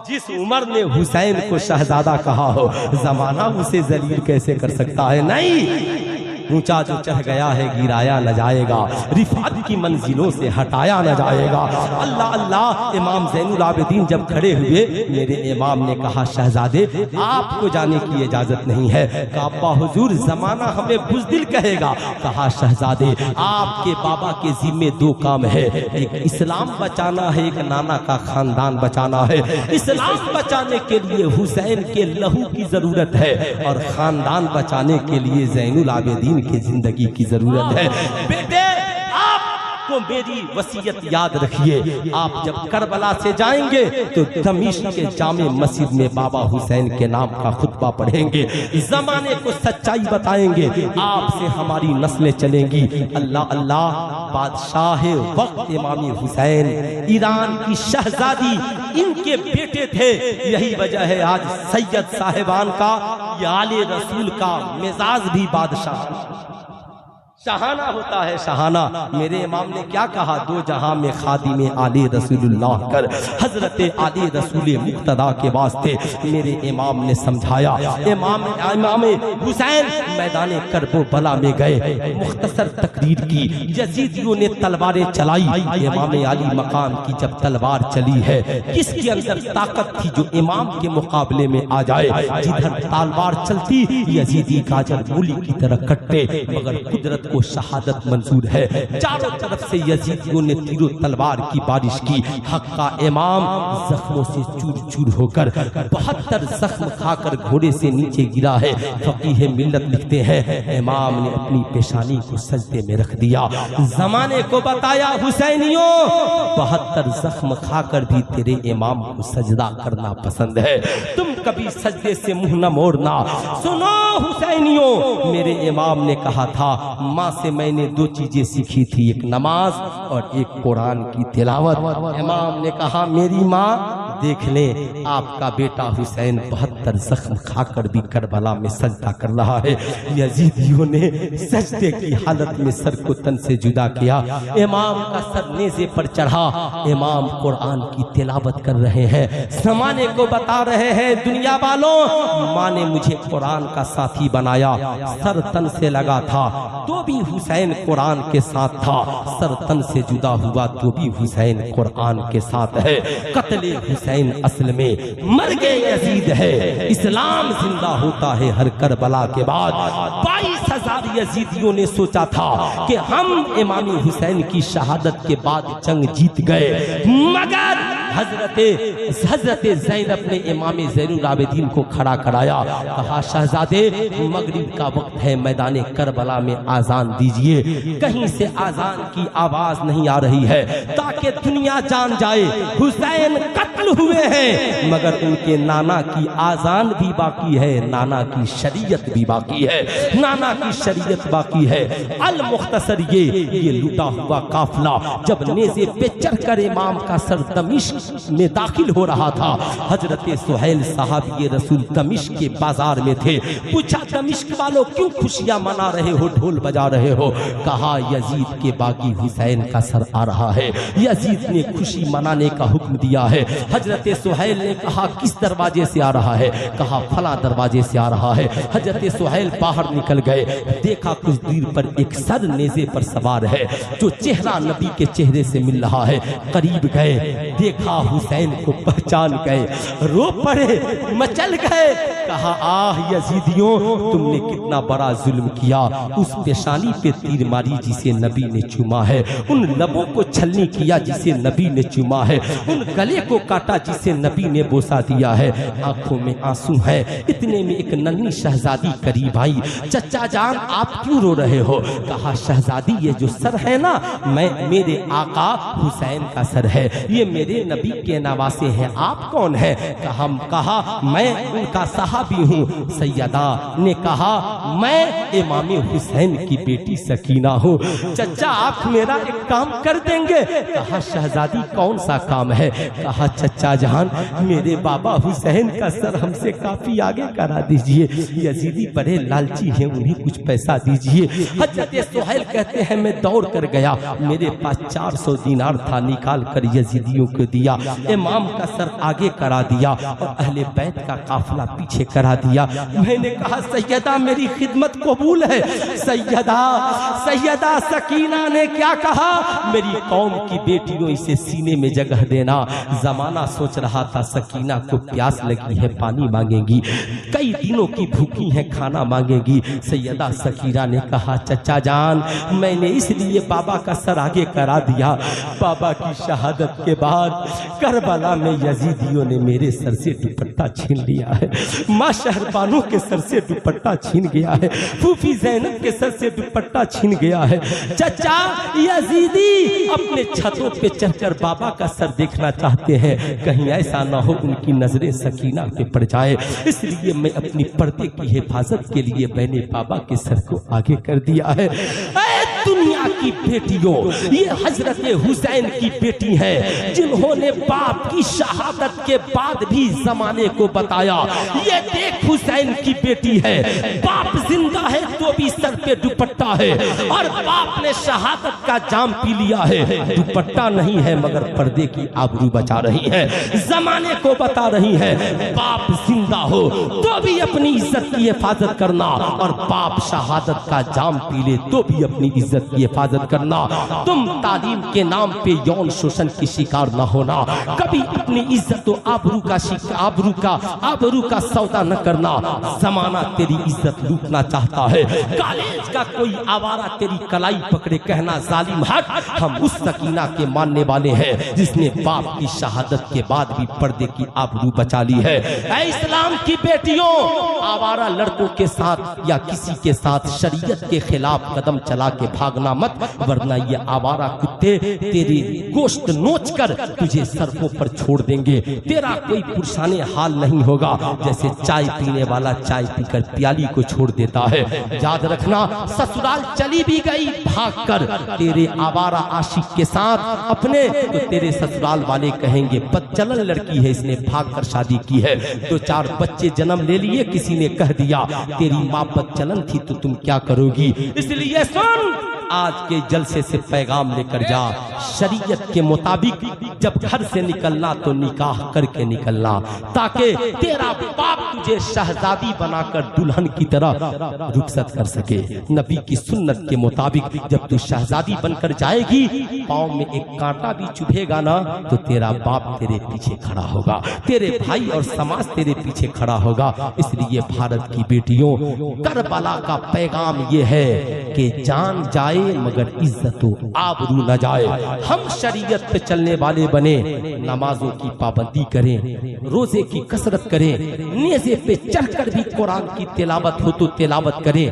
जिस उमर ने हुसैन को शहजादा कहा हो, जमाना उसे जलील कैसे कर सकता है? नहीं, ऊंचा जो चढ़ गया है गिराया न जाएगा, रिफात की मंजिलों से हटाया न जाएगा। अल्लाह अल्लाह। इमाम ज़ैनुल आबिदीन जब खड़े हुए, मेरे इमाम ने कहा शहजादे आपको जाने की इजाजत नहीं है। कहा हुजूर जमाना हमें बुज़दिल कहेगा। कहा शहजादे आपके बाबा के जिम्मे दो काम है, एक इस्लाम बचाना है, एक नाना का खानदान बचाना है। इस्लाम बचाने के लिए हुसैन के लहू की जरूरत है, और खानदान बचाने के लिए ज़ैनुल आबिदीन की जिंदगी की जरूरत है। बेटे आपको मेरी वसीयत याद रखिए, आप जब करबला से जाएंगे तो दमिश्क के जामे मस्जिद में बाबा हुसैन के नाम का खुतबा पढ़ेंगे, जमाने को सच्चाई बताएंगे, आपसे हमारी नस्लें चलेंगी। अल्लाह अल्लाह, बादशाह वक्त इमाम हुसैन, ईरान की शहजादी, इनके बेटे थे। यही वजह है आज सैयद साहिबान का, ये आले रसूल का मिजाज भी बादशाह शहाना होता है, शहाना। मेरे इमाम ने क्या कहा, दो जहां में खादिम आले रसूलुल्लाह कर, हजरत आले रसूल मुक्तदा के वास्ते मेरे इमाम ने समझाया। इमाम हुसैन मैदान करबला में गए, मुख्तसर तकरीर की, यजीदियों ने तलवारें चलाई। इमाम आली मकाम की जब तलवार चली है, किसके अंदर ताकत थी जो इमाम के मुकाबले में आ जाए। जिधर तलवार चलती यजीदी गाजर मूली की तरह कटते, मगर कुदरत को शहादत मंजूर है। चारों तरफ से यजीदियों ने तीरों तलवार की बारिश की। हक का इमाम जख्मों से चूर चूर होकर 72 जख्म खाकर घोड़े से नीचे गिरा है। फकीह मिल्लत लिखते हैं, इमाम ने अपनी पेशानी को सजदे में रख दिया, जमाने को बताया, हुसैनियों 72 जख्म खाकर भी तेरे इमाम को सजदा करना पसंद है, तुम कभी सजदे से मुंह न मोड़ना। सुनो हुसैनियों, मेरे इमाम ने कहा था, माँ से मैंने दो चीजें सीखी थी, एक नमाज और एक कुरान की तिलावत। इमाम ने कहा, मेरी माँ देख ले, आपका बेटा हुसैन 72 जख्म खाकर भी करबला में सजदा कर रहा है। यजीदियों ने सजदे की हालत में सर को तन से जुदा किया। इमाम का सर नेज़े पर चढ़ा, इमाम कुरान की तिलावत कर रहे हैं, जमाने को बता रहे हैं, दुनिया वालों, माँ ने मुझे कुरान का साथी बनाया, सर तन से लगा था तो भी हुसैन कुरान के साथ था, सर तन से जुदा हुआ तो भी हुसैन कुरान के साथ है। कत्ले हुसैन असल में मर्गे यजीद है, इस्लाम जिंदा होता है हर करबला के बाद। 22,000 यजीदियों ने सोचा था कि हम इमाम हुसैन की शहादत के बाद जंग जीत गए, मगर हजरत ज़ैनब ने इमाम ज़ैनुल आबिदीन को खड़ा कराया, कहा, शहजादे मगरिब का वक्त है, मैदान करबला में आजान दीजिए। कहीं से आजान की आवाज नहीं आ रही है, ताकि दुनिया जान जाए हुसैन कत्ल हुए हैं, मगर उनके नाना की आजान भी बाकी है, नाना की शरीयत भी बाकी है, नाना की शरीयत बाकी है। अल मुख्तसर ये लूटा हुआ काफिला जब नेज़े पे चढ़कर इमाम का सर दमिश्क में दाखिल हो रहा था, हजरत सुहैल साहब ये रसूल दमिश्क के बाजार में थे। पूछा, दमिश्क वालों क्यों खुशियां मना रहे हो, ढोल बजा रहे हो? कहा, यजीद के बागी हुसैन का सर आ रहा है, यजीद ने खुशी मनाने का हुक्म दिया है। हजरत सुहैल ने कहा, किस दरवाजे से आ रहा है? कहा, फला दरवाजे से आ रहा है। हजरत सुहैल बाहर निकल गए, देखा कुछ दूर पर एक सर नेज़े पर सवार है, जो चेहरा नबी के चेहरे से मिल रहा है। करीब गए, देखा हुसैन को पहचान गए, रो पड़े, मचल गए। कहा, आह यजीदियों, तुमने कितना बड़ा जुल्म किया। उस पेशानी पे तीर मारी जिसे नबी ने चूमा है, उन लबों को छलनी किया जिसे नबी ने चूमा है, उन गले को काटा जिसे नबी ने बोसा दिया है। आंखों में आंसू है। इतने में एक नन्ही शहजादी करीब आई। चचा जान, आप क्यों रो रहे हो? कहा, शहजादी, ये जो सर है ना, मेरे आका हुसैन का सर है, ये मेरे नबी के नवासे हैं। आप कौन है? कहा, मैं उनका सहाबी हूँ। सैयदा ने कहा, मैं इमाम हुसैन की बेटी सकीना हूँ। चचा, आप मेरा एक काम कर देंगे? कहा, शहजादी, कौन सा काम है? कहा, चचा जान, मेरे बाबा हुसैन का सर हमसे काफी आगे करा दीजिए, यजीदी बड़े लालची हैं, उन्हें कुछ पैसा दीजिए। हजरत सुहैल कहते हैं, मैं दौड़ कर गया, मेरे पास 400 दीनार था, निकाल कर यजीदियों को दिया, इमाम का सर आगे करा दिया और अहले बैत का काफिला पीछे करा दिया। मैंने कहा, सैयदा, मेरी खिदमत कबूल है। सैयदा सकीना ने क्या कहा? मेरी कौम की बेटियों, इसे सीने में जगह देना। जमाना सोच रहा था सकीना को प्यास लगी है, पानी मांगेगी, कई दिनों की भूखी है, खाना मांगेगी। सैयदा सकीना ने कहा, चचा जान, मैंने इसलिए बाबा का सर आगे करा दिया, बाबा की शहादत के बाद करबला में यजीदियों ने मेरे सर से दुपट्टा छीन लिया है, माँ शहरबानों के सर से दुपट्टा छीन गया है, फूफी ज़ैनब के सर से दुपट्टा छीन गया है। चचा यजीदी अपने छतों पे चढ़कर बाबा का सर देखना चाहते हैं, कहीं ऐसा ना हो उनकी नजरें सकीना पे पड़ जाए, इसलिए मैं अपनी पर्दे की हिफाजत के लिए मैंने बाबा के सर को आगे कर दिया है। दुनिया की बेटियों, ये हजरत हुसैन की बेटी है जिन्होंने बाप की शहादत के बाद भी जमाने को बताया, ये देख हुसैन की बेटी है, बाप जिंदा है तो भी सर पे दुपट्टा है, और बाप ने शहादत का जाम पी लिया है, दुपट्टा नहीं है मगर पर्दे की आबरू बचा रही है, जमाने को बता रही है बाप जिंदा हो तो भी अपनी इज्जत की हिफाजत करना, और बाप शहादत का जाम पी ले तो भी अपनी इज्जत की हिफाजत करना। तुम तालीम के नाम पे यौन शोषण की शिकार न होना, कभी अपनी इज्जत तो आबरू का सौदा न करना, जमाना तेरी इज्जत लूटना चाहता है, कॉलेज का कोई आवारा तेरी कलाई पकड़े कहना जालिम हट, हम उस सकीना के मानने वाले हैं जिसने बाप की शहादत के बाद भी पर्दे की आबरू बचा ली है। ऐ इस्लाम की बेटियों, आवारा लड़कों के साथ या किसी के साथ शरीयत के खिलाफ कदम चला के भागना मत, वरना ये आवारा कुत्ते तेरी गोश्त नोच कर तुझे सड़कों पर छोड़ देंगे, तेरा कोई पुरसाने हाल नहीं होगा जैसे चाय पीने वाला चाय पीकर प्याली को छोड़ देता है। याद रखना, ससुराल चली भी गई भागकर तेरे आवारा आशिक के साथ अपने, तो तेरे ससुराल वाले कहेंगे बदचलन लड़की है, इसने भागकर शादी की है, तो 4 बच्चे जन्म ले लिए, किसी ने कह दिया तेरी माँ बदचलन थी तो तुम क्या करोगी। इसलिए सुन, आज के जलसे से पैगाम लेकर जा, शरीयत के मुताबिक जब घर से निकलना तो निकाह करके निकलना, ताकि तेरा बाप तुझे शहजादी बनाकर दुल्हन की तरह रुखसत कर सके। नबी की सुन्नत के मुताबिक जब तू शहजादी बनकर जाएगी, पाँव में एक कांटा भी चुभेगा ना तो तेरा बाप तेरे पीछे खड़ा होगा, तेरे भाई और समाज तेरे पीछे खड़ा होगा। इसलिए भारत की बेटियों, करबला का पैगाम ये है कि जान जाए मगर इज्जत आबरू न जाए। हम शरीयत पे चलने वाले बने, नमाजों की पाबंदी करें, रोजे की कसरत करें, नेज़े पे चढ़कर भी कुरान की तिलावत हो तो तिलावत करें।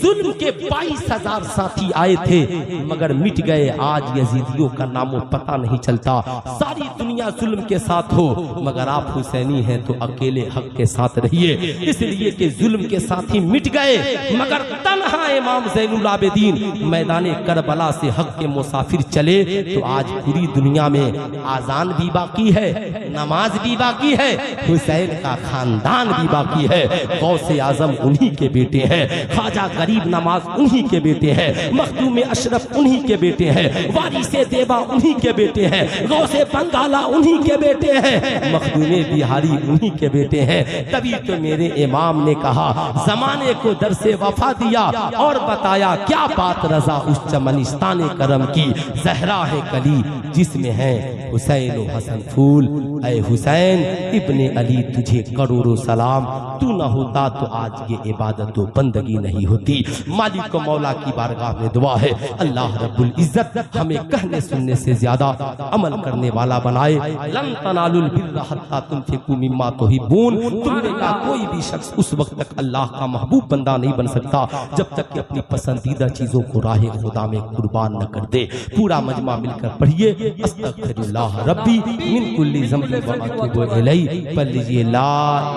जुल्म के 22,000 साथी आए थे मगर मिट गए, आज यजीदियों का नामो पता नहीं चलता। सारी दुनिया जुल्म के साथ हो मगर आप हुसैनी हैं तो अकेले हक के साथ रहिए, इसलिए कि जुल्म के साथी मिट गए मगर तन्हा इमाम ज़ैनुल आबिदीन मैदाने करबला से हक के मुसाफिर चले। तो आज पूरी दुनिया में आजान भी बाकी है, नमाज भी बाकी है, हुसैन का खानदान भी बाकी है। गौसे आजम उन्हीं के बेटे हैं, ख्वाजा गरीब नवाज उन्हीं के बेटे हैं, मखदूम अशरफ उन्हीं के बेटे हैं, वारिसे देवा उन्हीं के बेटे हैं, गौसे बंगाला उन्हीं के बेटे हैं, मखदूम बिहारी उन्हीं के बेटे हैं। तभी तो मेरे इमाम ने कहा, जमाने को दरसे वफा दिया और बताया क्या बात रजा उस चमनिस्तान करम की, जहरा है कली जिसमें है हुसैन व हसन फूल। ऐ हुसैन इब्ने अली तुझे करोड़ों सलाम, तू न होता तो आज ये इबादत व बंदगी नहीं होती। मालिक को मौला की बारगाह में दुआ है, अल्लाह रब्बुल इज्जत हमें कहने सुनने से ज्यादा अमल करने वाला बनाए। लन तनालुल बिर्रा हत्ता तुनफिकू मिम्मा तुहिब्बून, तुमने का कोई भी शख्स उस वक्त तक अल्लाह का महबूब बंदा नहीं बन सकता जब तक कि अपनी पसंदीदा चीजों को राह खुदा में कुर्बान न कर दे। पूरा मजमा मिलकर पढ़िए, अस्तगफिरुल्लाह रब्बी मिन कुल्ली ज़ंबि व अतूबु इलैहि। पढ़ लीजिए ला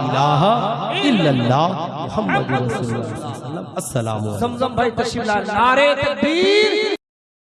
इलाहा इल्लल्लाह मुहम्मदुर रसूलुल्लाह सल्लल्लाहु अलैहि वसल्लम। अस्सलाम। जमजम भाई तशरीफ ला, नारे तकबीर।